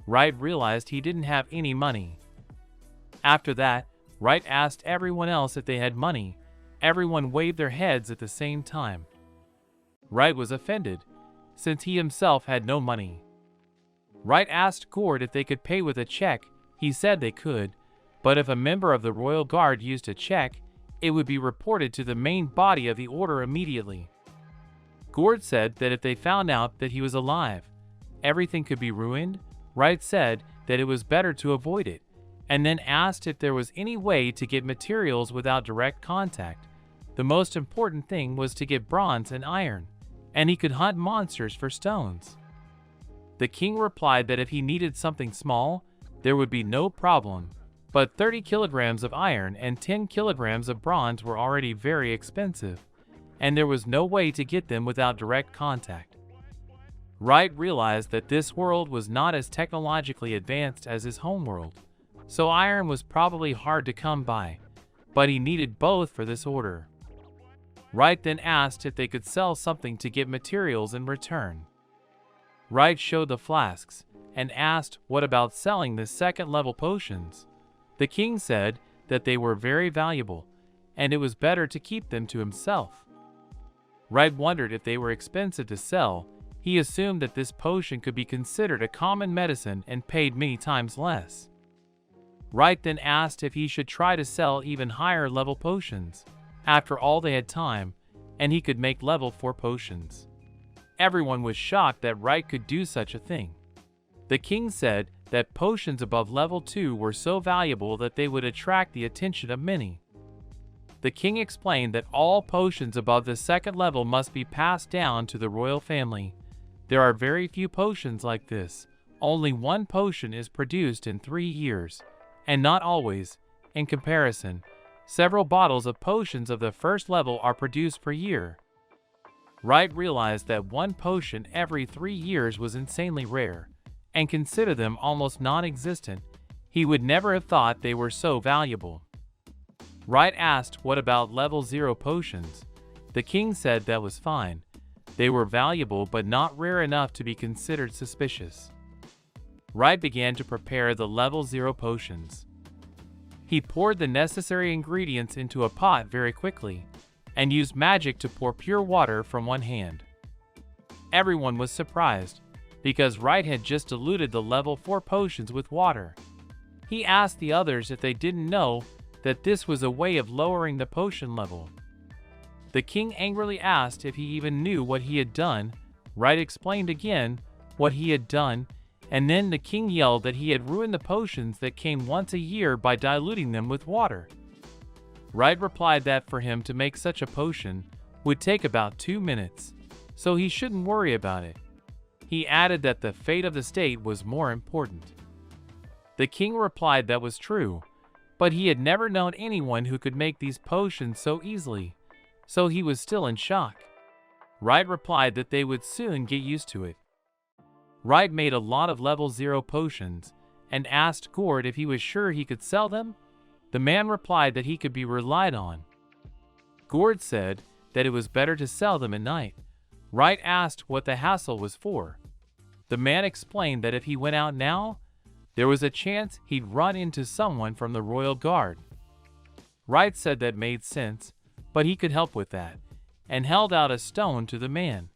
Wright realized he didn't have any money. After that, Wright asked everyone else if they had money. Everyone waved their heads at the same time. Wright was offended, since he himself had no money. Wright asked Gord if they could pay with a check. He said they could, but if a member of the Royal Guard used a check, it would be reported to the main body of the order immediately. Gord said that if they found out that he was alive, everything could be ruined. Wright said that it was better to avoid it, and then asked if there was any way to get materials without direct contact. The most important thing was to get bronze and iron, and he could hunt monsters for stones. The king replied that if he needed something small, there would be no problem, but 30 kilograms of iron and 10 kilograms of bronze were already very expensive, and there was no way to get them without direct contact. Wright realized that this world was not as technologically advanced as his homeworld, so iron was probably hard to come by, but he needed both for this order. Wright then asked if they could sell something to get materials in return. Wright showed the flasks and asked what about selling the second-level potions. The king said that they were very valuable, and it was better to keep them to himself. Wright wondered if they were expensive to sell. He assumed that this potion could be considered a common medicine and paid many times less. Wright then asked if he should try to sell even higher level potions. After all, they had time, and he could make level 4 potions. Everyone was shocked that Wright could do such a thing. The king said that potions above level 2 were so valuable that they would attract the attention of many. The king explained that all potions above the second level must be passed down to the royal family. There are very few potions like this. Only 1 potion is produced in 3 years, and not always. In comparison, several bottles of potions of the first level are produced per year. Wright realized that 1 potion every 3 years was insanely rare, and considered them almost non-existent. He would never have thought they were so valuable. Wright asked what about level 0 potions. The king said that was fine. They were valuable but not rare enough to be considered suspicious. Wright began to prepare the level 0 potions. He poured the necessary ingredients into a pot very quickly, and used magic to pour pure water from one hand. Everyone was surprised, because Wright had just diluted the level 4 potions with water. He asked the others if they didn't know that this was a way of lowering the potion level. The king angrily asked if he even knew what he had done. Wright explained again what he had done, and then the king yelled that he had ruined the potions that came once a year by diluting them with water. Wright replied that for him to make such a potion would take about 2 minutes, so he shouldn't worry about it. He added that the fate of the state was more important. The king replied that was true, but he had never known anyone who could make these potions so easily, so he was still in shock. Wright replied that they would soon get used to it. Wright made a lot of level 0 potions and asked Gord if he was sure he could sell them. The man replied that he could be relied on. Gord said that it was better to sell them at night. Wright asked what the hassle was for. The man explained that if he went out now, there was a chance he'd run into someone from the Royal Guard. Wright said that made sense, but he could help with that, and held out a stone to the man.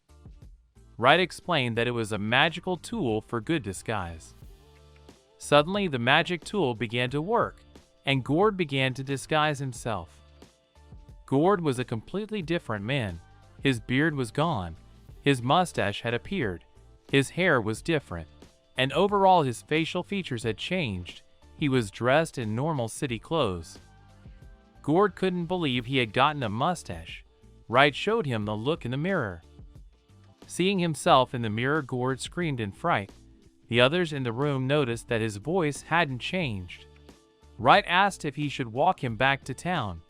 Wright explained that it was a magical tool for good disguise. Suddenly, the magic tool began to work, and Gord began to disguise himself. Gord was a completely different man. His beard was gone, his mustache had appeared, his hair was different, and overall his facial features had changed. He was dressed in normal city clothes. Gord couldn't believe he had gotten a mustache. Wright showed him the look in the mirror. Seeing himself in the mirror, Gord screamed in fright. The others in the room noticed that his voice hadn't changed. Wright asked if he should walk him back to town,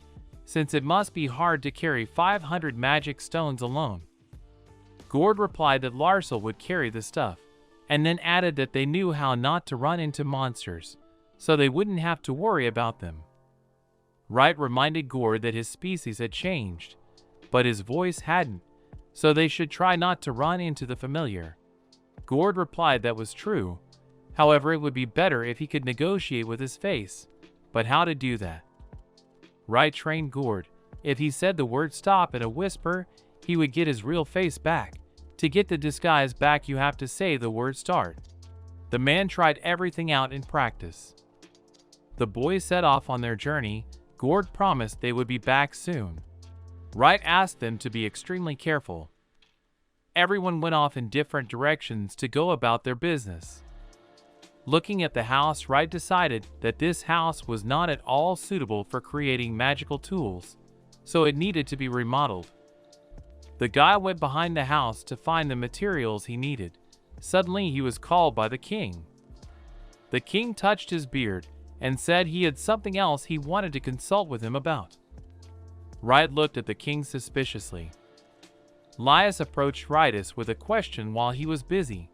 since it must be hard to carry 500 magic stones alone. Gord replied that Larsel would carry the stuff, and then added that they knew how not to run into monsters, so they wouldn't have to worry about them. Wright reminded Gord that his species had changed, but his voice hadn't, so they should try not to run into the familiar. Gord replied that was true. However, it would be better if he could negotiate with his face, but how to do that? Wright trained Gord. If he said the word stop in a whisper, he would get his real face back. To get the disguise back, you have to say the word start. The man tried everything out in practice. The boys set off on their journey. Gord promised they would be back soon. Wright asked them to be extremely careful. Everyone went off in different directions to go about their business. Looking at the house, Wright decided that this house was not at all suitable for creating magical tools, so it needed to be remodeled. The guy went behind the house to find the materials he needed. Suddenly he was called by the king. The king touched his beard and said he had something else he wanted to consult with him about. Wright looked at the king suspiciously. Lias approached Wright with a question while he was busy.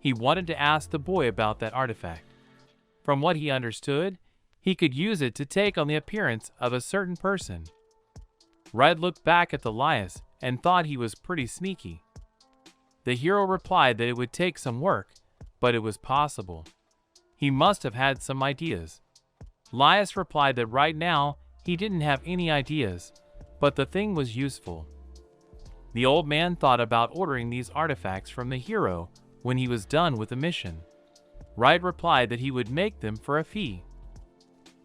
He wanted to ask the boy about that artifact. From what he understood, he could use it to take on the appearance of a certain person. Wright looked back at the Lias and thought he was pretty sneaky. The hero replied that it would take some work, but it was possible. He must have had some ideas. Lias replied that right now he didn't have any ideas, but the thing was useful. The old man thought about ordering these artifacts from the hero when he was done with the mission. Wright replied that he would make them for a fee.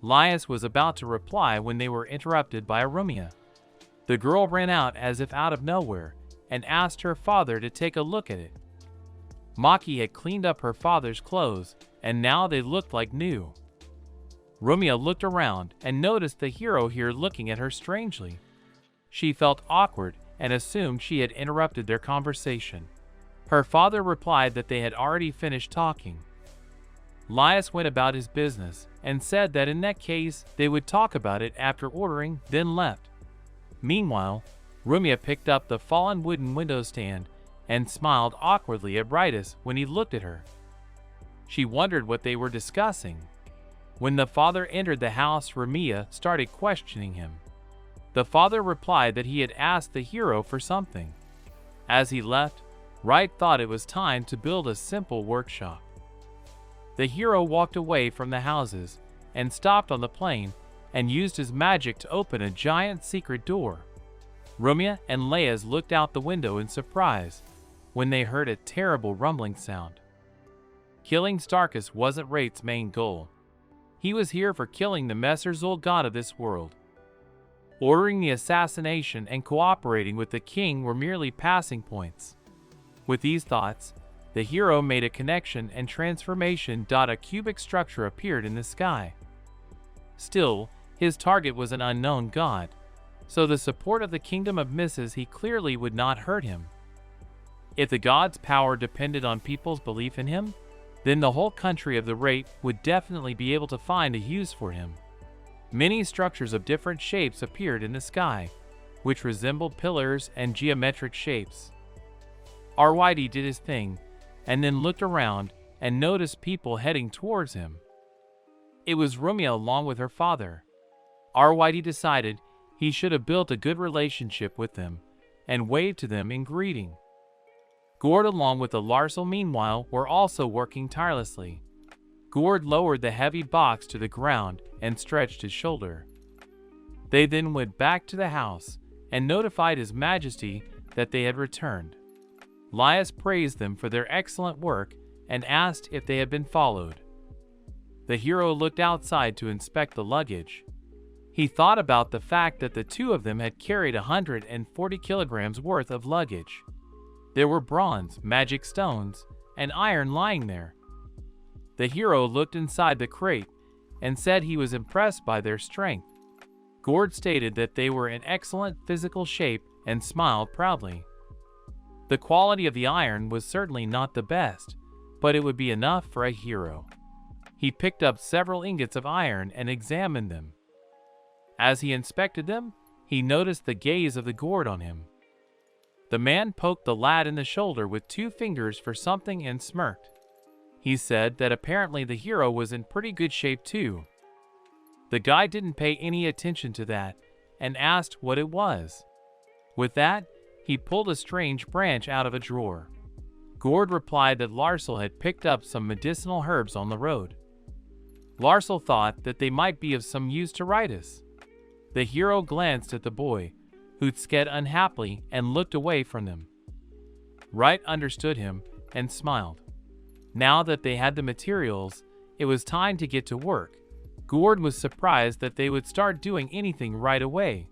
Lias was about to reply when they were interrupted by Arumia. The girl ran out as if out of nowhere and asked her father to take a look at it. Maki had cleaned up her father's clothes, and now they looked like new. Rumia looked around and noticed the hero here looking at her strangely. She felt awkward and assumed she had interrupted their conversation. Her father replied that they had already finished talking. Lias went about his business and said that in that case they would talk about it after ordering, then left. Meanwhile, Rumia picked up the fallen wooden window stand and smiled awkwardly at Wright when he looked at her. She wondered what they were discussing. When the father entered the house, Rumia started questioning him. The father replied that he had asked the hero for something. As he left, Wright thought it was time to build a simple workshop. The hero walked away from the houses and stopped on the plain and used his magic to open a giant secret door. Rumia and Leia looked out the window in surprise when they heard a terrible rumbling sound. Killing Starkus wasn't Wright's main goal. He was here for killing the Messerzul god of this world. Ordering the assassination and cooperating with the king were merely passing points. With these thoughts, the hero made a connection and transformation. A cubic structure appeared in the sky. Still, his target was an unknown god, so the support of the kingdom of Misses he clearly would not hurt him. If the god's power depended on people's belief in him, then the whole country of the Wright would definitely be able to find a use for him. Many structures of different shapes appeared in the sky, which resembled pillars and geometric shapes. Wright did his thing, and then looked around and noticed people heading towards him. It was Rumia along with her father. Wright decided he should have built a good relationship with them and waved to them in greeting. Gord along with the Larsel meanwhile were also working tirelessly. Gord lowered the heavy box to the ground and stretched his shoulder. They then went back to the house and notified His Majesty that they had returned. Lias praised them for their excellent work and asked if they had been followed. The hero looked outside to inspect the luggage. He thought about the fact that the two of them had carried 140 kilograms worth of luggage. There were bronze, magic stones, and iron lying there. The hero looked inside the crate and said he was impressed by their strength. Gord stated that they were in excellent physical shape and smiled proudly. The quality of the iron was certainly not the best, but it would be enough for a hero. He picked up several ingots of iron and examined them. As he inspected them, he noticed the gaze of the Gord on him. The man poked the lad in the shoulder with 2 fingers for something and smirked. He said that apparently the hero was in pretty good shape too. The guy didn't pay any attention to that and asked what it was. With that, he pulled a strange branch out of a drawer. Gord replied that Larsel had picked up some medicinal herbs on the road. Larsel thought that they might be of some use to Wright. The hero glanced at the boy, who sked unhappily and looked away from them. Wright understood him and smiled. Now that they had the materials, it was time to get to work. Gord was surprised that they would start doing anything right away.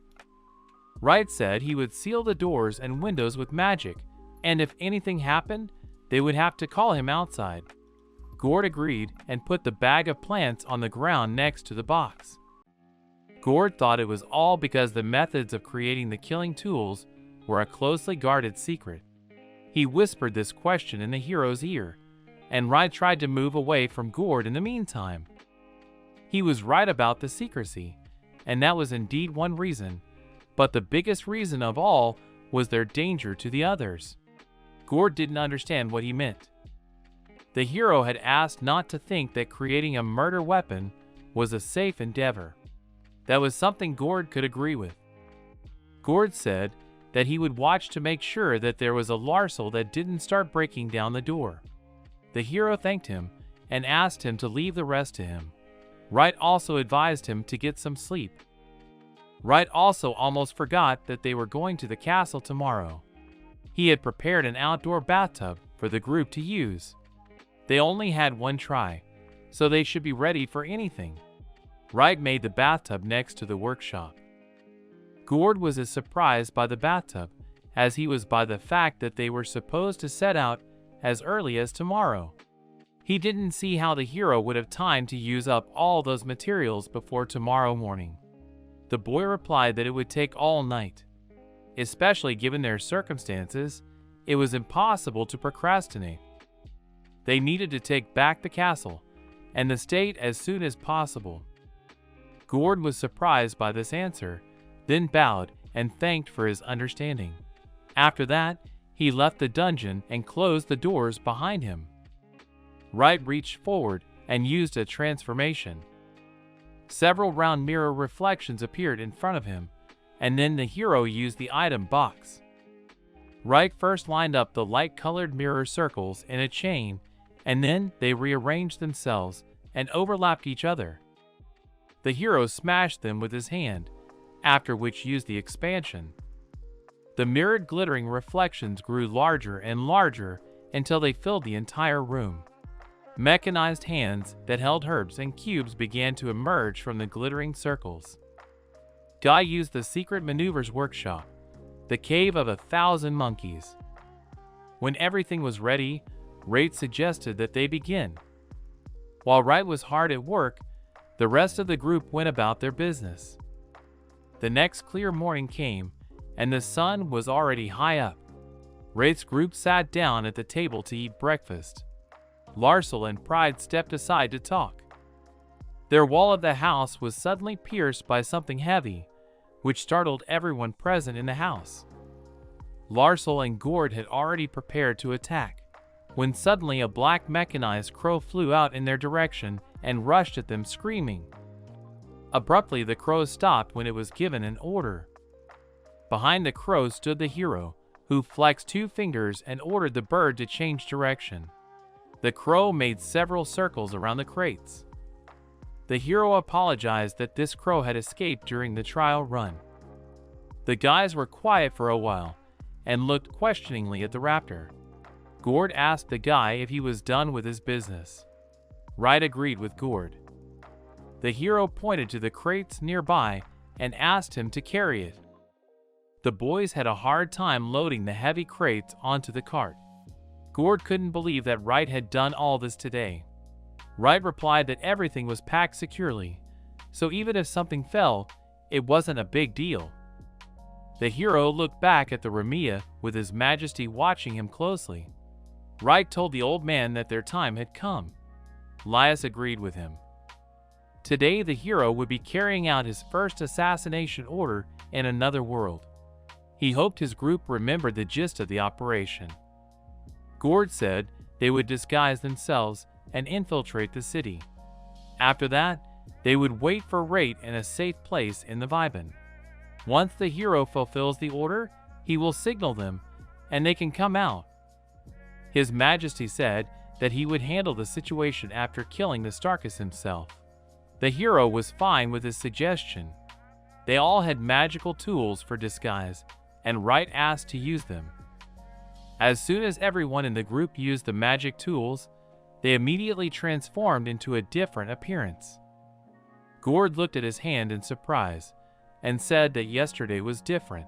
Wright said he would seal the doors and windows with magic, and if anything happened, they would have to call him outside. Gord agreed and put the bag of plants on the ground next to the box. Gord thought it was all because the methods of creating the killing tools were a closely guarded secret. He whispered this question in the hero's ear, and Wright tried to move away from Gord in the meantime. He was right about the secrecy, and that was indeed one reason, but the biggest reason of all was their danger to the others. Gord didn't understand what he meant. The hero had asked not to think that creating a murder weapon was a safe endeavor. That was something Gord could agree with. Gord said that he would watch to make sure that there was a Larsel that didn't start breaking down the door. The hero thanked him and asked him to leave the rest to him. Wright also advised him to get some sleep. Wright also almost forgot that they were going to the castle tomorrow. He had prepared an outdoor bathtub for the group to use. They only had one try, so they should be ready for anything. Wright made the bathtub next to the workshop. Gord was as surprised by the bathtub as he was by the fact that they were supposed to set out as early as tomorrow. He didn't see how the hero would have time to use up all those materials before tomorrow morning. The boy replied that it would take all night. Especially given their circumstances, it was impossible to procrastinate. They needed to take back the castle and the state as soon as possible. Gord was surprised by this answer, then bowed and thanked for his understanding. After that, he left the dungeon and closed the doors behind him. Wright reached forward and used a transformation. Several round mirror reflections appeared in front of him, and then the hero used the item box. Wright first lined up the light-colored mirror circles in a chain, and then they rearranged themselves and overlapped each other. The hero smashed them with his hand, after which used the expansion. The mirrored glittering reflections grew larger and larger until they filled the entire room. Mechanized hands that held herbs and cubes began to emerge from the glittering circles. Guy used the secret maneuvers workshop, the cave of 1,000 monkeys. When everything was ready, Wright suggested that they begin. While Wright was hard at work, the rest of the group went about their business. The next clear morning came, and the sun was already high up. Wright's group sat down at the table to eat breakfast. Larsel and Pride stepped aside to talk. Their wall of the house was suddenly pierced by something heavy, which startled everyone present in the house. Larsel and Gord had already prepared to attack, when suddenly a black mechanized crow flew out in their direction and rushed at them screaming. Abruptly, the crow stopped when it was given an order. Behind the crow stood the hero, who flexed 2 fingers and ordered the bird to change direction. The crow made several circles around the crates. The hero apologized that this crow had escaped during the trial run. The guys were quiet for a while and looked questioningly at the raptor. Gord asked the guy if he was done with his business. Wright agreed with Gord. The hero pointed to the crates nearby and asked him to carry it. The boys had a hard time loading the heavy crates onto the cart. Gord couldn't believe that Wright had done all this today. Wright replied that everything was packed securely, so even if something fell, it wasn't a big deal. The hero looked back at the Ramia with His Majesty watching him closely. Wright told the old man that their time had come. Lias agreed with him. Today the hero would be carrying out his first assassination order in another world. He hoped his group remembered the gist of the operation. Gord said they would disguise themselves and infiltrate the city. After that, they would wait for Wright in a safe place in the Vibin. Once the hero fulfills the order, he will signal them, and they can come out. His Majesty said that he would handle the situation after killing the Starkus himself. The hero was fine with his suggestion. They all had magical tools for disguise, and Wright asked to use them. As soon as everyone in the group used the magic tools, they immediately transformed into a different appearance. Gord looked at his hand in surprise, and said that yesterday was different.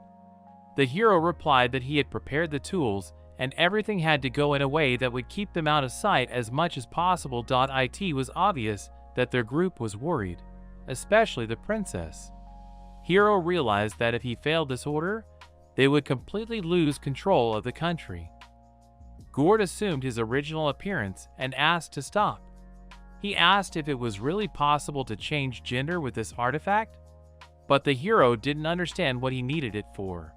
The hero replied that he had prepared the tools and everything had to go in a way that would keep them out of sight as much as possible. It was obvious that their group was worried, especially the princess. Hero realized that if he failed this order, they would completely lose control of the country. Gord assumed his original appearance and asked to stop. He asked if it was really possible to change gender with this artifact, but the hero didn't understand what he needed it for.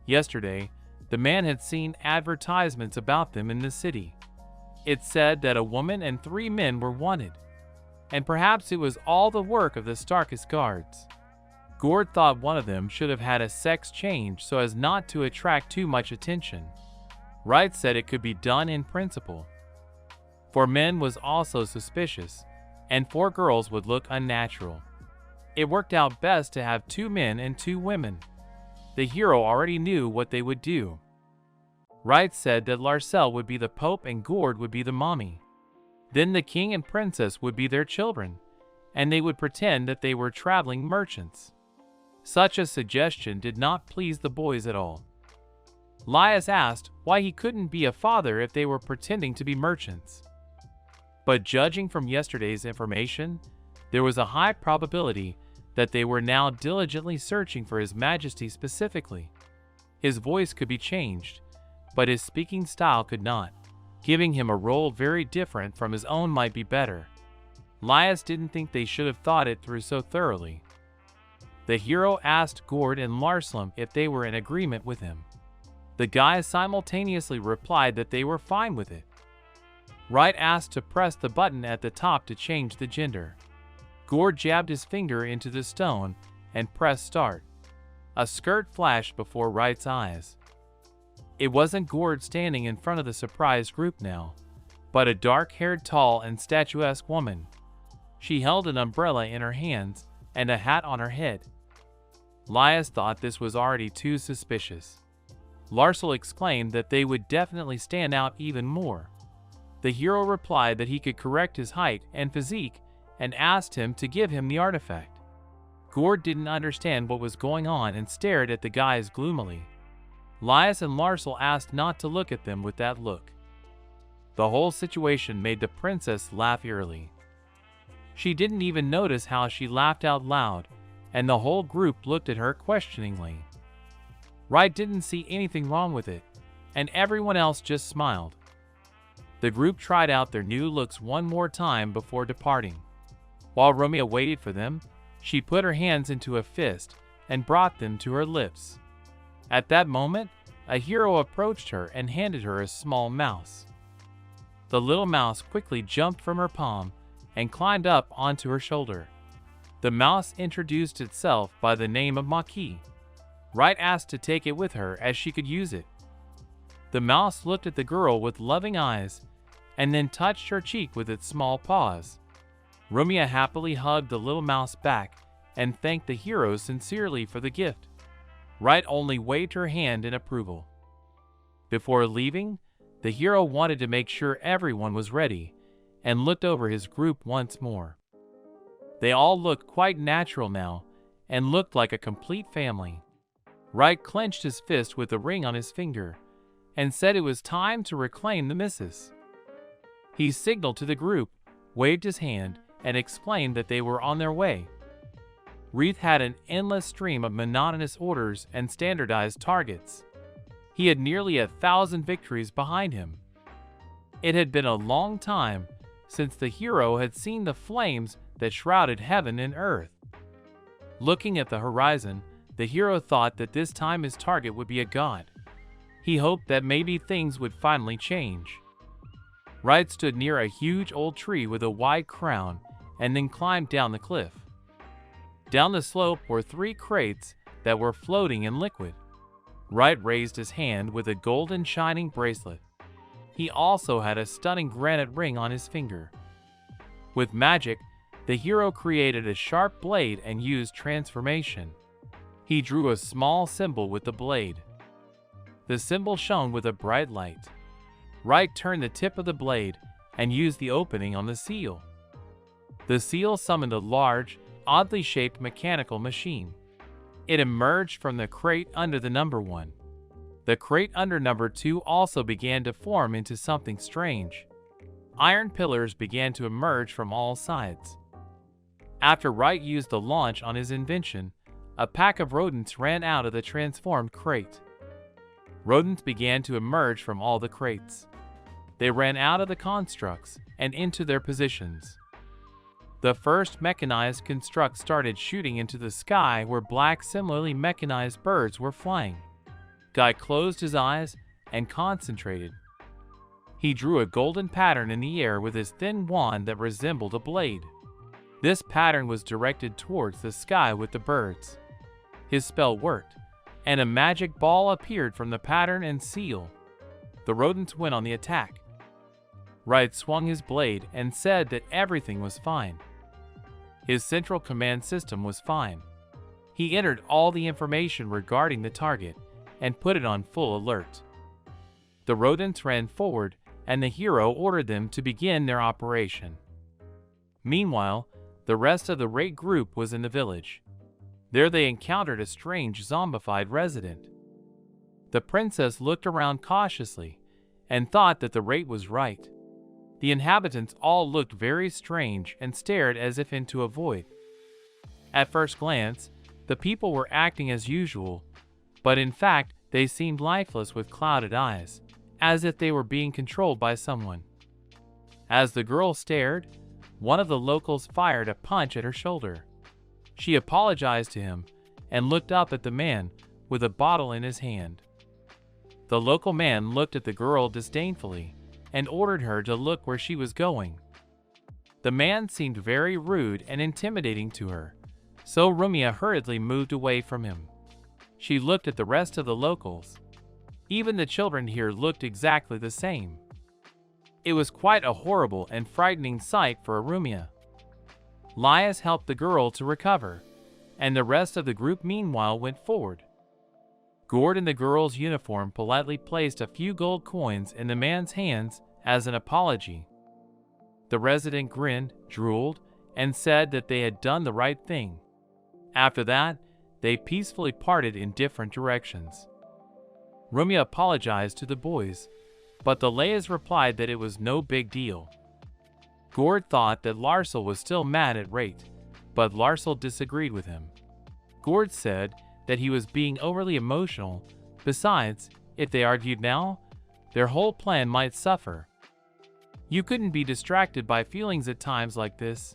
Yesterday, the man had seen advertisements about them in the city. It said that a woman and 3 men were wanted, and perhaps it was all the work of the Starkus guards. Gord thought one of them should have had a sex change so as not to attract too much attention. Wright said it could be done in principle. 4 men was also suspicious, and 4 girls would look unnatural. It worked out best to have 2 men and 2 women. The hero already knew what they would do. Wright said that Larsel would be the Pope and Gord would be the mommy. Then the king and princess would be their children, and they would pretend that they were traveling merchants. Such a suggestion did not please the boys at all. Lias asked why he couldn't be a father if they were pretending to be merchants. But judging from yesterday's information, there was a high probability that they were now diligently searching for His Majesty specifically. His voice could be changed, but his speaking style could not. Giving him a role very different from his own might be better. Lias didn't think they should have thought it through so thoroughly. The hero asked Gord and Larsel if they were in agreement with him. The guys simultaneously replied that they were fine with it. Wright asked to press the button at the top to change the gender. Gord jabbed his finger into the stone and pressed start. A skirt flashed before Wright's eyes. It wasn't Gord standing in front of the surprised group now, but a dark-haired, tall, and statuesque woman. She held an umbrella in her hands and a hat on her head. Lias thought this was already too suspicious. Larsel exclaimed that they would definitely stand out even more. The hero replied that he could correct his height and physique and asked him to give him the artifact. Gord didn't understand what was going on and stared at the guys gloomily. Lias and Larsel asked not to look at them with that look. The whole situation made the princess laugh eerily. She didn't even notice how she laughed out loud, and the whole group looked at her questioningly. Wright didn't see anything wrong with it, and everyone else just smiled. The group tried out their new looks one more time before departing. While Romeo waited for them, she put her hands into a fist and brought them to her lips. At that moment, a hero approached her and handed her a small mouse. The little mouse quickly jumped from her palm and climbed up onto her shoulder. The mouse introduced itself by the name of Maki. Wright asked to take it with her as she could use it. The mouse looked at the girl with loving eyes and then touched her cheek with its small paws. Romeo happily hugged the little mouse back and thanked the hero sincerely for the gift. Wright only waved her hand in approval. Before leaving, the hero wanted to make sure everyone was ready and looked over his group once more. They all looked quite natural now, and looked like a complete family. Wright clenched his fist with the ring on his finger and said it was time to reclaim the missus. He signaled to the group, waved his hand, and explained that they were on their way. Wright had an endless stream of monotonous orders and standardized targets. He had nearly 1,000 victories behind him. It had been a long time since the hero had seen the flames that shrouded heaven and earth. Looking at the horizon, the hero thought that this time his target would be a god. He hoped that maybe things would finally change. Wright stood near a huge old tree with a wide crown and then climbed down the cliff. Down the slope were 3 crates that were floating in liquid. Wright raised his hand with a golden shining bracelet. He also had a stunning granite ring on his finger. With magic, the hero created a sharp blade and used transformation. He drew a small symbol with the blade. The symbol shone with a bright light. Wright turned the tip of the blade and used the opening on the seal. The seal summoned a large, oddly shaped mechanical machine. It emerged from the crate under the number 1. The crate under number 2 also began to form into something strange. Iron pillars began to emerge from all sides. After Wright used the launch on his invention, a pack of rodents ran out of the transformed crate. Rodents began to emerge from all the crates. They ran out of the constructs and into their positions. The first mechanized construct started shooting into the sky where black similarly mechanized birds were flying. Guy closed his eyes and concentrated. He drew a golden pattern in the air with his thin wand that resembled a blade. This pattern was directed towards the sky with the birds. His spell worked, and a magic ball appeared from the pattern and seal. The rodents went on the attack. Wright swung his blade and said that everything was fine. His central command system was fine. He entered all the information regarding the target and put it on full alert. The rodents ran forward, and the hero ordered them to begin their operation. Meanwhile, the rest of the raid group was in the village. There they encountered a strange zombified resident. The princess looked around cautiously and thought that the raid was right. The inhabitants all looked very strange and stared as if into a void. At first glance, the people were acting as usual, but in fact they seemed lifeless with clouded eyes, as if they were being controlled by someone. As the girl stared, one of the locals fired a punch at her shoulder. She apologized to him and looked up at the man with a bottle in his hand. The local man looked at the girl disdainfully and ordered her to look where she was going. The man seemed very rude and intimidating to her, so Rumia hurriedly moved away from him. She looked at the rest of the locals. Even the children here looked exactly the same. It was quite a horrible and frightening sight for Rumia. Lias helped the girl to recover, and the rest of the group meanwhile went forward. Gord in the girl's uniform politely placed a few gold coins in the man's hands as an apology. The resident grinned, drooled, and said that they had done the right thing. After that, they peacefully parted in different directions. Rumia apologized to the boys, but the Layas replied that it was no big deal. Gord thought that Larsel was still mad at Wright, but Larsel disagreed with him. Gord said that he was being overly emotional. Besides, if they argued now, their whole plan might suffer. You couldn't be distracted by feelings at times like this.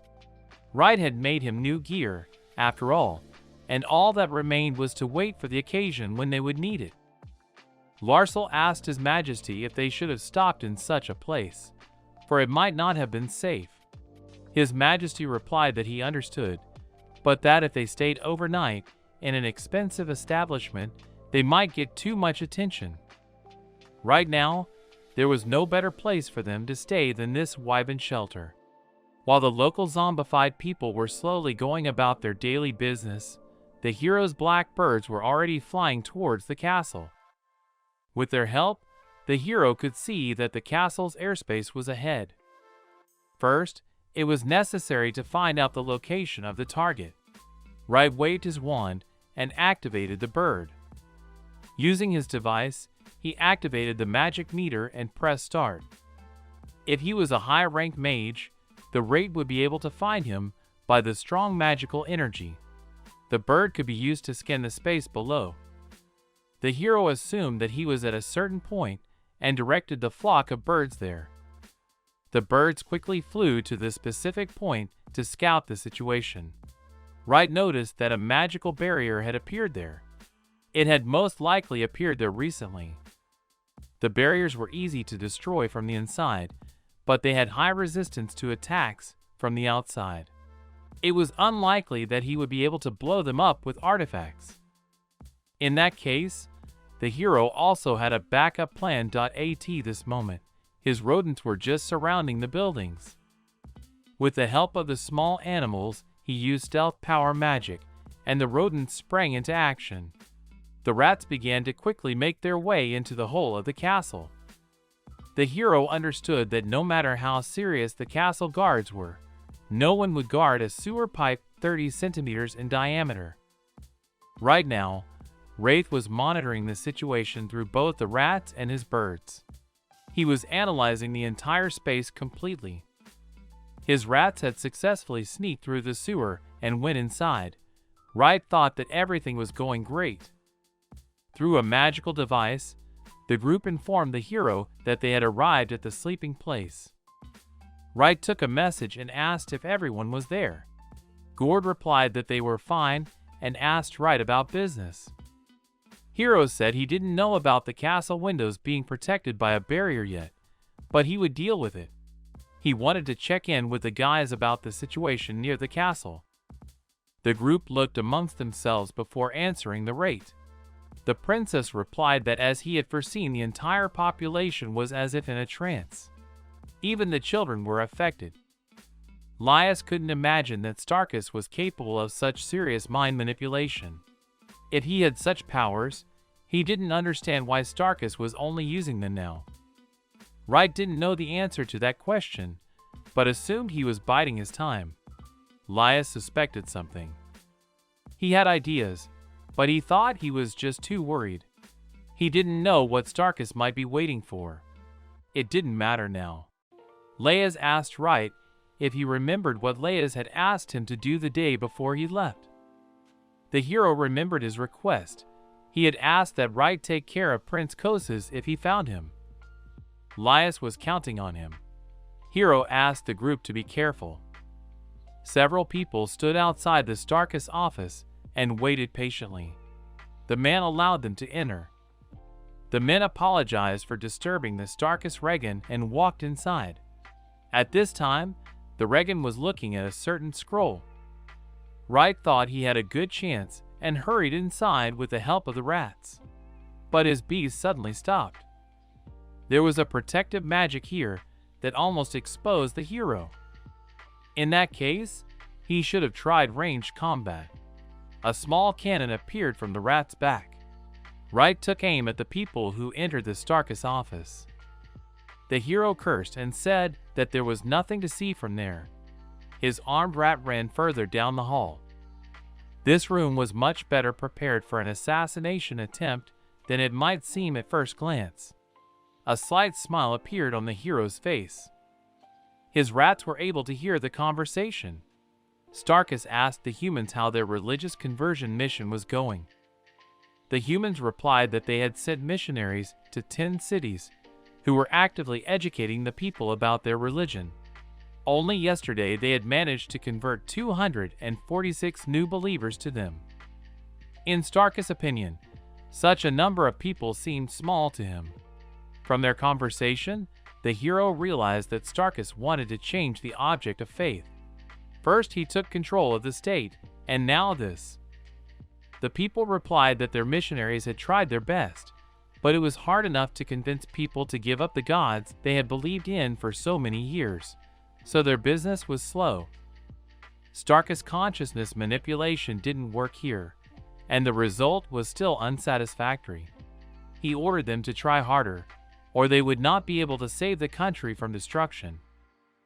Wright had made him new gear, after all, and all that remained was to wait for the occasion when they would need it. Larsel asked His Majesty if they should have stopped in such a place, for it might not have been safe. His Majesty replied that he understood, but that if they stayed overnight in an expensive establishment, they might get too much attention. Right now, there was no better place for them to stay than this Wyvern shelter. While the local zombified people were slowly going about their daily business, the hero's black birds were already flying towards the castle. With their help, the hero could see that the castle's airspace was ahead. First, it was necessary to find out the location of the target. Wright waved his wand and activated the bird. Using his device, he activated the magic meter and pressed start. If he was a high-ranked mage, the Wright would be able to find him by the strong magical energy. The bird could be used to scan the space below. The hero assumed that he was at a certain point and directed the flock of birds there. The birds quickly flew to the specific point to scout the situation. Wright noticed that a magical barrier had appeared there. It had most likely appeared there recently. The barriers were easy to destroy from the inside, but they had high resistance to attacks from the outside. It was unlikely that he would be able to blow them up with artifacts. In that case, the hero also had a backup plan. At this moment, his rodents were just surrounding the buildings. With the help of the small animals, he used stealth power magic, and the rodents sprang into action. The rats began to quickly make their way into the whole of the castle. The hero understood that no matter how serious the castle guards were, no one would guard a sewer pipe 30 centimeters in diameter. Right now, Wraith was monitoring the situation through both the rats and his birds. He was analyzing the entire space completely. His rats had successfully sneaked through the sewer and went inside. Wright thought that everything was going great. Through a magical device, the group informed the hero that they had arrived at the sleeping place. Wright took a message and asked if everyone was there. Gord replied that they were fine and asked Wright about business. Hero said he didn't know about the castle windows being protected by a barrier yet, but he would deal with it. He wanted to check in with the guys about the situation near the castle. The group looked amongst themselves before answering the rate. The princess replied that as he had foreseen, the entire population was as if in a trance. Even the children were affected. Lias couldn't imagine that Starkus was capable of such serious mind manipulation. If he had such powers, he didn't understand why Starkus was only using them now. Wright didn't know the answer to that question, but assumed he was biding his time. Lias suspected something. He had ideas, but he thought he was just too worried. He didn't know what Starkus might be waiting for. It didn't matter now. Leias asked Wright if he remembered what Leias had asked him to do the day before he left. The hero remembered his request. He had asked that Wright take care of Prince Kosas if he found him. Lias was counting on him. Hero asked the group to be careful. Several people stood outside the Starkus office and waited patiently. The man allowed them to enter. The men apologized for disturbing the Starkus Regan and walked inside. At this time, the Regan was looking at a certain scroll. Wright thought he had a good chance and hurried inside with the help of the rats. But his bees suddenly stopped. There was a protective magic here that almost exposed the hero. In that case, he should have tried ranged combat. A small cannon appeared from the rat's back. Wright took aim at the people who entered the Starkus office. The hero cursed and said that there was nothing to see from there. His armed rat ran further down the hall. This room was much better prepared for an assassination attempt than it might seem at first glance. A slight smile appeared on the hero's face. His rats were able to hear the conversation. Starkus asked the humans how their religious conversion mission was going. The humans replied that they had sent missionaries to 10 cities who were actively educating the people about their religion. Only yesterday they had managed to convert 246 new believers to them. In Starkus' opinion, such a number of people seemed small to him. From their conversation, the hero realized that Starkus wanted to change the object of faith. First he took control of the state, and now this. The people replied that their missionaries had tried their best, but it was hard enough to convince people to give up the gods they had believed in for so many years, so their business was slow. Starkus' consciousness manipulation didn't work here, and the result was still unsatisfactory. He ordered them to try harder, or they would not be able to save the country from destruction.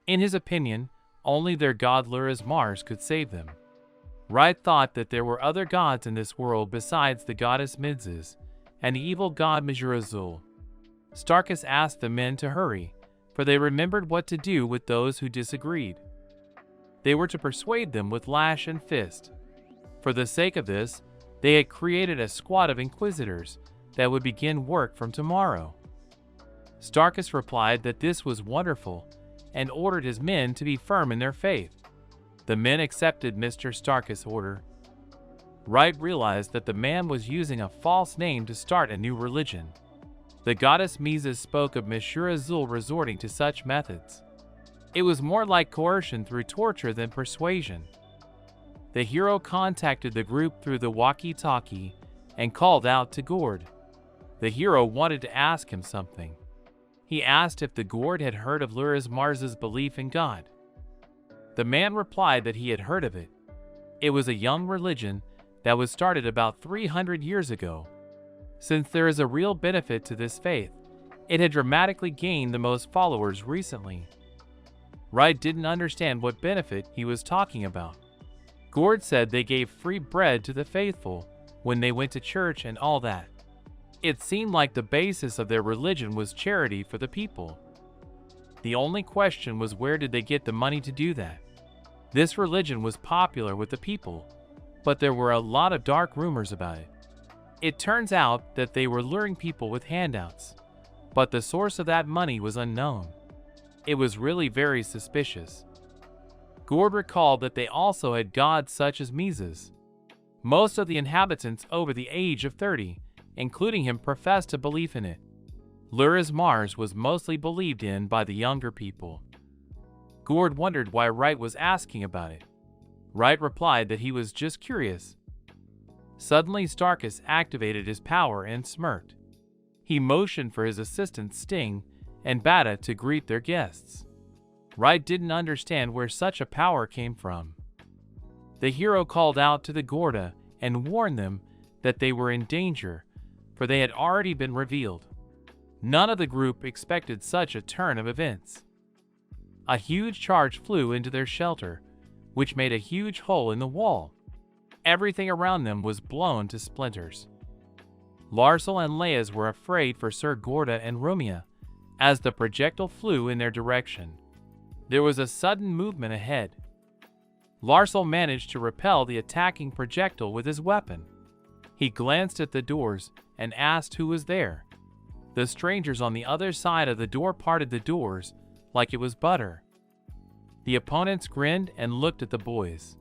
In his opinion, only their god Lura's Mars could save them. Wright thought that there were other gods in this world besides the goddess Midzis and the evil god Azul. Starkus asked the men to hurry, for they remembered what to do with those who disagreed. They were to persuade them with lash and fist. For the sake of this, they had created a squad of inquisitors that would begin work from tomorrow. Starkus replied that this was wonderful and ordered his men to be firm in their faith. The men accepted Mr. Starkus' order. Wright realized that the man was using a false name to start a new religion. The goddess Mises spoke of Monsieur Azul resorting to such methods. It was more like coercion through torture than persuasion. The hero contacted the group through the walkie-talkie and called out to Gord. The hero wanted to ask him something. He asked if the Gord had heard of Luris Mars's belief in God. The man replied that he had heard of it. It was a young religion that was started about 300 years ago. Since there is a real benefit to this faith, it had dramatically gained the most followers recently. Wright didn't understand what benefit he was talking about. Gord said they gave free bread to the faithful when they went to church and all that. It seemed like the basis of their religion was charity for the people. The only question was, where did they get the money to do that? This religion was popular with the people, but there were a lot of dark rumors about it. It turns out that they were luring people with handouts, but the source of that money was unknown. It was really very suspicious. Gord recalled that they also had gods such as Mises. Most of the inhabitants over the age of 30, including him, professed a belief in it. Luris Mars was mostly believed in by the younger people. Gord wondered why Wright was asking about it. Wright replied that he was just curious. Suddenly Starkus activated his power and smirked. He motioned for his assistants Sting and Bata to greet their guests. Wright didn't understand where such a power came from. The hero called out to the Gorda and warned them that they were in danger, for they had already been revealed. None of the group expected such a turn of events. A huge charge flew into their shelter, which made a huge hole in the wall. Everything around them was blown to splinters. Larsel and Leias were afraid for Sir Gorda and Rumia, as the projectile flew in their direction. There was a sudden movement ahead. Larsel managed to repel the attacking projectile with his weapon. He glanced at the doors and asked who was there. The strangers on the other side of the door parted the doors like it was butter. The opponents grinned and looked at the boys.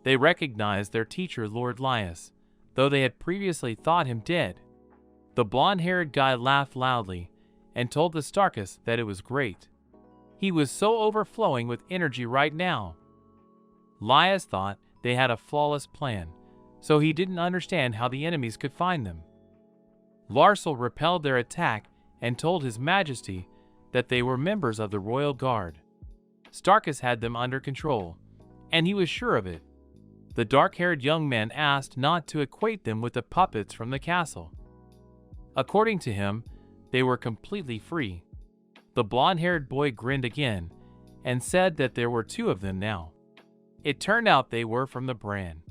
They recognized their teacher, Lord Lias, though they had previously thought him dead. The blonde-haired guy laughed loudly and told the Starkus that it was great. He was so overflowing with energy right now. Lias thought they had a flawless plan, so he didn't understand how the enemies could find them. Larsel repelled their attack and told His Majesty that they were members of the Royal Guard. Starkus had them under control, and he was sure of it. The dark-haired young man asked not to equate them with the puppets from the castle. According to him, they were completely free. The blonde-haired boy grinned again and said that there were two of them now. It turned out they were from the brand.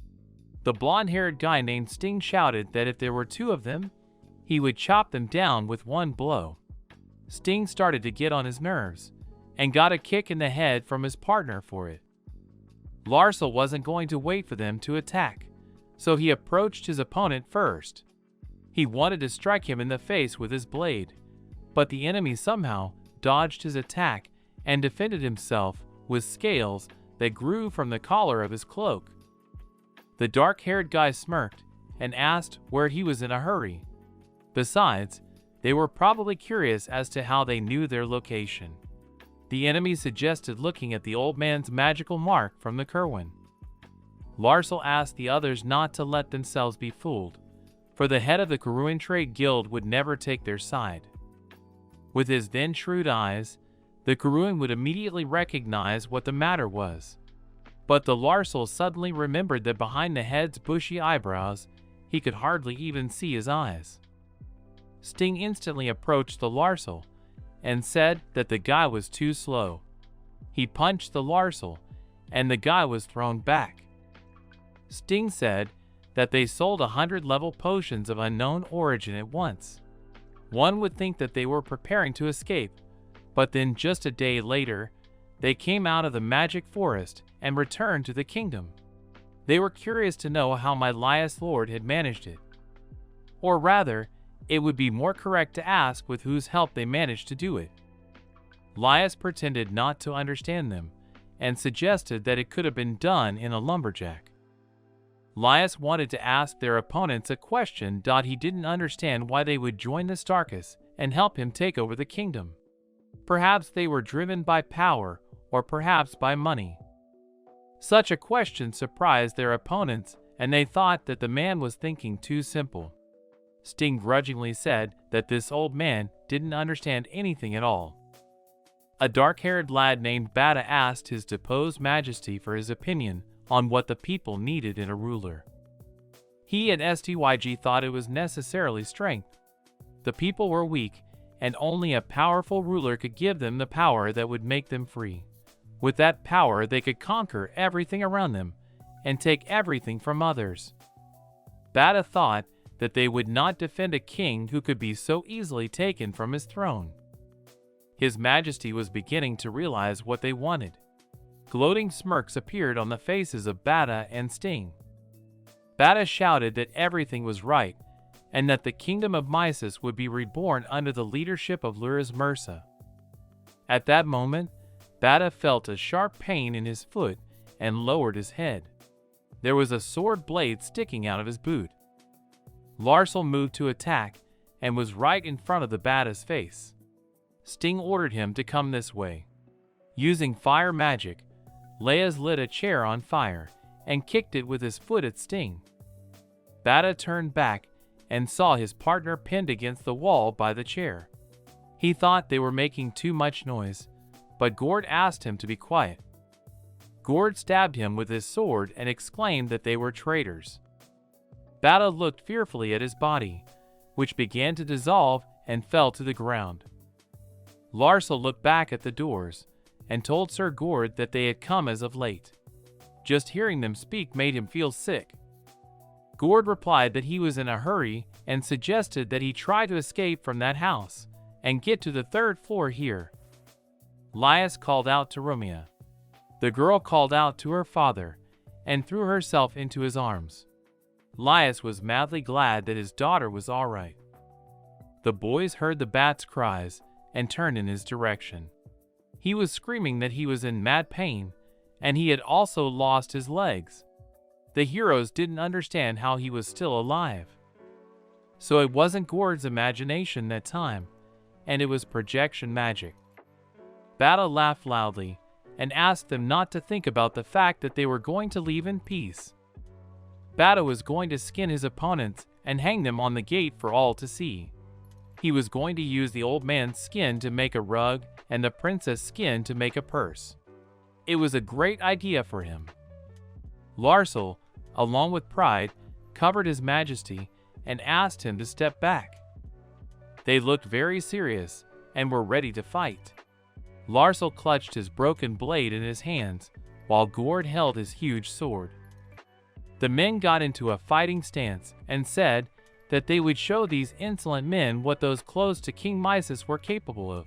The blonde-haired guy named Sting shouted that if there were two of them, he would chop them down with one blow. Sting started to get on his nerves and got a kick in the head from his partner for it. Larsel wasn't going to wait for them to attack, so he approached his opponent first. He wanted to strike him in the face with his blade, but the enemy somehow dodged his attack and defended himself with scales that grew from the collar of his cloak. The dark-haired guy smirked and asked where he was in a hurry. Besides, they were probably curious as to how they knew their location. The enemy suggested looking at the old man's magical mark from the Kerwin. Larsel asked the others not to let themselves be fooled, for the head of the Kerwin Trade Guild would never take their side. With his then shrewd eyes, the Kerwin would immediately recognize what the matter was. But the Larsel suddenly remembered that behind the head's bushy eyebrows, he could hardly even see his eyes. Sting instantly approached the Larsel and said that the guy was too slow. He punched the Larsel, and the guy was thrown back. Sting said that they sold 100 level potions of unknown origin at once. One would think that they were preparing to escape, but then just a day later, they came out of the magic forest and returned to the kingdom. They were curious to know how my Laius Lord had managed it. Or rather, it would be more correct to ask with whose help they managed to do it. Laius pretended not to understand them, and suggested that it could have been done in a lumberjack. Laius wanted to ask their opponents a question. He didn't understand why they would join the Starkus and help him take over the kingdom. Perhaps they were driven by power, or perhaps by money. Such a question surprised their opponents, and they thought that the man was thinking too simple. Sting grudgingly said that this old man didn't understand anything at all. A dark-haired lad named Bata asked his deposed majesty for his opinion on what the people needed in a ruler. He and Styg thought it was necessarily strength. The people were weak, and only a powerful ruler could give them the power that would make them free. With that power, they could conquer everything around them and take everything from others. Bata thought that they would not defend a king who could be so easily taken from his throne. His Majesty was beginning to realize what they wanted. Gloating smirks appeared on the faces of Bata and Sting. Bata shouted that everything was right, and that the kingdom of Mysis would be reborn under the leadership of Luris Mursa. At that moment, Bata felt a sharp pain in his foot and lowered his head. There was a sword blade sticking out of his boot. Larsel moved to attack and was right in front of the Bata's face. Sting ordered him to come this way. Using fire magic, Laius lit a chair on fire and kicked it with his foot at Sting. Bata turned back and saw his partner pinned against the wall by the chair. He thought they were making too much noise, but Gord asked him to be quiet. Gord stabbed him with his sword and exclaimed that they were traitors. Bata looked fearfully at his body, which began to dissolve and fell to the ground. Larsel looked back at the doors and told Sir Gord that they had come as of late. Just hearing them speak made him feel sick. Gord replied that he was in a hurry and suggested that he try to escape from that house and get to the 3rd floor here. Laius called out to Romea. The girl called out to her father and threw herself into his arms. Laius was madly glad that his daughter was all right. The boys heard the bat's cries and turned in his direction. He was screaming that he was in mad pain, and he had also lost his legs. The heroes didn't understand how he was still alive. So it wasn't Gord's imagination that time, and it was projection magic. Bata laughed loudly and asked them not to think about the fact that they were going to leave in peace. Bata was going to skin his opponents and hang them on the gate for all to see. He was going to use the old man's skin to make a rug and the princess' skin to make a purse. It was a great idea for him. Larsel, along with pride, covered his majesty and asked him to step back. They looked very serious and were ready to fight. Larsel clutched his broken blade in his hands while Gord held his huge sword. The men got into a fighting stance and said that they would show these insolent men what those close to King Mysis were capable of.